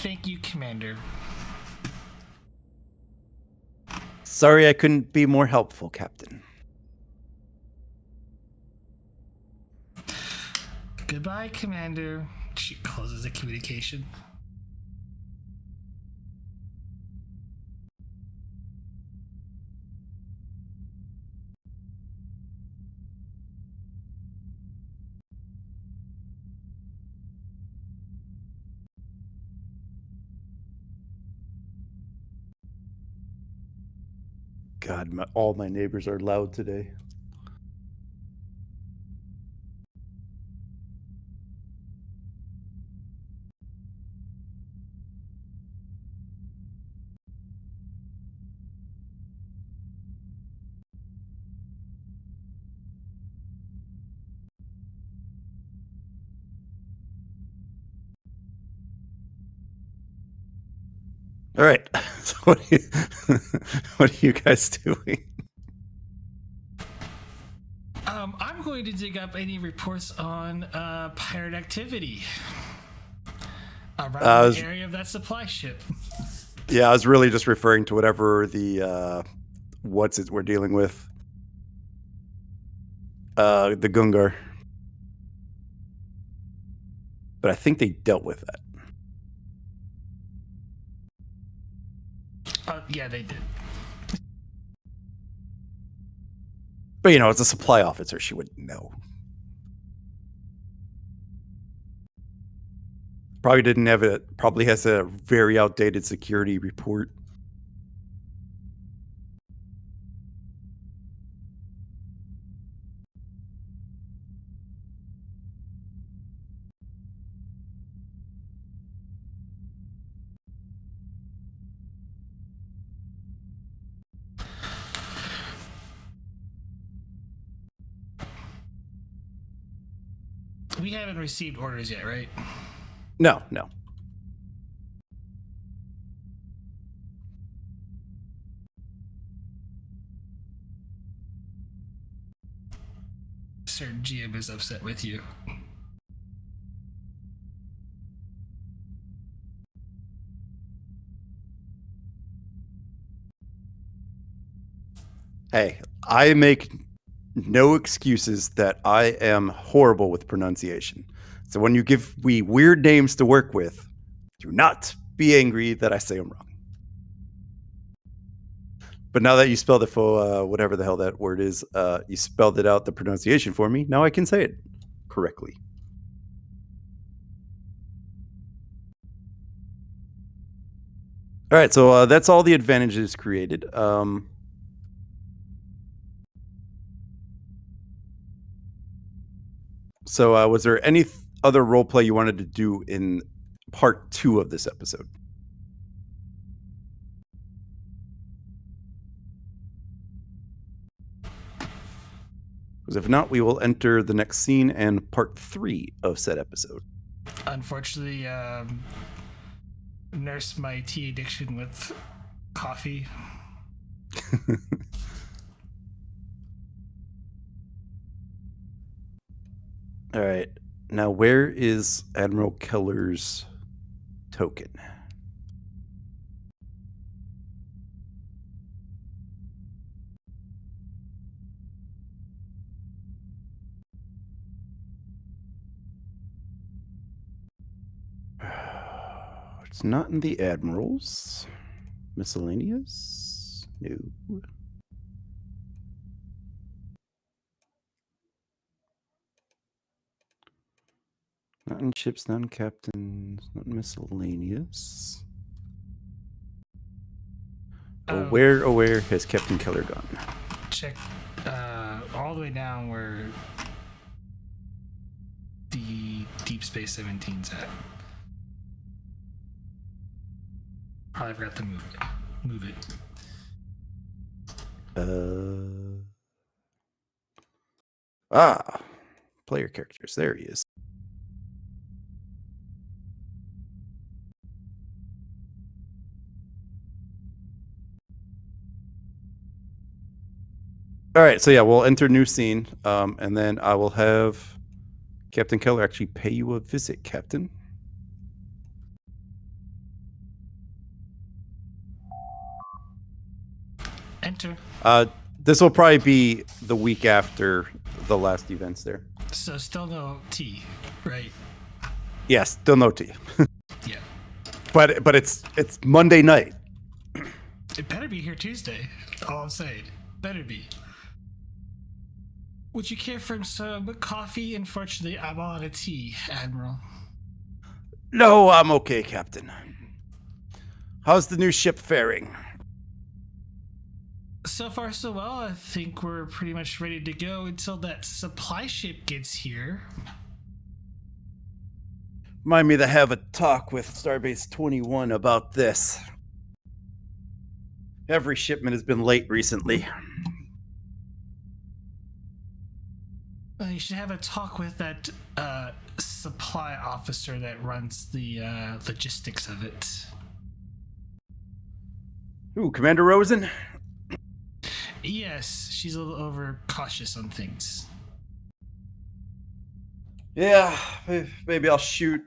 S3: Thank you, Commander.
S1: Sorry I couldn't be more helpful, Captain.
S3: Goodbye, Commander. She closes the communication.
S1: God, all my neighbors are loud today. All right. So what are you guys doing?
S3: I'm going to dig up any reports on pirate activity around the area of that supply ship.
S1: Yeah, I was really just referring to whatever the we're dealing with. The Gungar. But I think they dealt with that.
S3: Yeah, they did.
S1: But as a supply officer, she wouldn't know. Probably didn't have it. Probably has a very outdated security report.
S3: We haven't received orders yet, right?
S1: No.
S3: Sir GM is upset with you.
S1: Hey, I make no excuses that I am horrible with pronunciation. So when you give me weird names to work with, do not be angry that I say them wrong. But now that you spelled it for whatever the hell that word is, you spelled it out, the pronunciation for me. Now I can say it correctly. All right, so that's all the advantages created. So was there any other role play you wanted to do in part 2 of this episode? Because if not, we will enter the next scene and part 3 of said episode.
S3: Unfortunately, nurse my tea addiction with coffee.
S1: All right. Now, where is Admiral Keller's token? It's not in the Admirals. Miscellaneous? No. Not in ships, not in captains, not in miscellaneous. Well, where has Captain Keller gone?
S3: Check all the way down where the Deep Space 17's at. Probably forgot to move it.
S1: Player characters. There he is. All right, so yeah, we'll enter new scene, and then I will have Captain Keller actually pay you a visit, Captain.
S3: Enter.
S1: This will probably be the week after the last events there.
S3: So still no tea, right?
S1: Yes, still no tea.
S3: Yeah.
S1: But it's Monday night.
S3: It better be here Tuesday. All I'm saying. Better be. Would you care for some coffee? Unfortunately, I'm all out of tea, Admiral.
S1: No, I'm okay, Captain. How's the new ship faring?
S3: So far, so well. I think we're pretty much ready to go until that supply ship gets here.
S1: Remind me to have a talk with Starbase 21 about this. Every shipment has been late recently.
S3: You should have a talk with that supply officer that runs the logistics of it.
S1: Ooh, Commander Rosen?
S3: Yes, she's a little overcautious on things.
S1: Yeah, maybe I'll shoot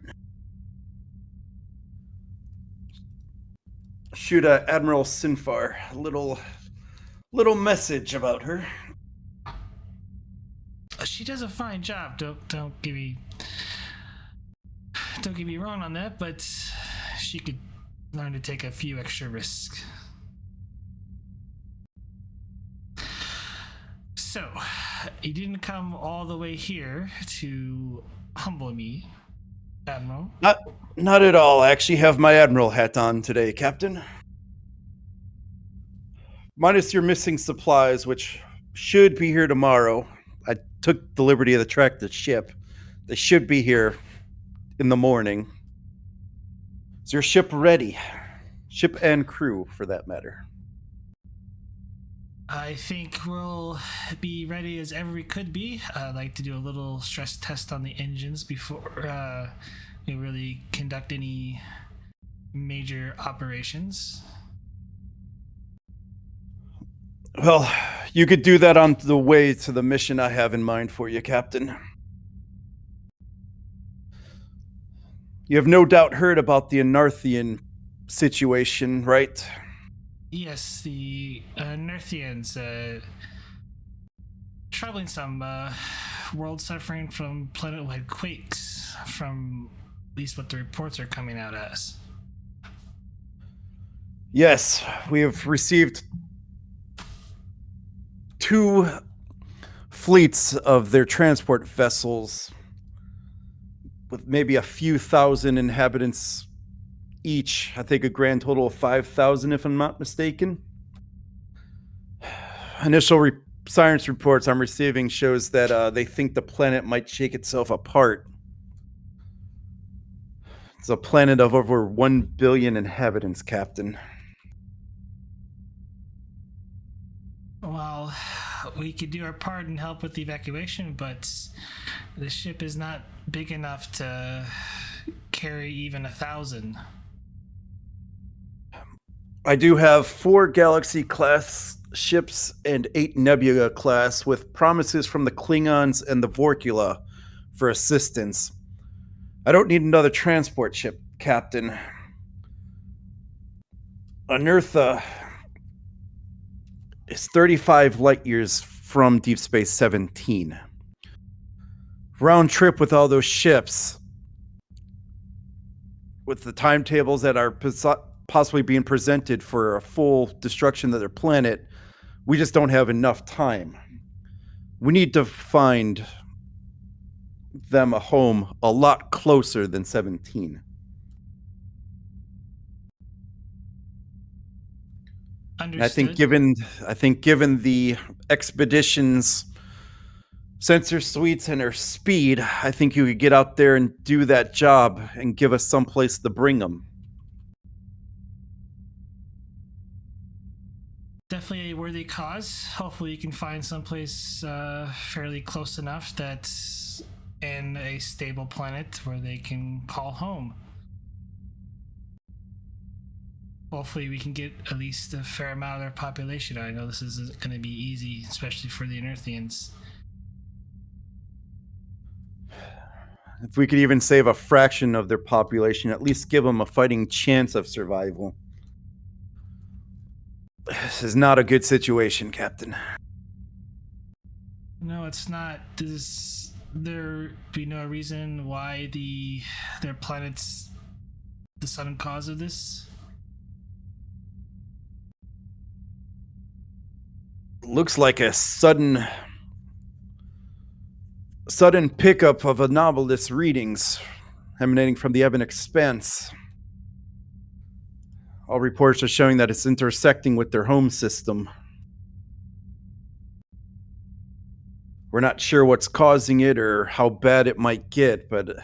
S1: Admiral Sinfar a little message about her.
S3: She does a fine job. Don't get me wrong on that, but she could learn to take a few extra risks. So, you didn't come all the way here to humble me, Admiral.
S1: Not at all. I actually have my Admiral hat on today, Captain. Minus your missing supplies, which should be here tomorrow. I took the liberty of the track the ship. They should be here in the morning. Is your ship ready? Ship and crew, for that matter.
S3: I think we'll be ready as ever we could be. I'd like to do a little stress test on the engines before we really conduct any major operations.
S1: Well, you could do that on the way to the mission I have in mind for you, Captain. You have no doubt heard about the Anarthian situation, right?
S3: Yes, the Nerthians, troubling some world suffering from planet-wide quakes, from at least what the reports are coming out as.
S1: Yes, we have received 2 fleets of their transport vessels with maybe a few thousand inhabitants each. I think a grand total of 5,000, if I'm not mistaken. Initial science reports I'm receiving shows that they think the planet might shake itself apart. It's a planet of over 1 billion inhabitants, Captain.
S3: Well, we could do our part and help with the evacuation, but the ship is not big enough to carry even 1,000.
S1: I do have 4 Galaxy-class ships and 8 Nebula-class with promises from the Klingons and the Vorkula for assistance. I don't need another transport ship, Captain. Uneartha is 35 light years from Deep Space 17. Round trip with all those ships, with the timetables that are possibly being presented for a full destruction of their planet, we just don't have enough time. We need to find them a home a lot closer than 17.
S3: Understood.
S1: I think given the expedition's sensor suites and her speed, I think you could get out there and do that job and give us some place to bring them.
S3: Definitely a worthy cause. Hopefully you can find someplace fairly close enough that's in a stable planet where they can call home. Hopefully we can get at least a fair amount of their population. I know this isn't going to be easy, especially for the Inerthians.
S1: If we could even save a fraction of their population, at least give them a fighting chance of survival. This is not a good situation, Captain.
S3: No, it's not. Does there be no reason why their planet's the sudden cause of this?
S1: Looks like a sudden pickup of anomalous readings emanating from the Ebon Expanse. All reports are showing that it's intersecting with their home system. We're not sure what's causing it or how bad it might get, but I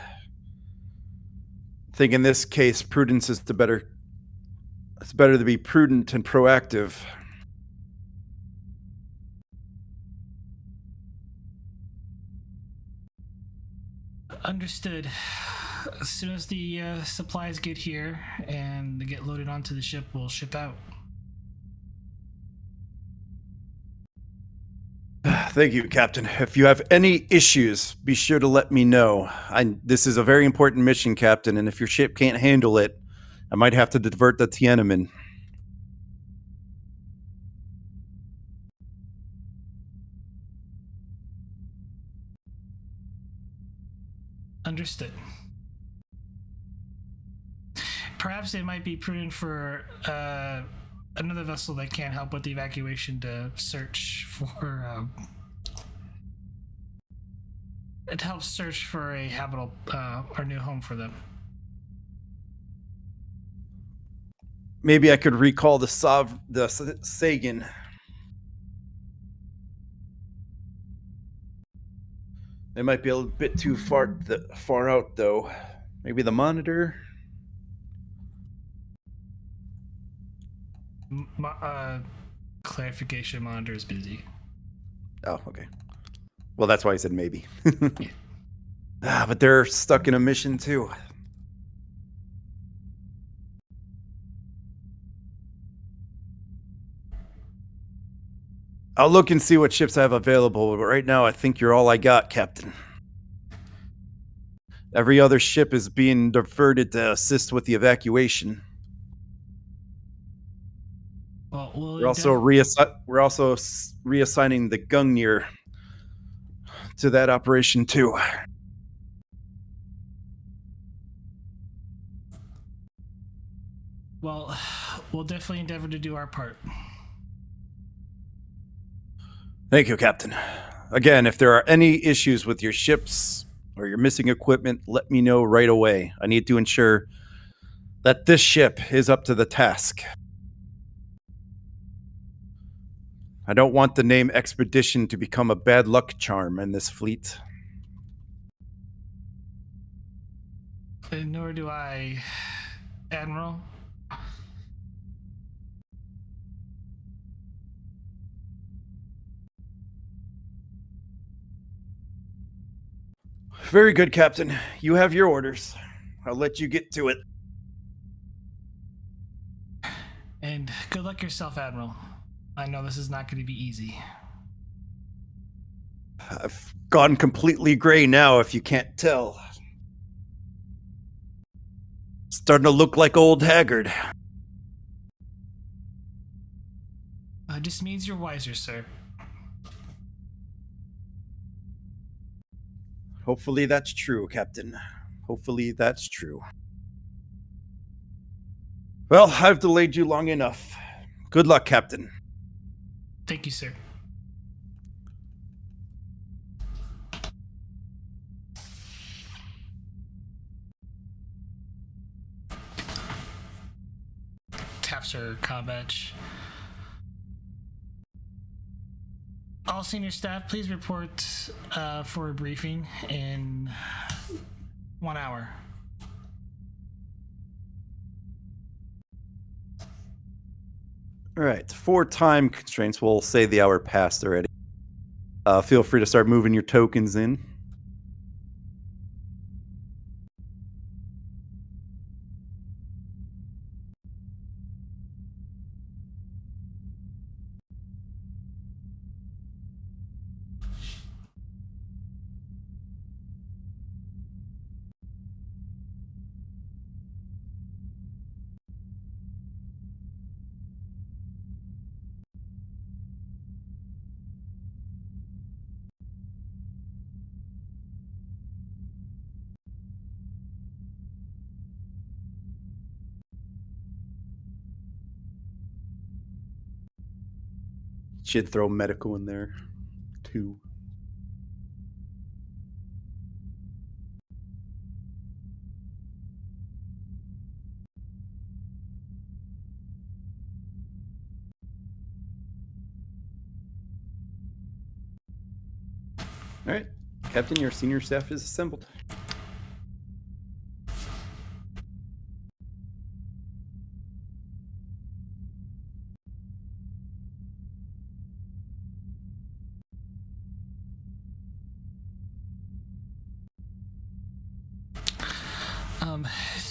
S1: think in this case, prudence is the better. It's better to be prudent and proactive.
S3: Understood. As soon as the supplies get here and they get loaded onto the ship, we'll ship out.
S1: Thank you, Captain. If you have any issues, be sure to let me know. This is a very important mission, Captain, and if your ship can't handle it, I might have to divert the Tiananmen.
S3: Understood. Perhaps it might be prudent for another vessel that can't help with the evacuation to search for it helps search for a habitable or new home for them.
S1: Maybe I could recall the Sagan. It might be a bit too far out, though. Maybe the Monitor.
S3: Clarification: Monitor is busy.
S1: Oh, okay. Well, that's why I said maybe. But they're stuck in a mission too. I'll look and see what ships I have available, but right now I think you're all I got, Captain. Every other ship is being diverted to assist with the evacuation.
S3: Well,
S1: we're also reassigning the Gungnir to that operation too.
S3: Well, we'll definitely endeavor to do our part.
S1: Thank you, Captain. Again, if there are any issues with your ships or your missing equipment, let me know right away. I need to ensure that this ship is up to the task. I don't want the name Expedition to become a bad luck charm in this fleet.
S3: Nor do I, Admiral.
S1: Very good, Captain. You have your orders. I'll let you get to it.
S3: And good luck yourself, Admiral. I know this is not going to be easy.
S1: I've gone completely gray now, if you can't tell. Starting to look like old Haggard.
S3: Just means you're wiser, sir.
S1: Hopefully that's true, Captain. Hopefully that's true. Well, I've delayed you long enough. Good luck, Captain.
S3: Thank you, sir. Taps her combat. All senior staff, please report for a briefing in 1 hour.
S1: All right, for time constraints, we'll say the hour passed already. Feel free to start moving your tokens in. Should throw medical in there too. All right, Captain, your senior staff is assembled.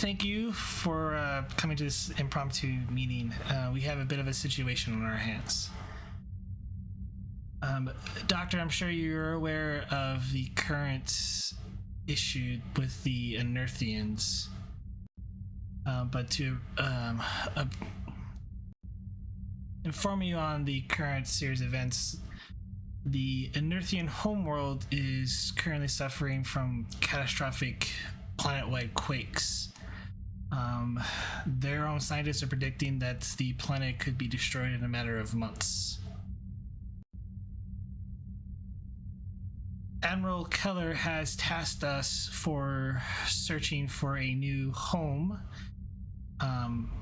S3: Thank you for coming to this impromptu meeting. We have a bit of a situation on our hands. Doctor, I'm sure you're aware of the current issue with the Anerthians. But to inform you on the current series of events, the Anerthian homeworld is currently suffering from catastrophic planet-wide quakes. Their own scientists are predicting that the planet could be destroyed in a matter of months. Admiral Keller has tasked us for searching for a new home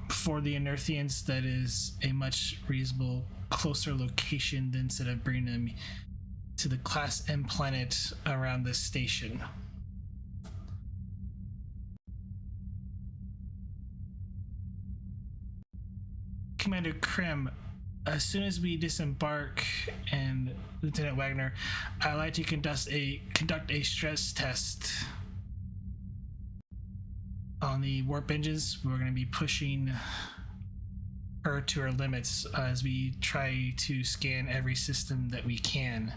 S3: for the Anerthians that is a much reasonable, closer location than instead of bringing them to the Class M planet around this station. Commander Krim, as soon as we disembark, and Lieutenant Wagner, I'd like to conduct a stress test on the warp engines. We're going to be pushing her to her limits as we try to scan every system that we can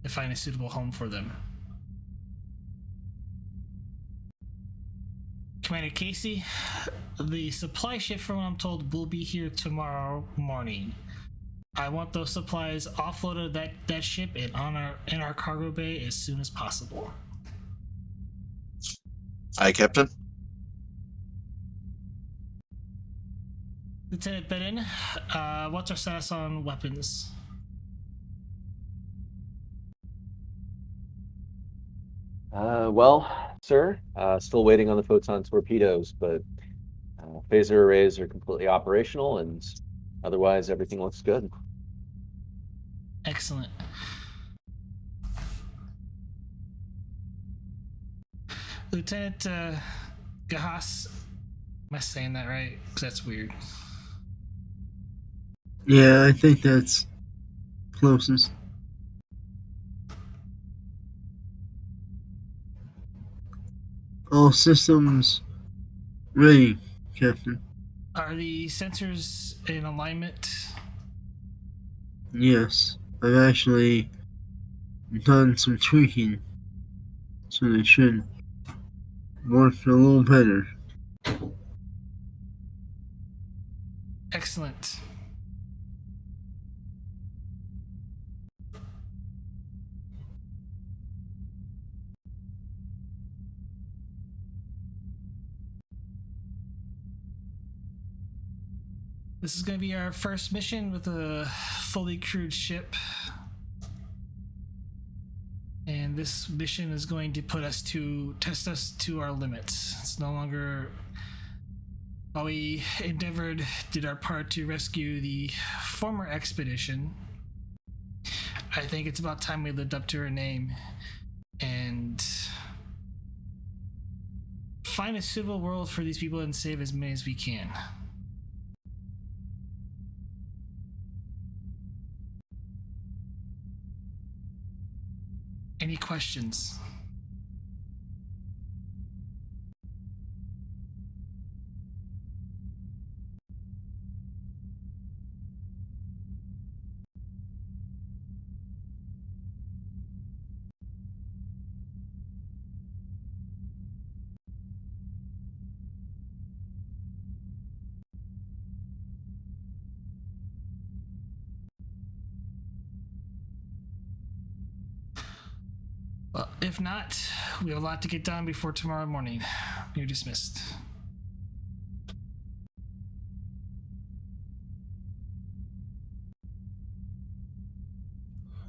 S3: to find a suitable home for them. Commander Casey, the supply ship, from what I'm told, will be here tomorrow morning. I want those supplies offloaded that ship and in our cargo bay as soon as possible.
S2: Aye, Captain.
S3: Lieutenant Bedin, what's our status on weapons?
S4: Well, sir, still waiting on the photon torpedoes, but phaser arrays are completely operational, and otherwise everything looks good.
S3: Excellent. Lieutenant Gahas, am I saying that right? Because that's weird.
S5: Yeah, I think that's closest. All systems ready, Captain.
S3: Are the sensors in alignment?
S5: Yes, I've actually done some tweaking, so they should work a little better.
S3: Excellent. This is going to be our first mission with a fully crewed ship. And this mission is going to test us to our limits. It's no longer, while we did our part to rescue the former expedition, I think it's about time we lived up to her name and find a suitable world for these people and save as many as we can. Any questions? Well, if not, we have a lot to get done before tomorrow morning. You're dismissed.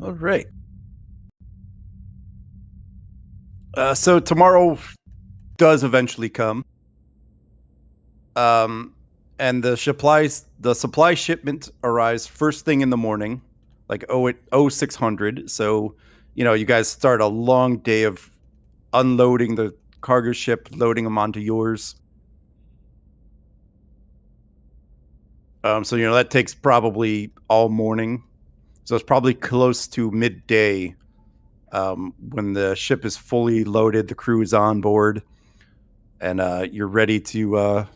S1: All right. So tomorrow does eventually come. And the supply shipment arrives first thing in the morning, like 0600. So, you guys start a long day of unloading the cargo ship, loading them onto yours. So that takes probably all morning. So it's probably close to midday when the ship is fully loaded, the crew is on board, and you're ready to.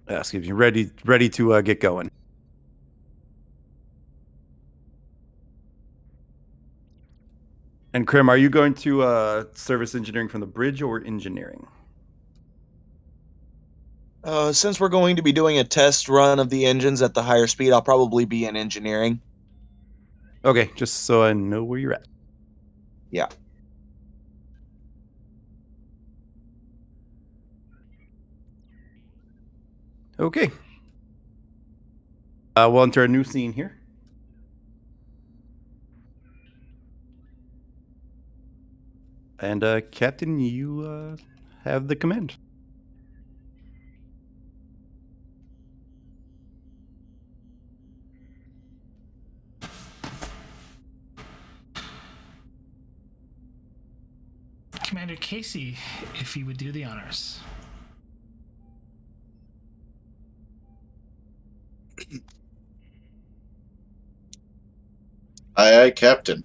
S1: Excuse me, ready to get going. And Krim, are you going to service engineering from the bridge or engineering?
S7: Since we're going to be doing a test run of the engines at the higher speed, I'll probably be in engineering.
S1: Okay, just so I know where you're at.
S7: Yeah.
S1: Okay. We'll enter a new scene here. And Captain, you have the command.
S3: Commander Casey, if you would do the honors.
S2: Aye, aye, Captain.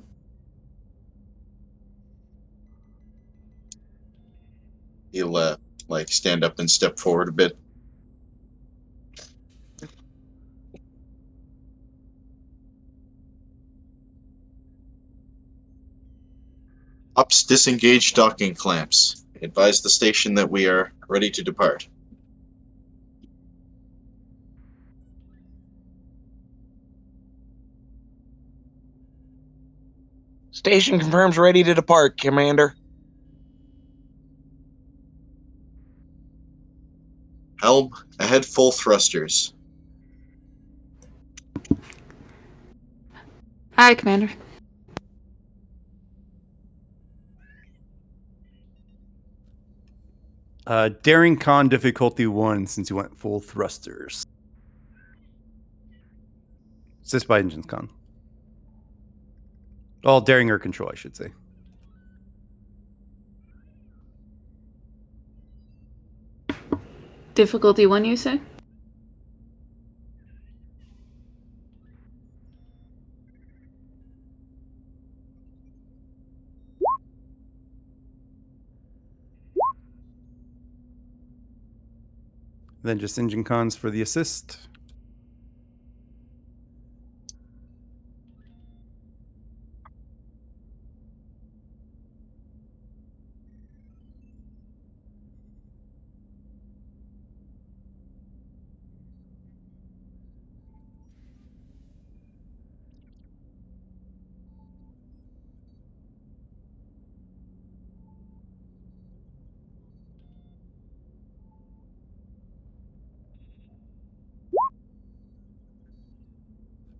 S2: He'll stand up and step forward a bit. Ops, disengage docking clamps. Advise the station that we are ready to depart.
S7: Station confirms ready to depart, Commander.
S2: Helm, ahead full thrusters.
S6: Hi, Commander.
S1: Daring Con difficulty 1 since you went full thrusters. Assist by engines con. Well, daring or control, I should say.
S6: Difficulty 1, you say?
S1: Then just engine cons for the assist.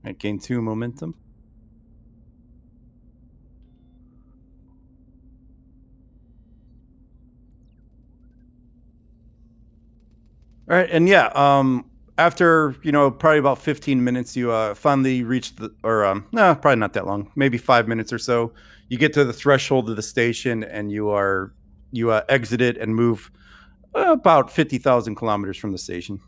S1: Right, gain 2 momentum. All right, and after probably about 15 minutes, you finally reach no, probably not that long, maybe 5 minutes or so. You get to the threshold of the station, and you exit it and move about 50,000 kilometers from the station.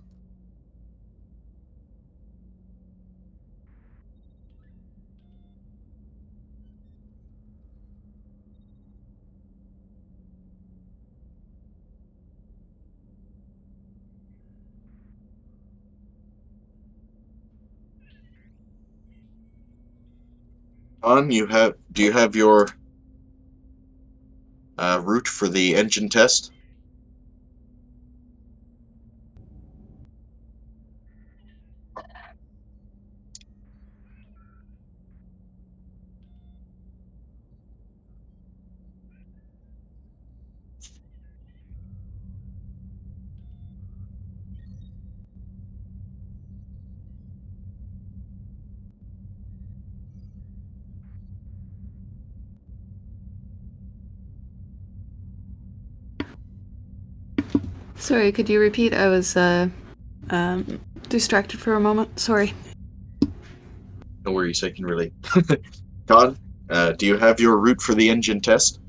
S2: On, do you have your route for the engine test?
S6: Sorry, could you repeat? I was distracted for a moment. Sorry.
S2: No worries, I can relate. Con, do you have your route for the engine test?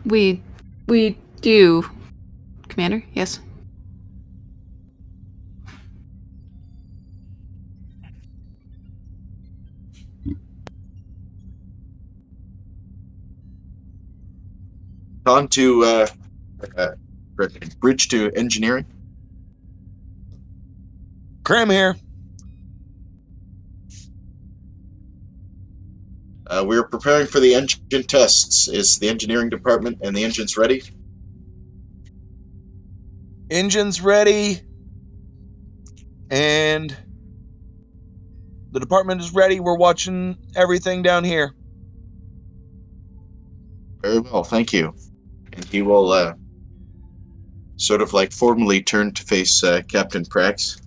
S6: We do, Commander. Yes.
S2: Con to bridge to engineering.
S7: Cram here.
S2: We're preparing for the engine tests. Is the engineering department and the engines ready?
S7: Engine's ready. And the department is ready. We're watching everything down here.
S2: Very well, thank you. And he will sort of like formally turn to face Captain Prax.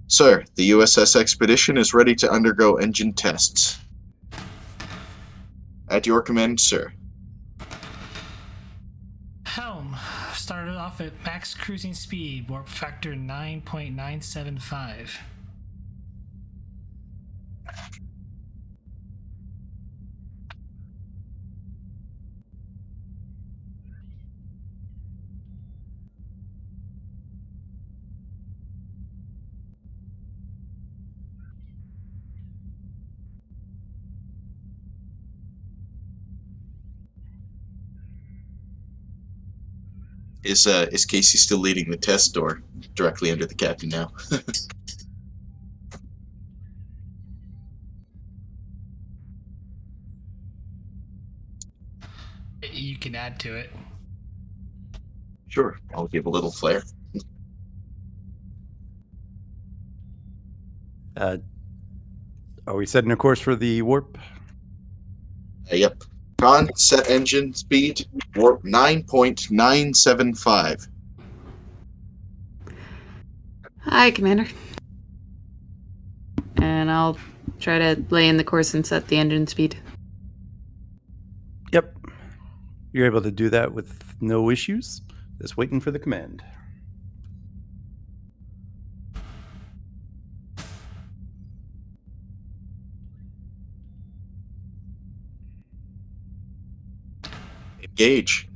S2: Sir, the USS Expedition is ready to undergo engine tests. At your command, sir.
S3: Helm started off at max cruising speed, warp factor 9.975.
S2: Is Casey still leading the test, or directly under the captain now?
S3: You can add to it.
S2: Sure, I'll give a little flair.
S1: Are we setting a course for the warp?
S2: Yep. Con, set engine speed, warp 9.975.
S6: Hi, Commander. And I'll try to lay in the course and set the engine speed.
S1: Yep. You're able to do that with no issues. Just waiting for the command.
S2: Engage.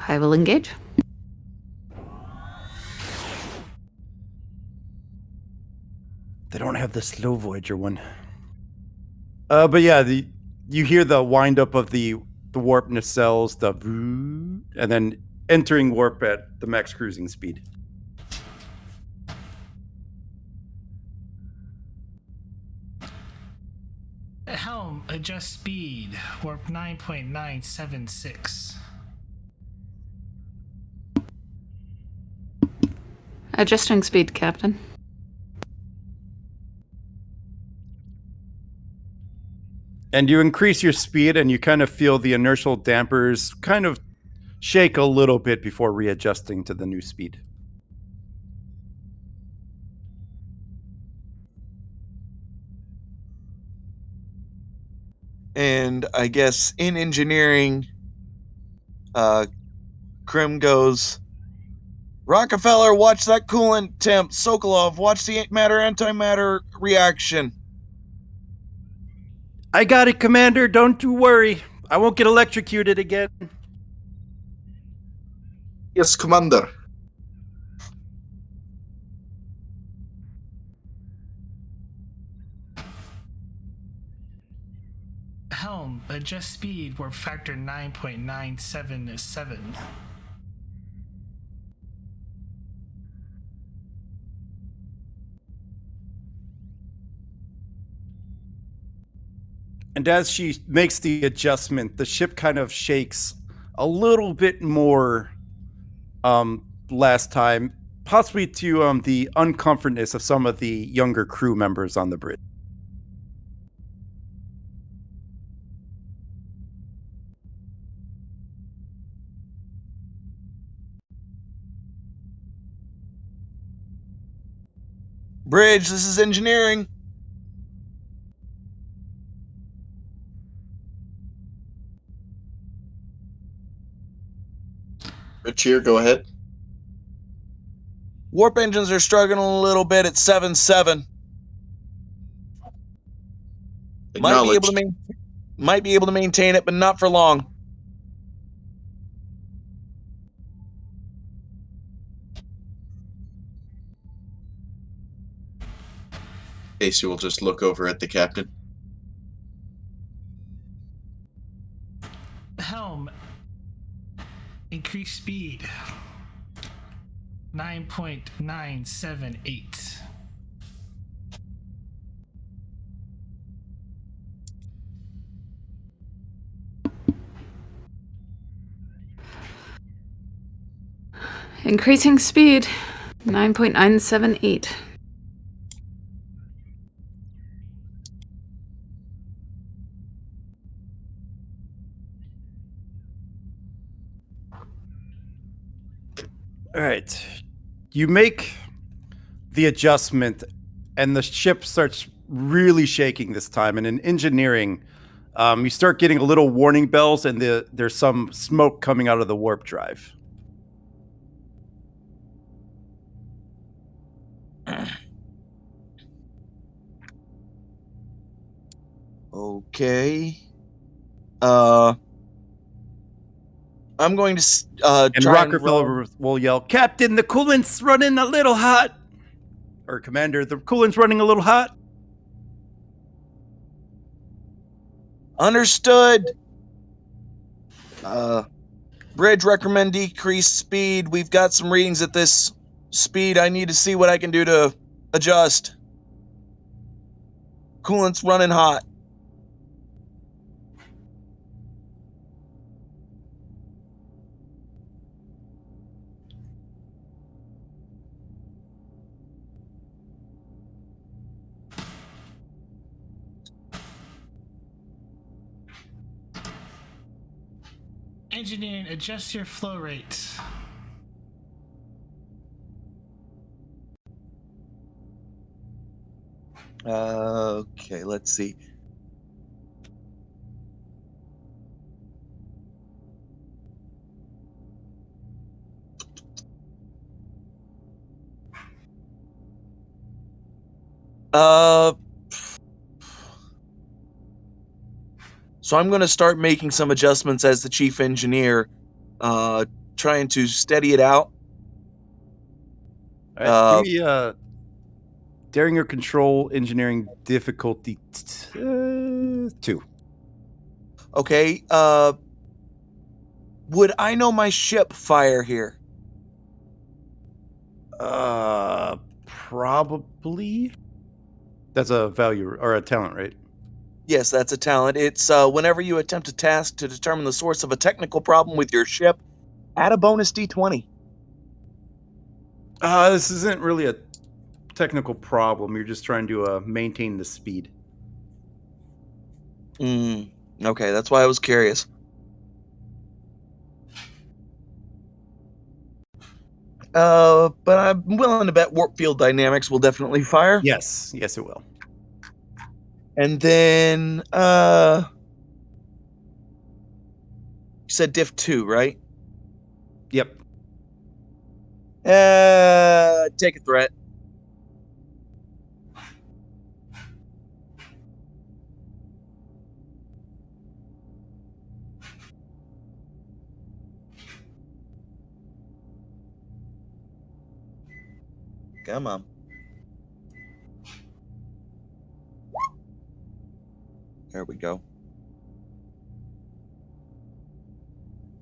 S6: I will engage.
S1: They don't have the slow Voyager one. But yeah, you hear the wind up of the warp nacelles, and then entering warp at the max cruising speed.
S3: Helm, adjust speed, warp 9.976.
S6: Adjusting speed, Captain.
S1: And you increase your speed, and you kind of feel the inertial dampers kind of shake a little bit before readjusting to the new speed.
S7: And I guess in engineering, Krim goes, Rockefeller, watch that coolant temp. Sokolov, watch the matter-antimatter reaction.
S1: I got it, Commander. Don't you worry. I won't get electrocuted again.
S2: Yes, Commander.
S3: Helm, adjust speed, warp factor 9.977.
S1: And as she makes the adjustment, the ship kind of shakes a little bit more last time, possibly to the uncomfortness of some of the younger crew members on the bridge.
S7: Bridge, this is engineering.
S2: Rich here, go ahead.
S7: Warp engines are struggling a little bit at 7-7. Might be able to maintain it, but not for long.
S2: Casey will just look over at the captain.
S3: Helm, increase speed. 9.978.
S6: Increasing speed, 9.978.
S1: All right. You make the adjustment, and the ship starts really shaking this time. And in engineering, you start getting a little warning bells, and there's some smoke coming out of the warp drive.
S7: Okay. I'm going to
S1: And
S7: try and
S1: Rockefeller will yell, "Captain, the coolant's running a little hot." Or Commander, the coolant's running a little hot.
S7: Understood. Bridge, recommend decrease speed. We've got some readings at this speed. I need to see what I can do to adjust. Coolant's running hot.
S3: Engineering, adjust your flow rate.
S7: Okay, let's see. So I'm going to start making some adjustments as the chief engineer, trying to steady it out.
S1: All right, give me daring or control engineering difficulty 2.
S7: Okay. Would I know my ship fire here?
S1: Probably. That's a value or a talent, right?
S7: Yes, that's a talent. It's whenever you attempt a task to determine the source of a technical problem with your ship, add a bonus d20.
S1: This isn't really a technical problem. You're just trying to maintain the speed.
S7: Okay, that's why I was curious. But I'm willing to bet warp field dynamics will definitely fire.
S1: Yes, it will.
S7: And then, you said diff 2, right?
S1: Yep.
S7: Take a threat. Come on. There we go.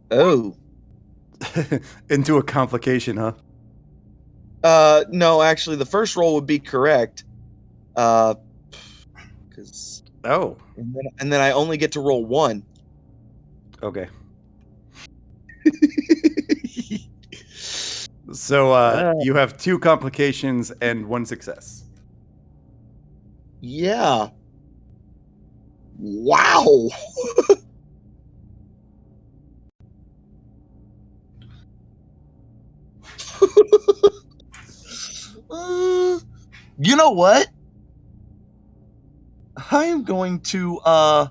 S7: Oh.
S1: Into a complication, huh?
S7: No, actually, the first roll would be correct. Because.
S1: Oh.
S7: And then I only get to roll 1.
S1: Okay. So you have 2 complications and 1 success.
S7: Yeah. Wow. You know what? I am going to, I'd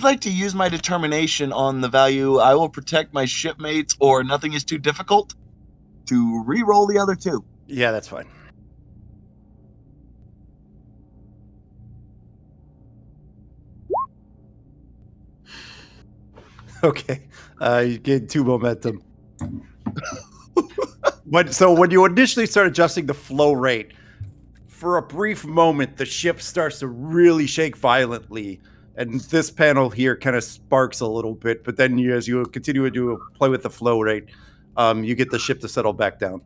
S7: like to use my determination on the value I will protect my shipmates or nothing is too difficult to re-roll the other two.
S1: Yeah, that's fine. Okay. You get 2 momentum. So when you initially start adjusting the flow rate, for a brief moment, the ship starts to really shake violently. And this panel here kind of sparks a little bit. But then as you continue to play with the flow rate, you get the ship to settle back down.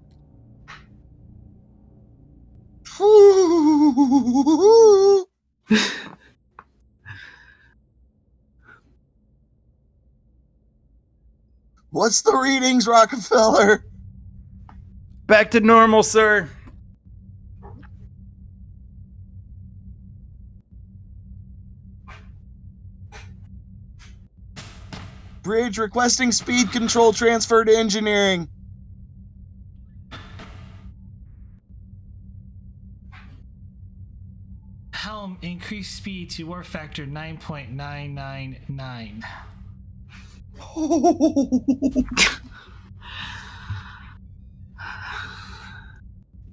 S7: What's the readings, Rockefeller?
S1: Back to normal, sir.
S7: Bridge requesting speed control transfer to engineering.
S3: Helm, increase speed to warp factor 9.999.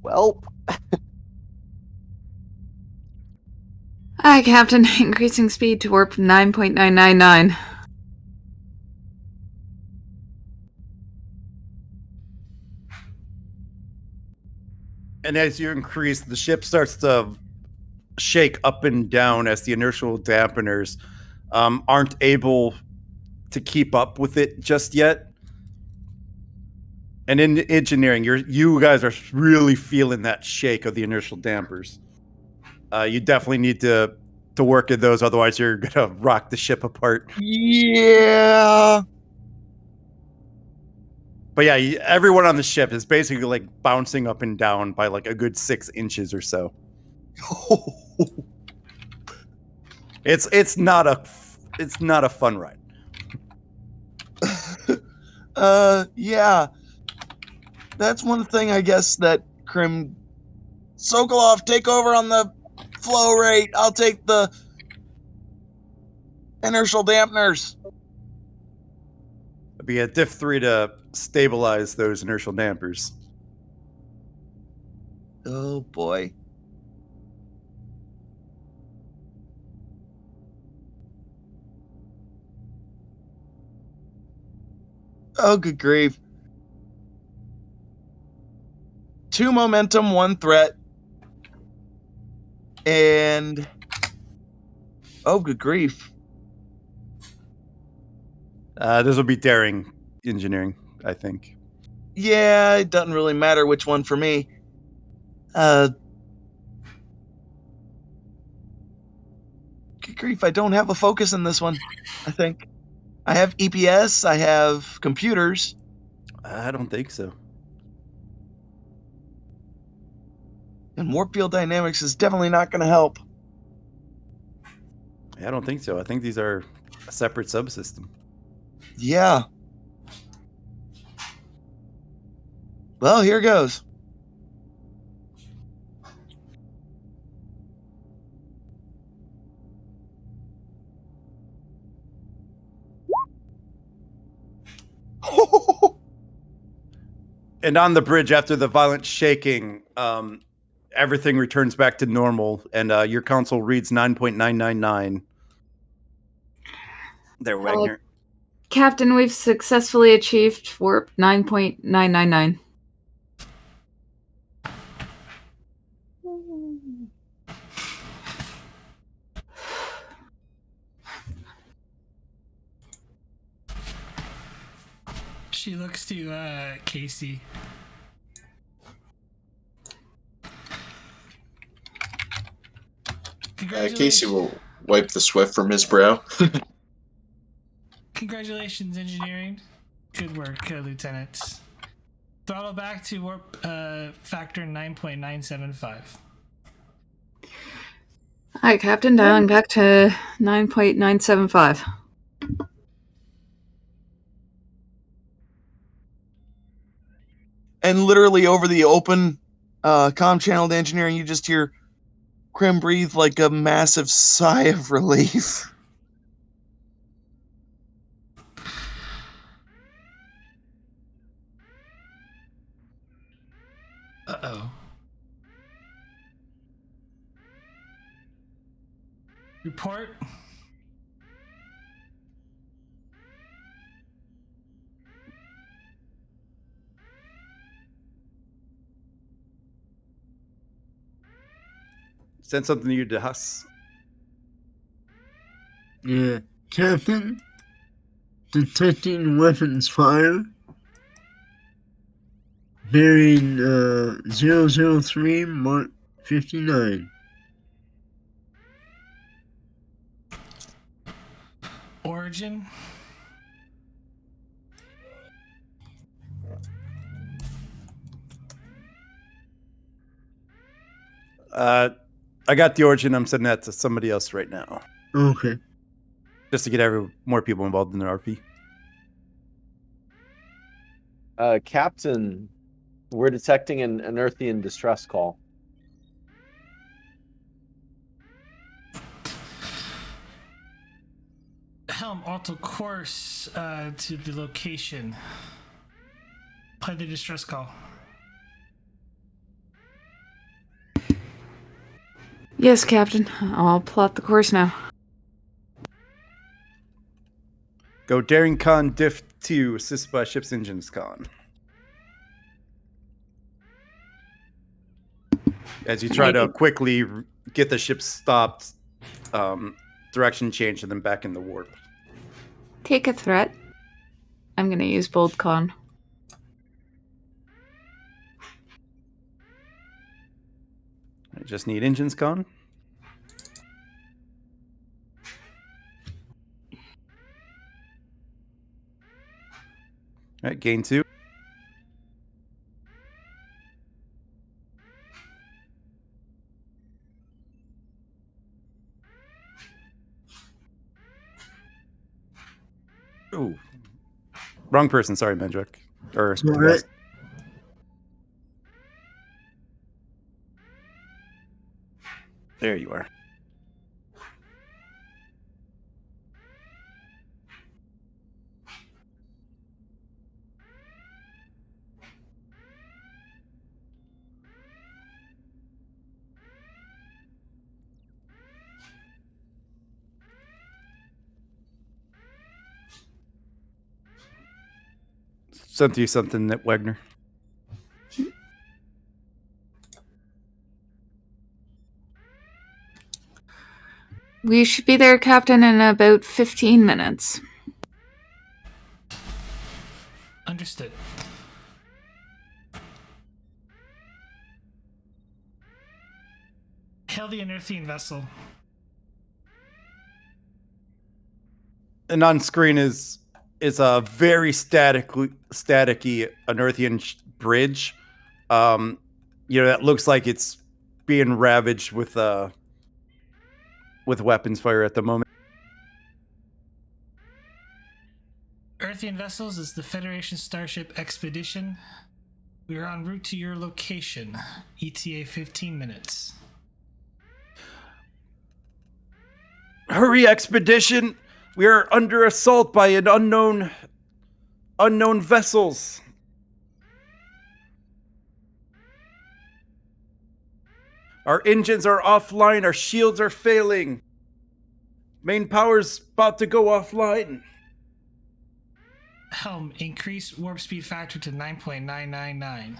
S4: Well,
S6: Aye, Captain. Increasing speed to warp 9.999.
S1: And as you increase, the ship starts to shake up and down as the inertial dampeners aren't able to keep up with it just yet. And in engineering, you guys are really feeling that shake of the inertial dampers. You definitely need to work at those, otherwise you're gonna rock the ship apart.
S7: Yeah.
S1: But yeah, everyone on the ship is basically like bouncing up and down by like a good 6 inches or so. It's not a fun ride.
S7: Yeah. That's one thing I guess that Sokolov, take over on the flow rate. I'll take the inertial dampeners.
S1: It'd be a diff 3 to stabilize those inertial dampers.
S7: Oh boy. Oh, good grief. 2 momentum, 1 threat. And oh, good grief.
S1: This will be daring engineering, I think.
S7: Yeah, it doesn't really matter which one for me. Good grief, I don't have a focus in this one, I think. I have EPS, I have computers.
S1: I don't think so.
S7: And warp field dynamics is definitely not going to help.
S1: I don't think so. I think these are a separate subsystem.
S7: Yeah. Well, here goes.
S1: And on the bridge, after the violent shaking, everything returns back to normal, and your console reads 9.999. There, Wagner.
S6: Captain, we've successfully achieved warp 9.999.
S3: She looks to Casey.
S2: Casey will wipe the sweat from his brow.
S3: Congratulations, engineering. Good work, Lieutenant. Throttle back to warp factor 9.975.
S6: Alright, Captain, dialing back to 9.975.
S7: and literally over the open comm channel to engineering, you just hear Krim breathe like a massive sigh of relief.
S3: Uh-oh. Report.
S1: Send something to you to Huss.
S5: Yeah. Captain, detecting weapons fire. Bearing 003 Mark 59.
S3: Origin.
S1: I got the origin. I'm sending that to somebody else right now,
S5: Okay.
S1: just to get more people involved in the RP.
S4: Captain, we're detecting an Earthian distress call.
S3: Helm, alter course to the location. Play the distress call.
S6: Yes, Captain. I'll plot the course now.
S1: Go Daring Con Diff 2, assist by ship's engines con. As you try to quickly get the ship stopped, direction change, and then back in the warp.
S6: Take a threat. I'm going to use bold con.
S1: I just need engines con. All right, gain 2. Ooh. Wrong person. Sorry, Mendrick. Or
S5: It's all right.
S1: There you are. Sent you something, Wagner.
S6: We should be there, Captain, in about 15 minutes.
S3: Understood. Hail the Unearthing vessel.
S1: And on screen is a very staticky Unearthian bridge. That looks like it's being ravaged with weapons fire at the moment.
S3: Earthian vessels is the Federation starship Expedition. We are en route to your location. ETA 15 minutes.
S1: Hurry, Expedition! We are under assault by an unknown vessels. Our engines are offline. Our shields are failing. Main power's about to go offline.
S3: Helm, increase warp speed factor to 9.999.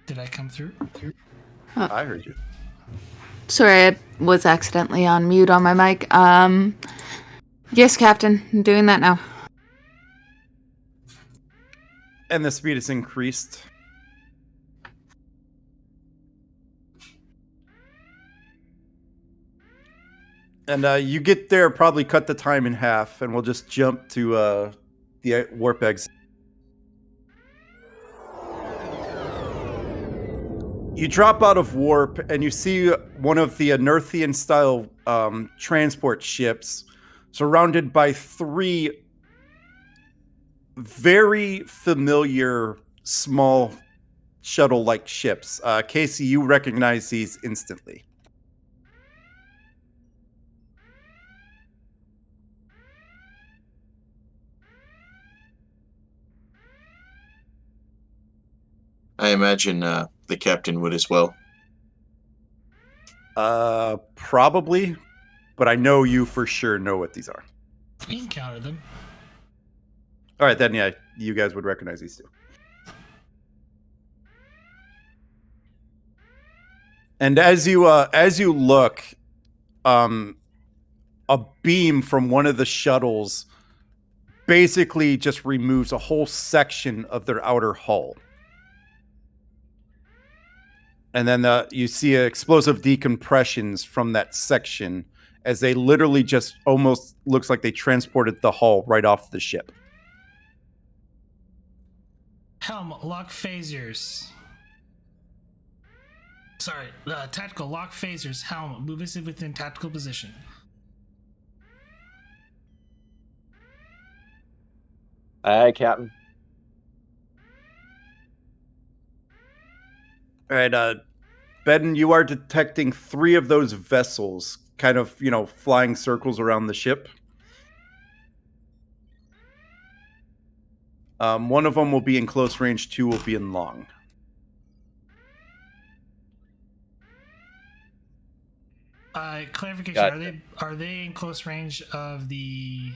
S3: Did I come through?
S1: I heard you.
S6: Sorry, I was accidentally on mute on my mic. Yes, Captain. I'm doing that now.
S1: And the speed is increased. And you get there, probably cut the time in half, and we'll just jump to the the warp exit. You drop out of warp and you see one of the Anerthian-style transport ships surrounded by 3 very familiar small shuttle-like ships. Casey, you recognize these instantly.
S2: I imagine the captain would as well.
S1: Probably, but I know you for sure know what these are.
S3: We encountered them.
S1: All right, then, yeah, you guys would recognize these 2. And as you look, a beam from one of the shuttles basically just removes a whole section of their outer hull. And then you see explosive decompressions from that section as they literally just almost looks like they transported the hull right off the ship.
S3: Helm, lock phasers. Sorry, tactical lock phasers. Helm, move us within tactical position.
S4: Aye, Captain.
S1: All right, Ben, you are detecting 3 of those vessels kind of, flying circles around the ship. One of them will be in close range, 2 will be in long.
S3: Clarification:
S4: Gotcha.
S3: Are they in close range of the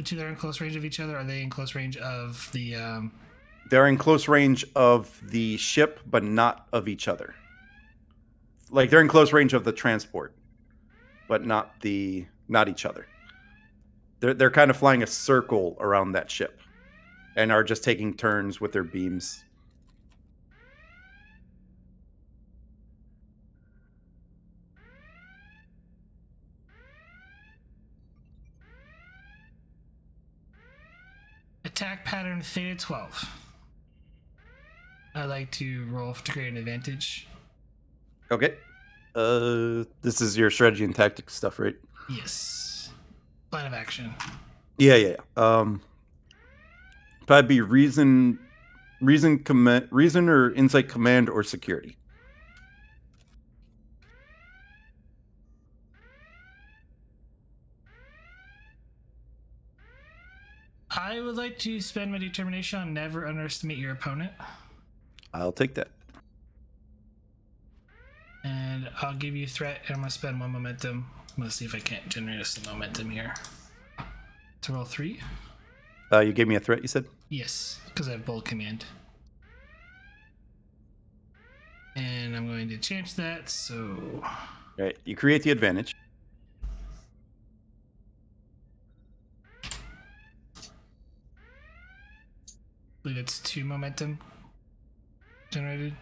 S3: 2 that are in close range of each other? Are they in close range of the?
S1: They're in close range of the ship, but not of each other. Like they're in close range of the transport, but not each other. They're kind of flying a circle around that ship, and are just taking turns with their beams.
S3: Attack pattern Theta 12. I'd like to roll to create an advantage.
S1: Okay. This is your strategy and tactics stuff, right?
S3: Yes. Plan of action.
S1: Yeah. That'd be reason or insight command or security.
S3: I would like to spend my determination on never underestimate your opponent.
S1: I'll take that.
S3: And I'll give you threat, and I'm going to spend 1 momentum. I'm going to see if I can't generate some momentum here. To roll 3?
S1: You gave me a threat, you said?
S3: Yes, because I have bold command. And I'm going to change that, so...
S1: All right, you create the advantage.
S3: I believe it's 2 momentum generated.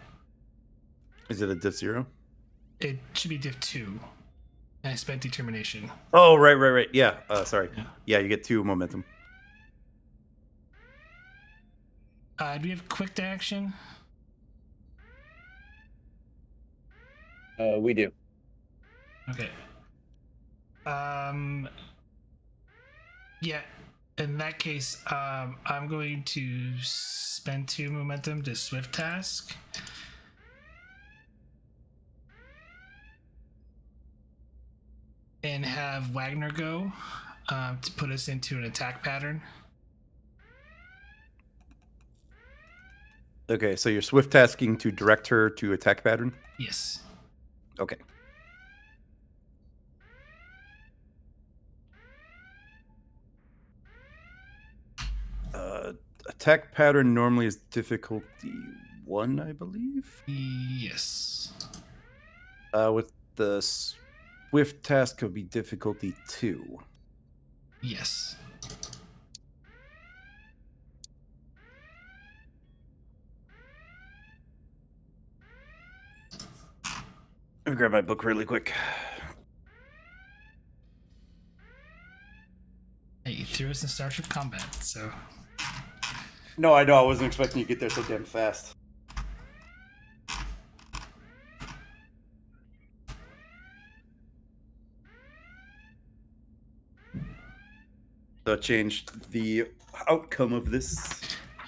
S1: Is it a diff 0?
S3: It should be diff 2. And I spent determination.
S1: Oh, right. Yeah, sorry. Yeah, you get 2 momentum.
S3: Do we have quick to action?
S4: We do.
S3: Okay. Yeah, in that case, I'm going to spend 2 momentum to swift task. And have Wagner go to put us into an attack pattern.
S1: Okay, so you're swift tasking to direct her to attack pattern?
S3: Yes.
S1: Okay. Attack pattern normally is difficulty 1, I believe?
S3: Yes.
S1: With the swift task could be difficulty 2.
S3: Yes.
S1: Let me grab my book really quick.
S3: Hey, heroes in Starship Combat. So
S1: No, I know. I wasn't expecting you to get there so damn fast. That changed the outcome of this.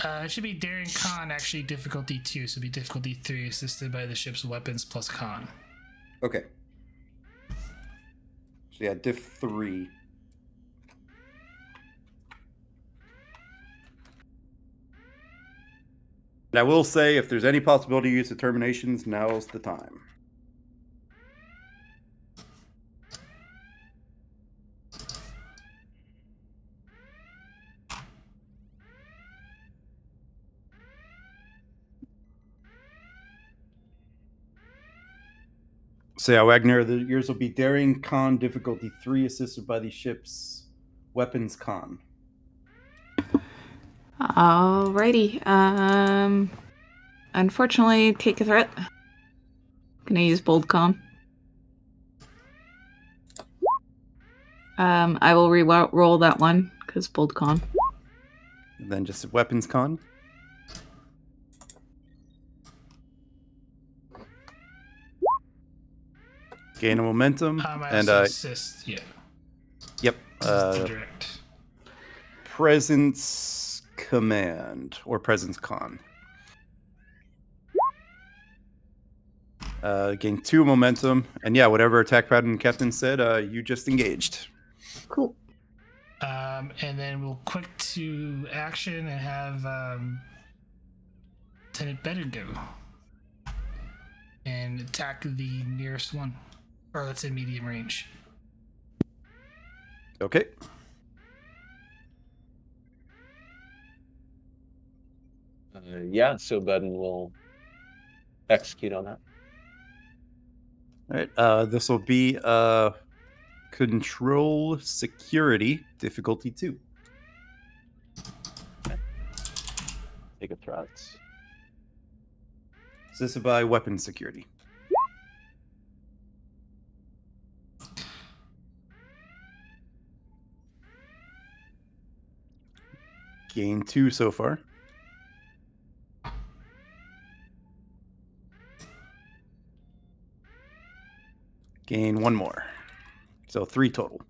S3: it should be Daring Con, actually difficulty 2, so it'd be difficulty 3, assisted by the ship's weapons plus con.
S1: Okay. So yeah, diff 3. And I will say, if there's any possibility to use determinations, now's the time. So yeah, Wagner, yours will be Daring Con, difficulty 3, assisted by the ship's weapons con.
S6: Alrighty. Unfortunately, take a threat. Gonna use bold con. I will re-roll that one because bold con.
S1: And then just weapons con. Gain a momentum.
S3: And assist, yeah.
S1: Yep.
S3: Direct.
S1: Presence command or presence con. Gain 2 momentum, and yeah, whatever attack pattern Captain said, you just engaged.
S6: Cool.
S3: And then we'll quick to action and have Lieutenant Bennett go and attack the nearest one, or let's say medium range.
S1: Okay.
S4: Yeah, so Budden will execute on that.
S1: All right. This will be control security difficulty 2.
S4: Take a threat.
S1: Assisted by weapon security. Gain 2 so far. Gain 1 more. So 3 total.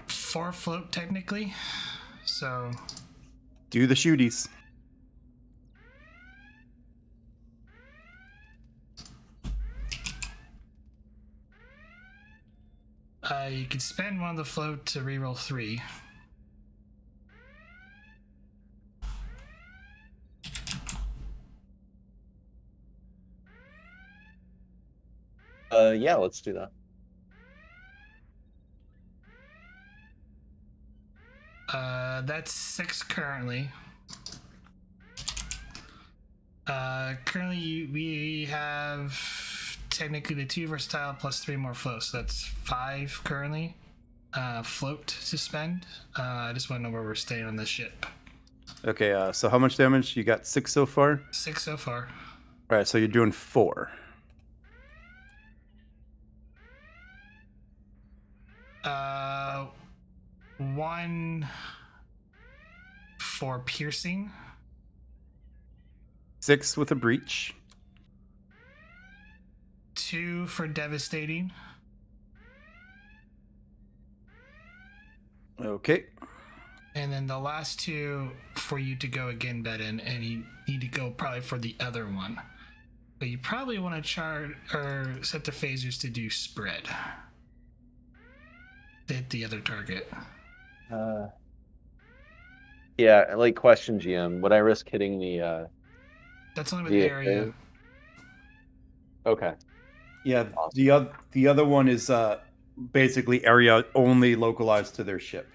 S3: 4 float technically, so
S1: Do the shooties.
S3: you can spend one of the float to reroll 3.
S4: Yeah, let's do that.
S3: That's 6 currently. Currently we have technically the 2 versatile plus 3 more floats, so that's 5 currently. Float to spend. I just want to know where we're staying on this ship.
S1: Okay, so how much damage? You got 6 so far?
S3: 6 so far.
S1: All right, so you're doing 4.
S3: One for piercing.
S1: 6 with a breach.
S3: 2 for devastating.
S1: Okay.
S3: And then the last 2 for you to go again, Bedin, and you need to go probably for the other one. But you probably want to chart or set the phasers to do spread. Hit the other target.
S4: Yeah, like question GM. Would I risk hitting the
S3: That's only with the area.
S4: Okay.
S1: Yeah, the other one is basically area only localized to their ship.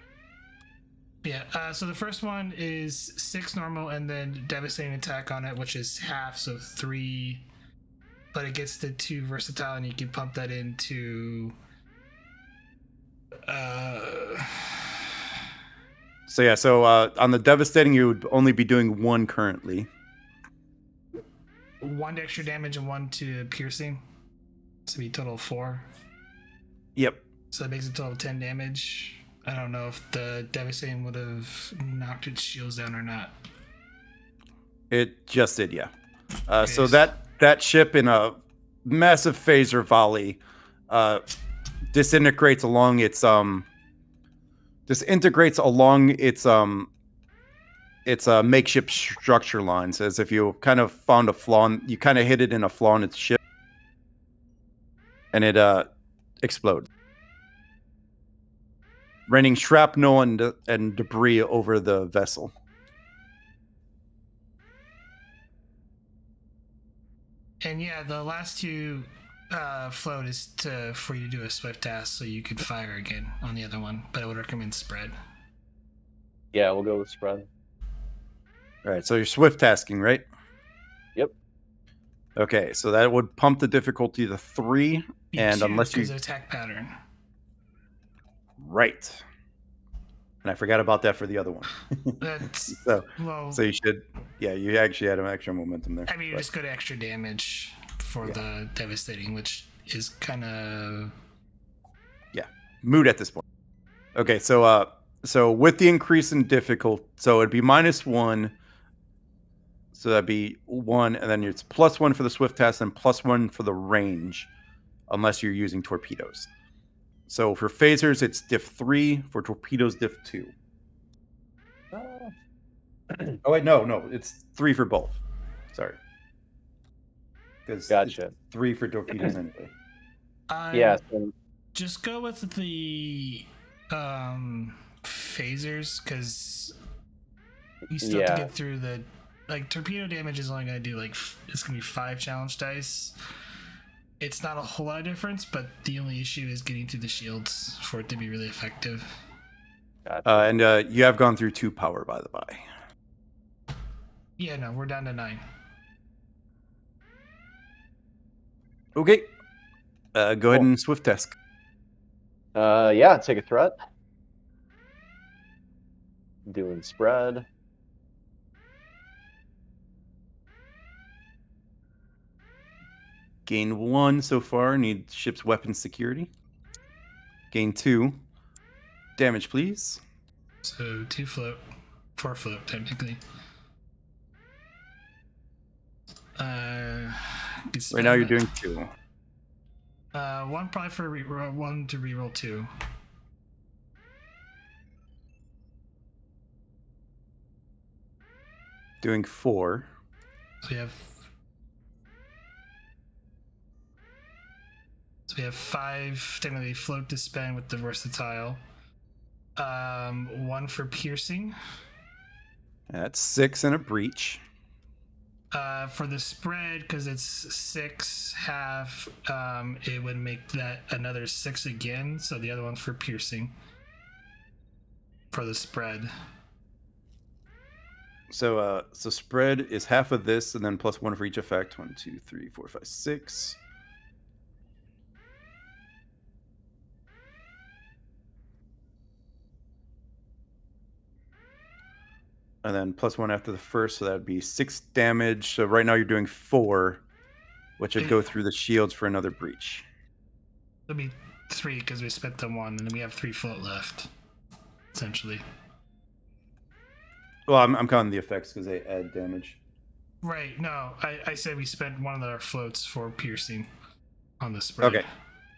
S3: Yeah, so the first one is 6 normal and then devastating attack on it, which is half, so 3. But it gets the 2 versatile, and you can pump that into.
S1: So yeah, on the devastating, you would only be doing 1 currently.
S3: 1 extra damage and 1 to piercing. So it'd be total of 4.
S1: Yep.
S3: So that makes a total of 10 damage. I don't know if the devastating would have knocked its shields down or not.
S1: It just did, yeah. So
S3: Okay.
S1: that ship in a massive phaser volley disintegrates along its makeshift structure lines, as if you kind of found a flaw. You kind of hit it in a flaw in its ship, and it explodes, raining shrapnel and debris over the vessel.
S3: And yeah, the last two float is for you to do a swift task, so you could fire again on the other one. But I would recommend spread.
S4: Yeah, we'll go with spread.
S1: All right, so you're swift tasking, right?
S4: Yep.
S1: Okay, so that would pump the difficulty to 3, and unless you
S3: because of attack pattern.
S1: Right. And I forgot about that for the other one.
S3: That's
S1: so
S3: well.
S1: you should, you actually had an extra momentum there.
S3: I mean, you just go to extra damage for the devastating, which is kind of
S1: moot at this point. Okay, so with the increase in difficulty, so it'd be -1. So that'd be 1, and then it's +1 for the swift test and +1 for the range, unless you're using torpedoes. So for phasers, it's diff 3. For torpedoes, diff 2. Oh wait, no, it's 3 for both. Sorry, because
S4: Gotcha.
S1: it's 3 for torpedoes anyway.
S4: Yeah. So,
S3: just go with the phasers, because you still have to get through the torpedo damage is only going to do it's going to be 5 challenge dice. It's not a whole lot of difference, but the only issue is getting through the shields for it to be really effective.
S4: gotcha.
S1: And you have gone through 2 power, by the by.
S3: Yeah, no, we're down to 9.
S1: Okay. Go ahead and swift test.
S4: Yeah, take a threat. Doing spread.
S1: Gain 1 so far. Need ship's weapon security. Gain 2. Damage, please.
S3: So 2 float, 4 float technically.
S1: Right now you're doing 2.
S3: 1 probably for reroll, 1 to reroll 2.
S1: Doing 4.
S3: So we have 5 technically float to spend with the versatile. 1 for piercing.
S1: That's 6 and a breach.
S3: For the spread, because it's 6 half, it would make that another 6 again. So the other one for piercing. For the spread.
S1: So spread is half of this, and then +1 for each effect. 1, 2, 3, 4, 5, 6. And then +1 after the first, so that would be 6 damage. So right now you're doing 4, which would go through the shields for another breach.
S3: It'll be 3 because we spent the 1, and then we have 3 float left, essentially.
S1: Well, I'm counting the effects because they add damage.
S3: Right. No, I said we spent one of our floats for piercing on the spread.
S1: Okay.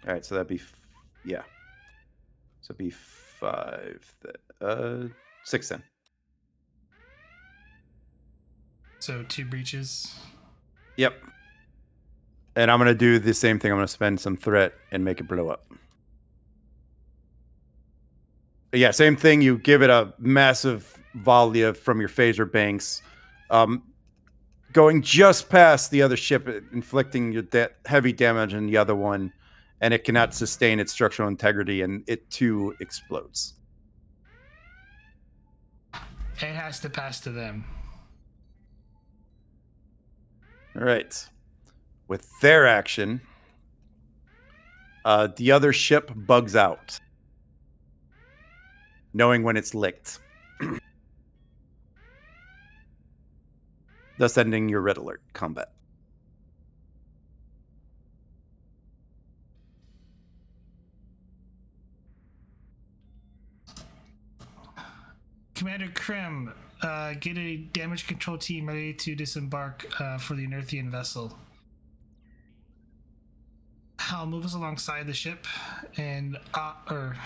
S1: All right. So that'd be, So it'd be 5, 6 then.
S3: So 2 breaches.
S1: Yep. And I'm gonna do the same thing. I'm gonna spend some threat and make it blow up. But yeah, same thing. You give it a massive volley from your phaser banks, going just past the other ship, inflicting your heavy damage on the other one, and it cannot sustain its structural integrity, and it too explodes.
S3: It has to pass to them.
S1: All right. With their action, the other ship bugs out, knowing when it's licked. Thus ending your red alert combat.
S3: Commander Krim, get a damage control team ready to disembark for the Unearthian vessel. I'll move us alongside the ship and on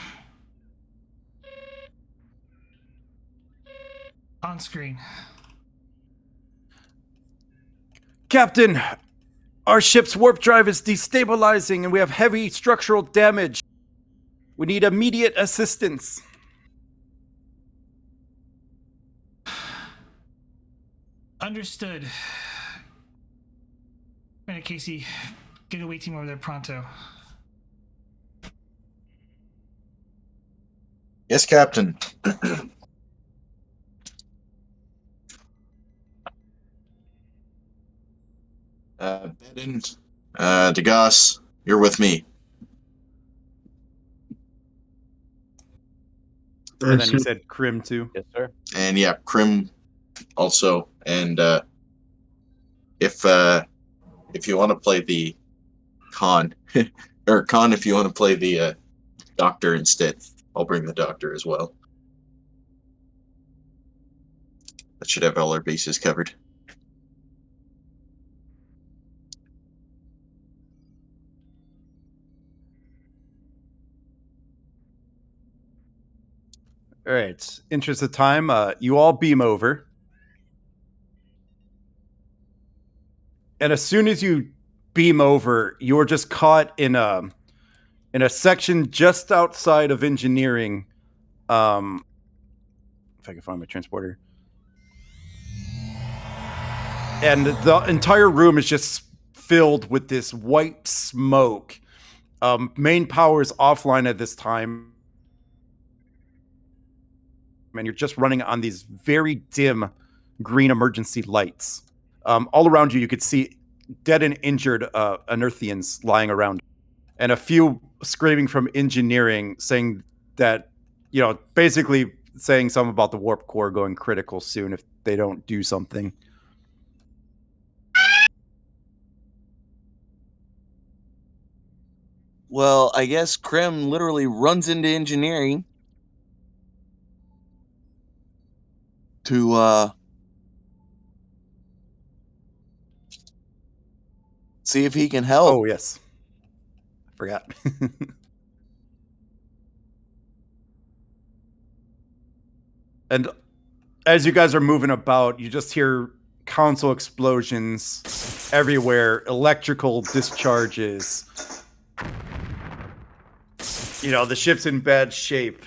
S3: screen.
S1: Captain, our ship's warp drive is destabilizing and we have heavy structural damage. We need immediate assistance.
S3: Understood. Commander Casey, get a away team over there pronto.
S2: Yes, Captain. Bedin, Degas, you're with me.
S1: And then he said Krim too.
S4: Yes, sir.
S2: And yeah, Krim also. And if you want to play the Khan, or Khan, if you want to play the Doctor instead, I'll bring the Doctor as well. That should have all our bases covered.
S1: All right. Interest of time, you all beam over. And as soon as you beam over, you're just caught in a section just outside of engineering. If I can find my transporter. And the entire room is just filled with this white smoke. Main power is offline at this time. And you're just running on these very dim green emergency lights. All around you could see dead and injured Unearthians lying around. And a few screaming from engineering saying that, basically saying something about the warp core going critical soon if they don't do something.
S7: Well, I guess Krim literally runs into engineering to see if he can help.
S1: Oh, yes. I forgot. And as you guys are moving about, you just hear console explosions everywhere, electrical discharges. The ship's in bad shape.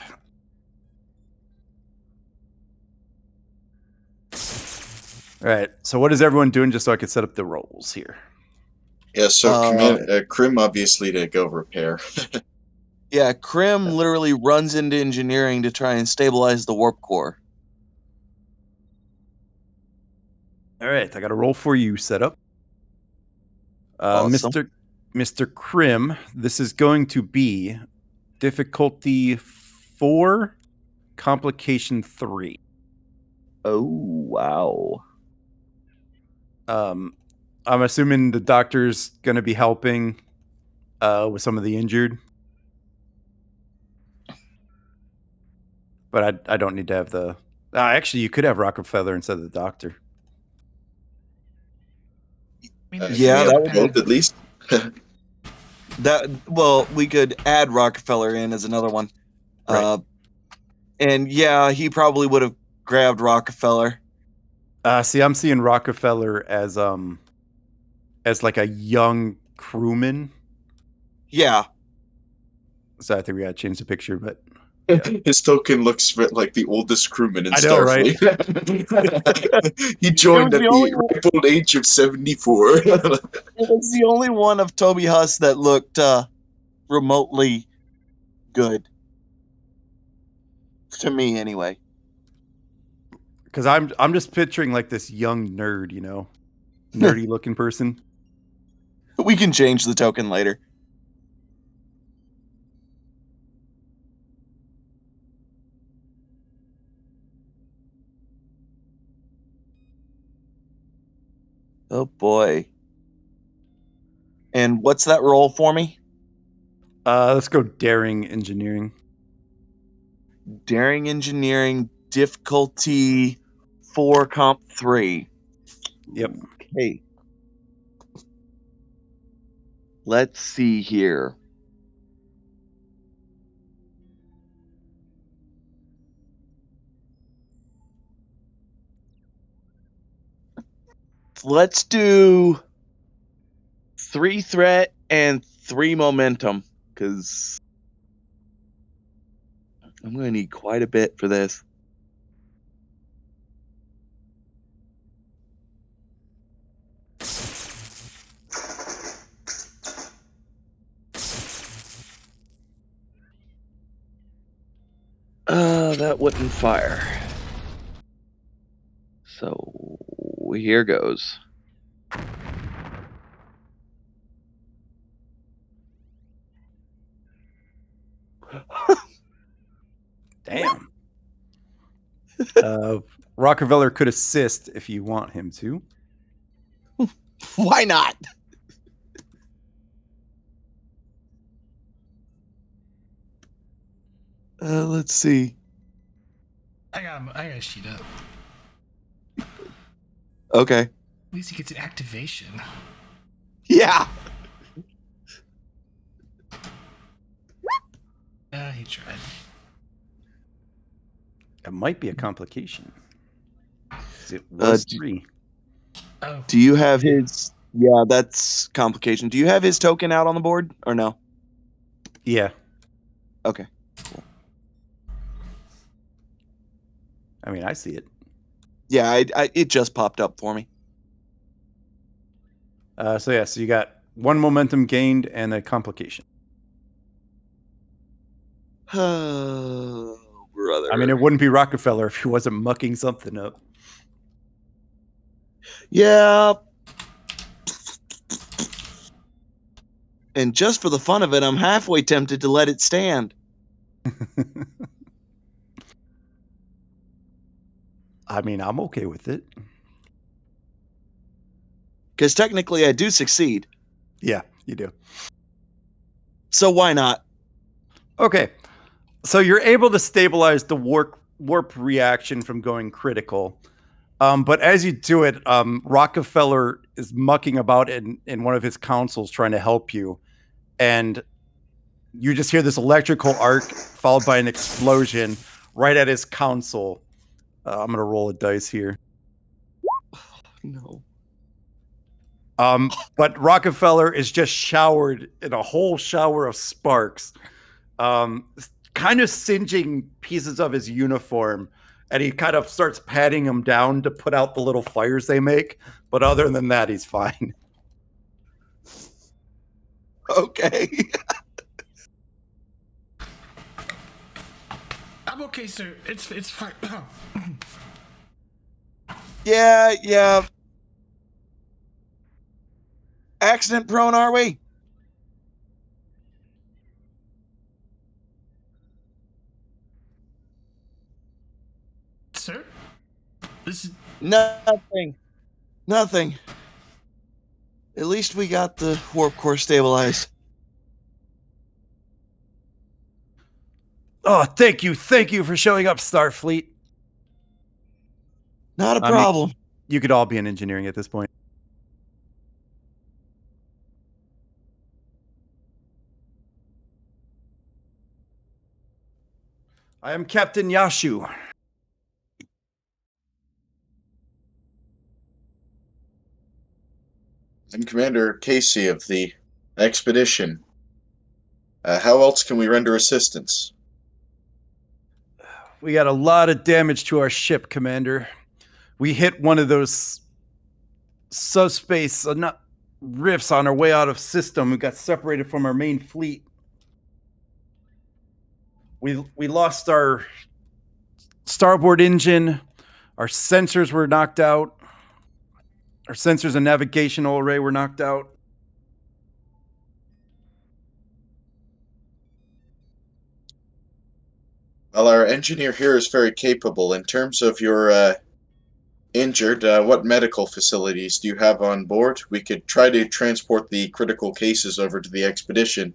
S1: All right. So what is everyone doing just so I can set up the roles here?
S2: Yeah, so Krim obviously to go repair.
S7: Yeah, Krim literally runs into engineering to try and stabilize the warp core.
S1: All right. I got a roll for you set up.
S7: Awesome.
S1: Mr. Krim, this is going to be difficulty 4, complication 3.
S7: Oh, wow.
S1: I'm assuming the doctor's going to be helping with some of the injured. But I don't need to have the... actually, you could have Rockefeller instead of the doctor.
S7: Yeah, that would
S2: both at least.
S7: we could add Rockefeller in as another one.
S1: Right.
S7: And yeah, he probably would have grabbed Rockefeller.
S1: See, I'm seeing Rockefeller as like a young crewman.
S7: Yeah.
S1: So I think we gotta change the picture, but
S2: his token looks like the oldest crewman in
S1: I know,
S2: Starfleet.
S1: Right?
S2: He joined at the ripe old age of 74.
S7: It was the only one of Toby Huss that looked remotely good. To me, anyway.
S1: Because I'm just picturing like this young nerd, nerdy looking person.
S7: We can change the token later. Oh boy. And what's that roll for me?
S1: Let's go daring engineering.
S7: Daring engineering difficulty 4, comp 3.
S1: Yep.
S7: Okay. Let's see here. Let's do 3 threat and 3 momentum, because I'm going to need quite a bit for this. That wouldn't fire. So here goes.
S1: Damn. Rockefeller could assist if you want him to.
S7: Why not? Let's see.
S3: I got sheet up.
S7: Okay.
S3: At least he gets an activation.
S7: Yeah.
S3: He tried.
S1: It might be a complication. It was 3.
S3: Oh,
S7: Do you have his... Yeah, that's complication. Do you have his token out on the board, or no?
S1: Yeah.
S7: Okay.
S1: I mean, I see it.
S7: Yeah, it just popped up for me.
S1: So you got 1 momentum gained and a complication.
S7: Oh, brother.
S1: I mean, it wouldn't be Rockefeller if he wasn't mucking something up.
S7: Yeah. And just for the fun of it, I'm halfway tempted to let it stand.
S1: I mean, I'm okay with it.
S7: Because technically I do succeed.
S1: Yeah, you do.
S7: So why not?
S1: Okay. So you're able to stabilize the warp reaction from going critical. But as you do it, Rockefeller is mucking about in one of his councils trying to help you. And you just hear this electrical arc followed by an explosion right at his console. I'm going to roll a dice here.
S7: No.
S1: But Rockefeller is just showered in a whole shower of sparks, kind of singeing pieces of his uniform. And he kind of starts patting them down to put out the little fires they make. But other than that, he's fine.
S7: Okay.
S3: I'm okay, sir. It's fine.
S7: Yeah. Accident prone, are we?
S3: Sir? This is...
S7: Nothing. At least we got the warp core stabilized.
S1: Oh, thank you for showing up, Starfleet.
S7: Not a problem.
S1: You could all be in engineering at this point. I am Captain Yashu.
S2: I'm Commander Casey of the Expedition. How else can we render assistance?
S1: We got a lot of damage to our ship, Commander. We hit one of those subspace rifts on our way out of system. We got separated from our main fleet. We lost our starboard engine. Our sensors were knocked out. Our sensors and navigational array were knocked out.
S2: Well, our engineer here is very capable. In terms of your injured, what medical facilities do you have on board? We could try to transport the critical cases over to the Expedition,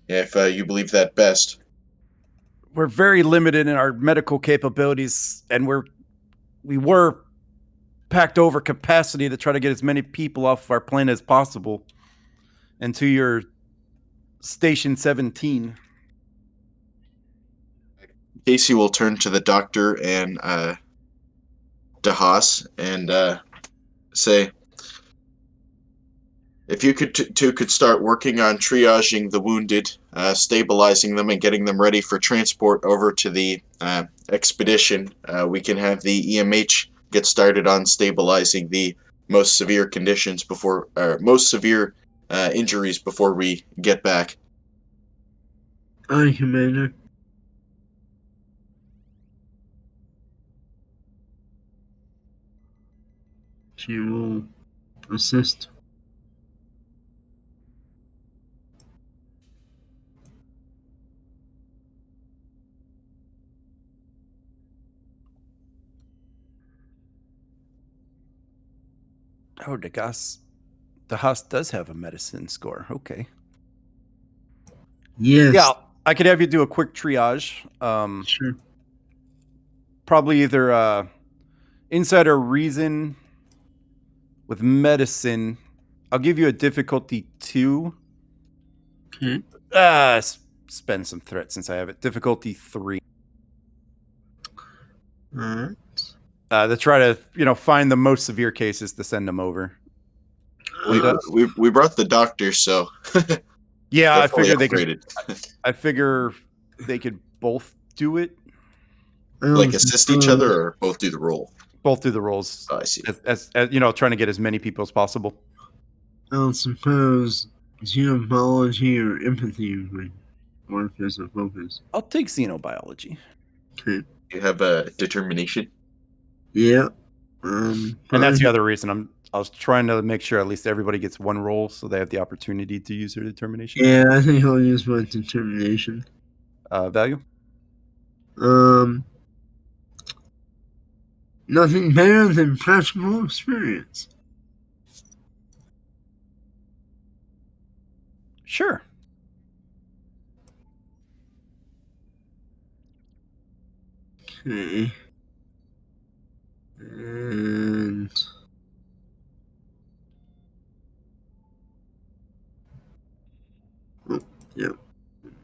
S2: if you believe that best.
S1: we're very limited in our medical capabilities, and we were packed over capacity to try to get as many people off of our plane as possible and to your Station 17.
S2: Casey will turn to the doctor and DeHaas and say, if you could start working on triaging the wounded, stabilizing them, and getting them ready for transport over to the expedition, we can have the EMH get started on stabilizing the most severe conditions before, or most severe injuries before we get back.
S5: Aye, Commander. She will assist.
S1: Oh, the Haas does have a medicine score. Okay.
S5: Yes.
S1: Yeah, I could have you do a quick triage.
S5: Sure.
S1: Probably either insider reason with medicine. I'll give you a difficulty 2.
S5: Okay.
S1: Spend some threat since I have it. Difficulty 3.
S5: Alright.
S1: To try to find the most severe cases to send them over.
S2: We brought the doctor, so
S1: Yeah, I
S2: definitely
S1: figured they could.
S2: upgraded.
S1: I figure they could both do it.
S2: Like assist each other or both do the role?
S1: Both do the roles.
S2: Oh, I see.
S1: As trying to get as many people as possible.
S5: I'll suppose xenobiology or empathy would work as a focus.
S1: I'll take xenobiology.
S5: Okay.
S2: You have a determination?
S5: Yeah.
S1: And that's the other reason I was trying to make sure at least everybody gets one role so they have the opportunity to use their determination.
S5: Yeah, I think I'll use my determination.
S1: Value?
S5: Nothing better than practical experience.
S1: Sure.
S5: Okay. And yep.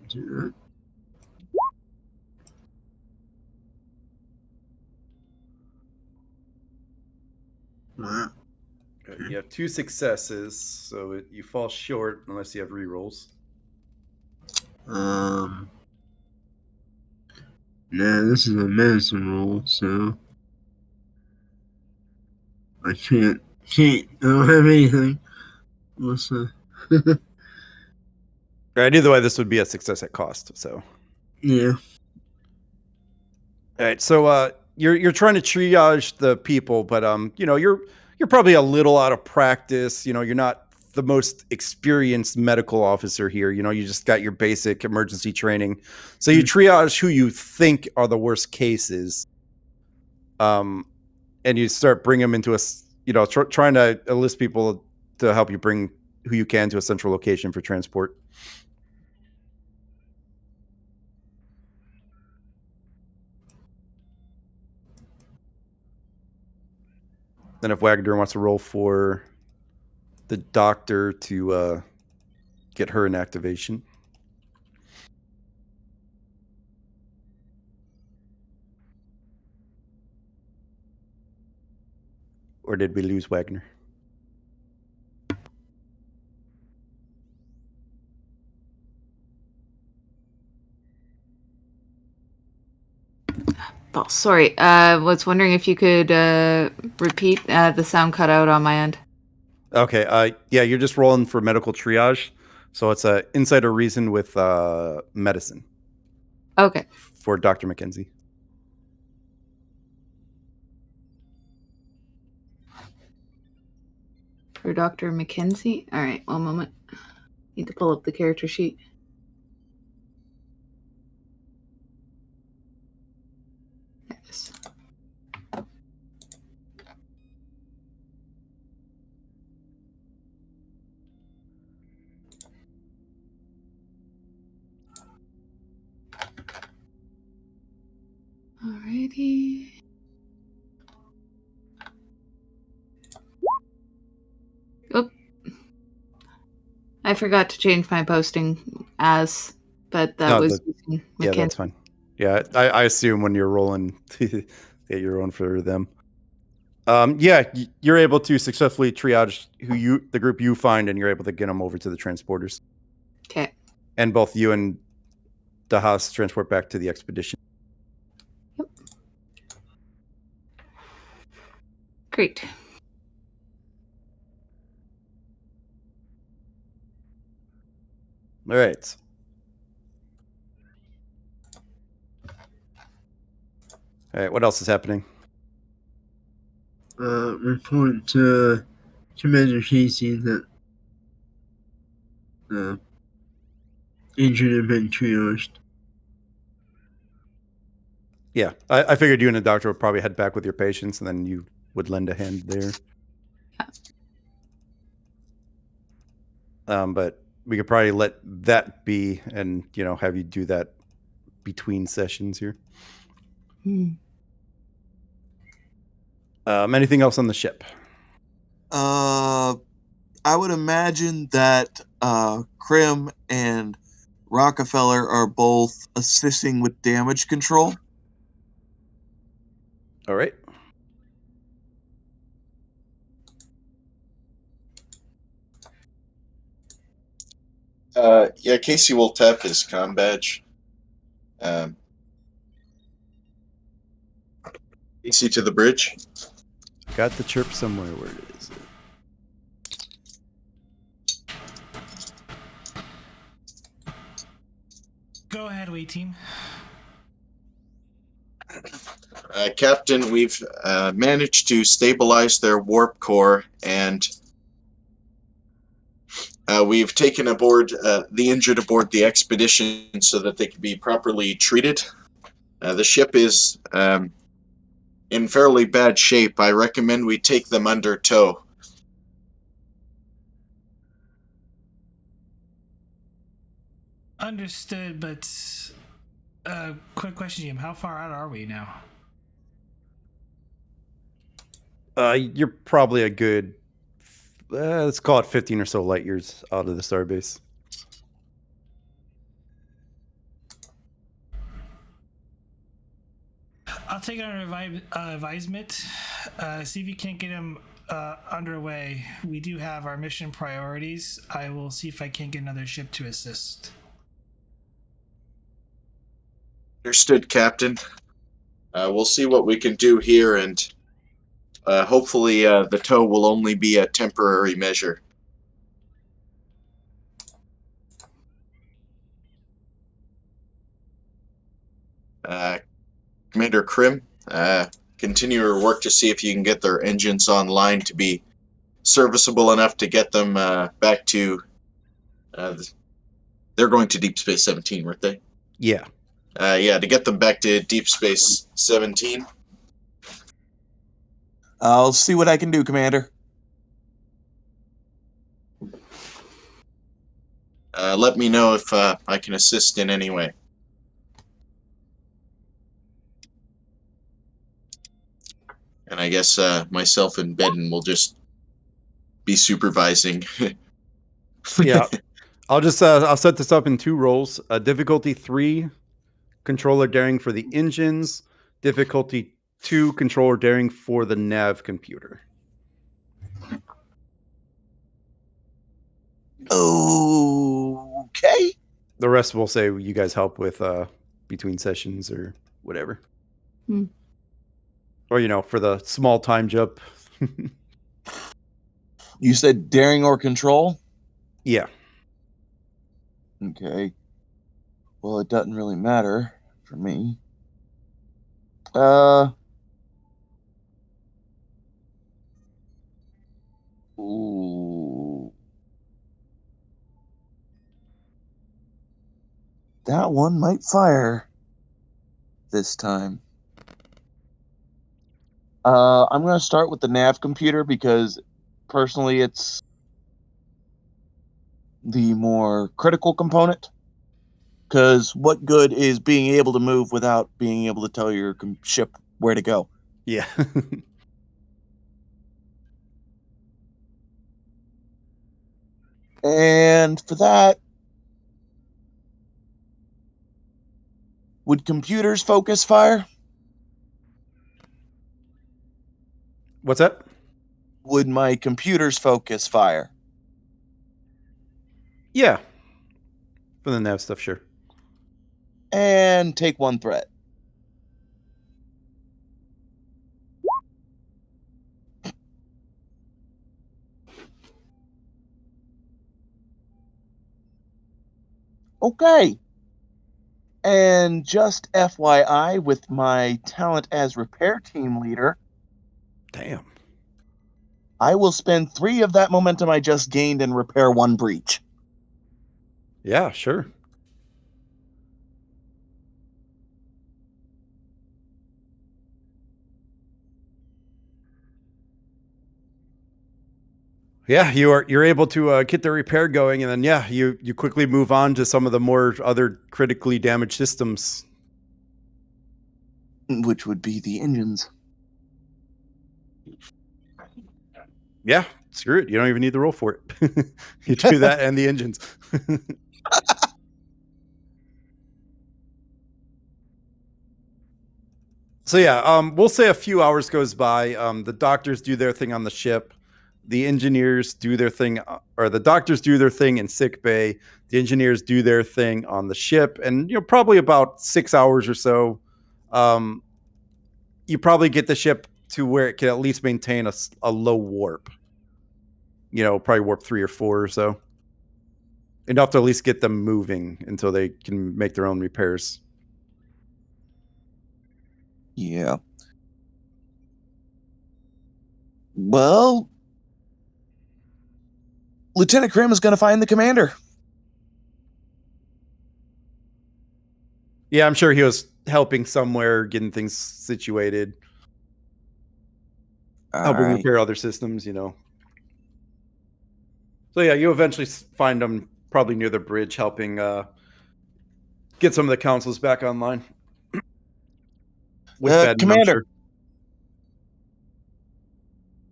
S5: Do that. Wow.
S1: You have 2 successes, so you fall short unless you have rerolls.
S5: Nah, this is a medicine roll, so I can't. I don't have anything. Unless,
S1: Right, either way, this would be a success at cost. So,
S5: yeah.
S1: all right. So, you're trying to triage the people, but you're probably a little out of practice. You're not the most experienced medical officer here. You just got your basic emergency training, so you triage who you think are the worst cases. And you start bringing them into trying to enlist people to help you bring who you can to a central location for transport. Then if Wagner wants to roll for the doctor to get her in activation. Or did we lose Wagner?
S6: Oh, sorry. Was wondering if you could repeat. The sound cut out on my end.
S1: Okay. Yeah, you're just rolling for medical triage. So it's a insider reason with medicine.
S6: Okay.
S1: For Dr. McKenzie.
S6: For Dr. McKenzie? All right, one moment. Need to pull up the character sheet. Yes. Alrighty. Oop. I forgot to change my posting as, but that
S1: No,
S6: was
S1: yeah,
S6: Mackenzie.
S1: that's fine. Yeah, I assume when you're rolling that you're rolling for them. Yeah, you're able to successfully triage the group you find, and you're able to get them over to the transporters.
S6: Okay.
S1: And both you and Dahas transport back to the expedition.
S6: Great.
S1: All right. All right. What else is happening?
S5: Report to Commander Casey that injured have been triaged.
S1: Yeah, I figured you and the doctor would probably head back with your patients, and then you would lend a hand there. But we could probably let that be, and have you do that between sessions here. Anything else on the ship?
S7: I would imagine that Krim and Rockefeller are both assisting with damage control.
S1: All right.
S2: Yeah, Casey will tap his comm badge. Casey to the bridge.
S1: Got the chirp somewhere. Where is it?
S3: Go ahead, wait team.
S2: Captain, we've managed to stabilize their warp core, and we've taken aboard the injured aboard the expedition so that they can be properly treated. The ship is in fairly bad shape. I recommend we take them under tow.
S3: Understood, but quick question, Jim. How far out are we now?
S1: You're probably a good, let's call it 15 or so light years out of the starbase.
S3: I'll take it under advisement. See if you can't get him underway. We do have our mission priorities. I will see if I can't get another ship to assist.
S2: Understood, Captain. We'll see what we can do here, and hopefully the tow will only be a temporary measure. Commander Krim, continue your work to see if you can get their engines online to be serviceable enough to get them back to... they're going to Deep Space 17, weren't they?
S1: Yeah.
S2: Yeah, to get them back to Deep Space 17.
S7: I'll see what I can do, Commander.
S2: Let me know if I can assist in any way. And I guess myself and Bedden will just be supervising.
S1: Yeah. I'll just I'll set this up in 2 roles. Difficulty 3, controller daring for the engines. Difficulty 2, controller daring for the nav computer.
S7: Okay.
S1: The rest will say you guys help with between sessions or whatever. Or for the small time jump.
S7: You said daring or control?
S1: Yeah.
S7: Okay. Well, it doesn't really matter for me. Ooh. That one might fire this time. I'm going to start with the nav computer because personally it's the more critical component. Because what good is being able to move without being able to tell your ship where to go?
S1: Yeah.
S7: And for that, would computers focus fire?
S1: What's that?
S7: Would my computers focus fire?
S1: Yeah. For the nav stuff, sure.
S7: And take one threat. Okay. And just FYI, with my talent as repair team leader,
S1: Damn.
S7: I will spend 3 of that momentum I just gained and repair 1 breach.
S1: Yeah, sure. Yeah, you're able to get the repair going, and then you quickly move on to some of the more other critically damaged systems.
S7: Which would be the engines.
S1: Yeah, screw it. You don't even need to roll for it. You do that and the engines. So yeah, we'll say a few hours goes by. The doctors do their thing on the ship. The engineers do their thing, or the doctors do their thing in sick bay. The engineers do their thing on the ship, and probably about 6 hours or so, you probably get the ship to where it can at least maintain a low warp. Probably warp 3 or 4 or so. Enough to at least get them moving until they can make their own repairs.
S7: Yeah. Well, Lieutenant Krim is going to find the commander.
S1: Yeah, I'm sure he was helping somewhere, getting things situated, helping repair other systems, So yeah, you eventually find them probably near the bridge, helping get some of the councils back online. With Bedden, I'm
S7: Commander.
S1: sure.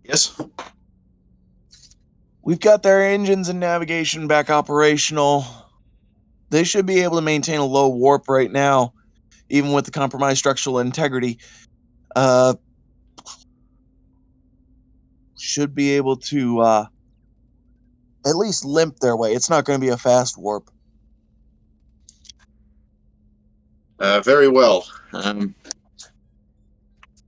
S2: Yes.
S7: We've got their engines and navigation back operational. They should be able to maintain a low warp right now, even with the compromised structural integrity. Should be able to at least limp their way. It's not going to be a fast warp.
S2: Very well.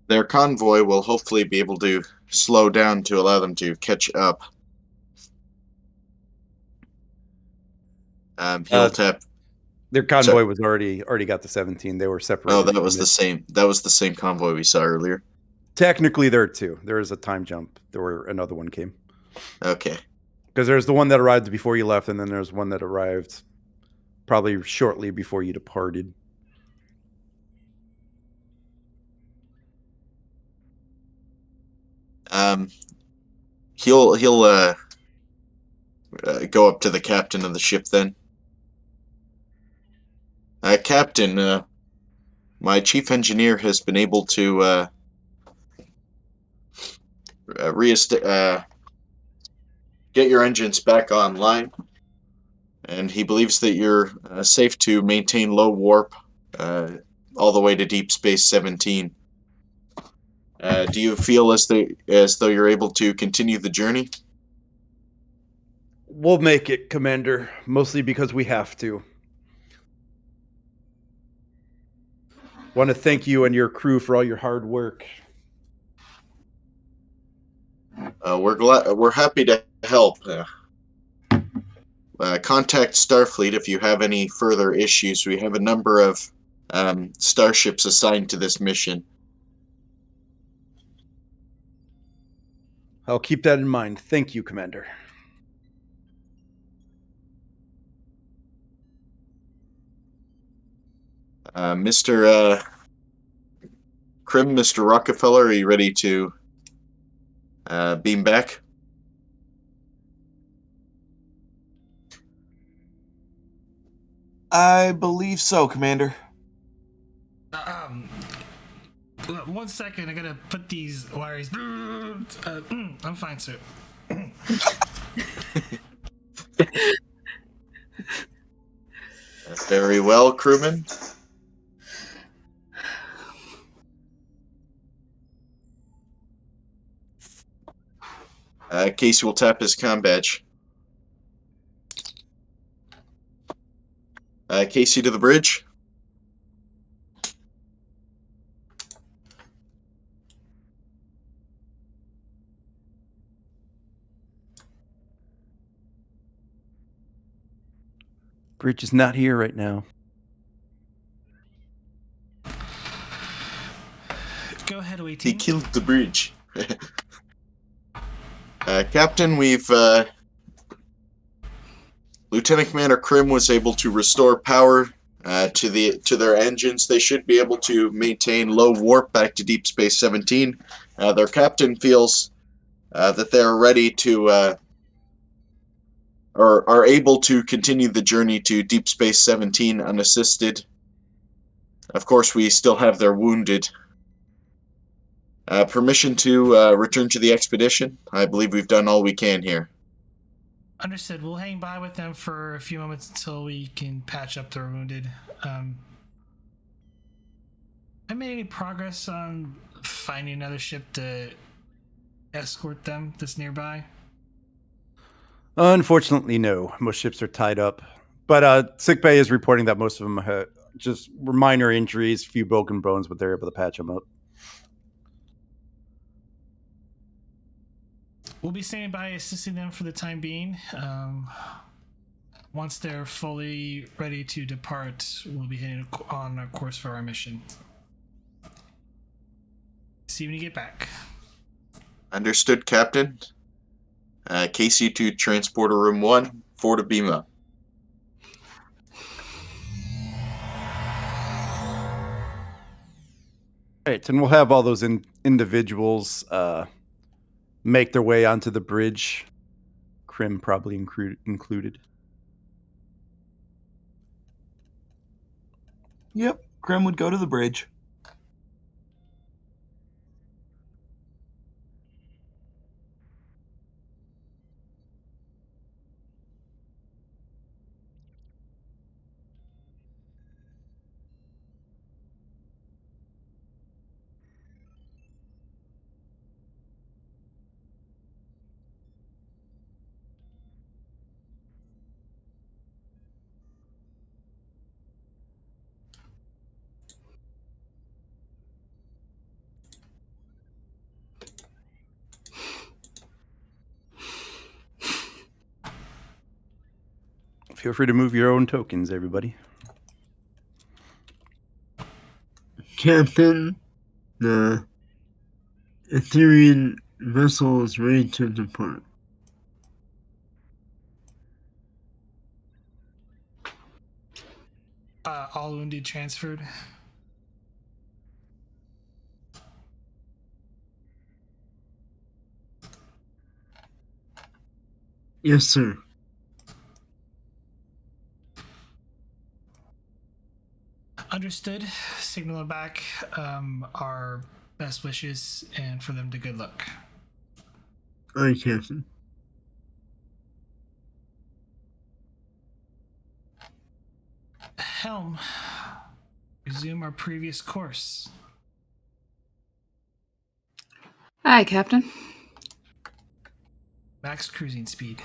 S2: Their convoy will hopefully be able to slow down to allow them to catch up. He'll tap.
S1: Their convoy was already got the 17. They were separated.
S2: Oh, that was the same. That was the same convoy we saw earlier.
S1: Technically, there are 2. There is a time jump. Another one came.
S2: Okay.
S1: Because there's the one that arrived before you left, and then there's one that arrived probably shortly before you departed.
S2: He'll go up to the captain of the ship then. Captain, my chief engineer has been able to get your engines back online, and he believes that you're safe to maintain low warp all the way to Deep Space 17. Do you feel as though you're able to continue the journey?
S1: We'll make it, Commander, mostly because we have to. Want to thank you and your crew for all your hard work.
S2: We're happy to help. Contact Starfleet if you have any further issues. We have a number of starships assigned to this mission.
S1: I'll keep that in mind. Thank you, Commander.
S2: Mr. Krim, Mr. Rockefeller, are you ready to beam back?
S7: I believe so, Commander.
S3: Um, 1 second, I gotta put these wires. I'm fine, sir.
S2: Very well, crewman. Casey will tap his comm badge. Casey to the bridge.
S1: Bridge is not here right now.
S3: Go ahead, away
S2: He
S3: team.
S2: killed the bridge. Captain, we've Lieutenant Commander Krim was able to restore power to their engines. They should be able to maintain low warp back to Deep Space 17. Their captain feels that they are ready to or are able to continue the journey to Deep Space 17 unassisted. Of course, we still have their wounded. Permission to return to the expedition. I believe we've done all we can here.
S3: Understood. We'll hang by with them for a few moments until we can patch up their wounded. I made any progress on finding another ship to escort them that's nearby?
S1: Unfortunately, no. Most ships are tied up. But sickbay is reporting that most of them have just minor injuries, few broken bones, but they're able to patch them up.
S3: We'll be standing by assisting them for the time being. Once they're fully ready to depart, we'll be heading on our course for our mission. See you when you get back.
S2: Understood, Captain. Casey to Transporter Room 1, 4 to beam up.
S1: Right, and we'll have all those individuals make their way onto the bridge. Krim probably included.
S7: Yep, Krim would go to the bridge.
S1: Feel free to move your own tokens, everybody.
S5: Captain, the Etherean vessel is ready to depart.
S3: All wounded transferred.
S5: Yes, sir.
S3: Understood. Signal back our best wishes and for them to good luck.
S5: Aye, Captain.
S3: Helm, resume our previous course.
S6: Aye, Captain.
S3: Max cruising speed.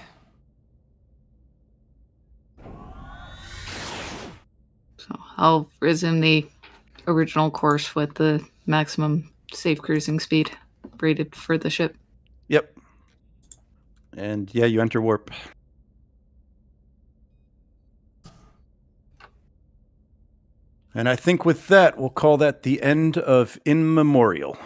S6: So I'll resume the original course with the maximum safe cruising speed rated for the ship.
S1: Yep. And yeah, you enter warp. And I think with that, we'll call that the end of In Memorial.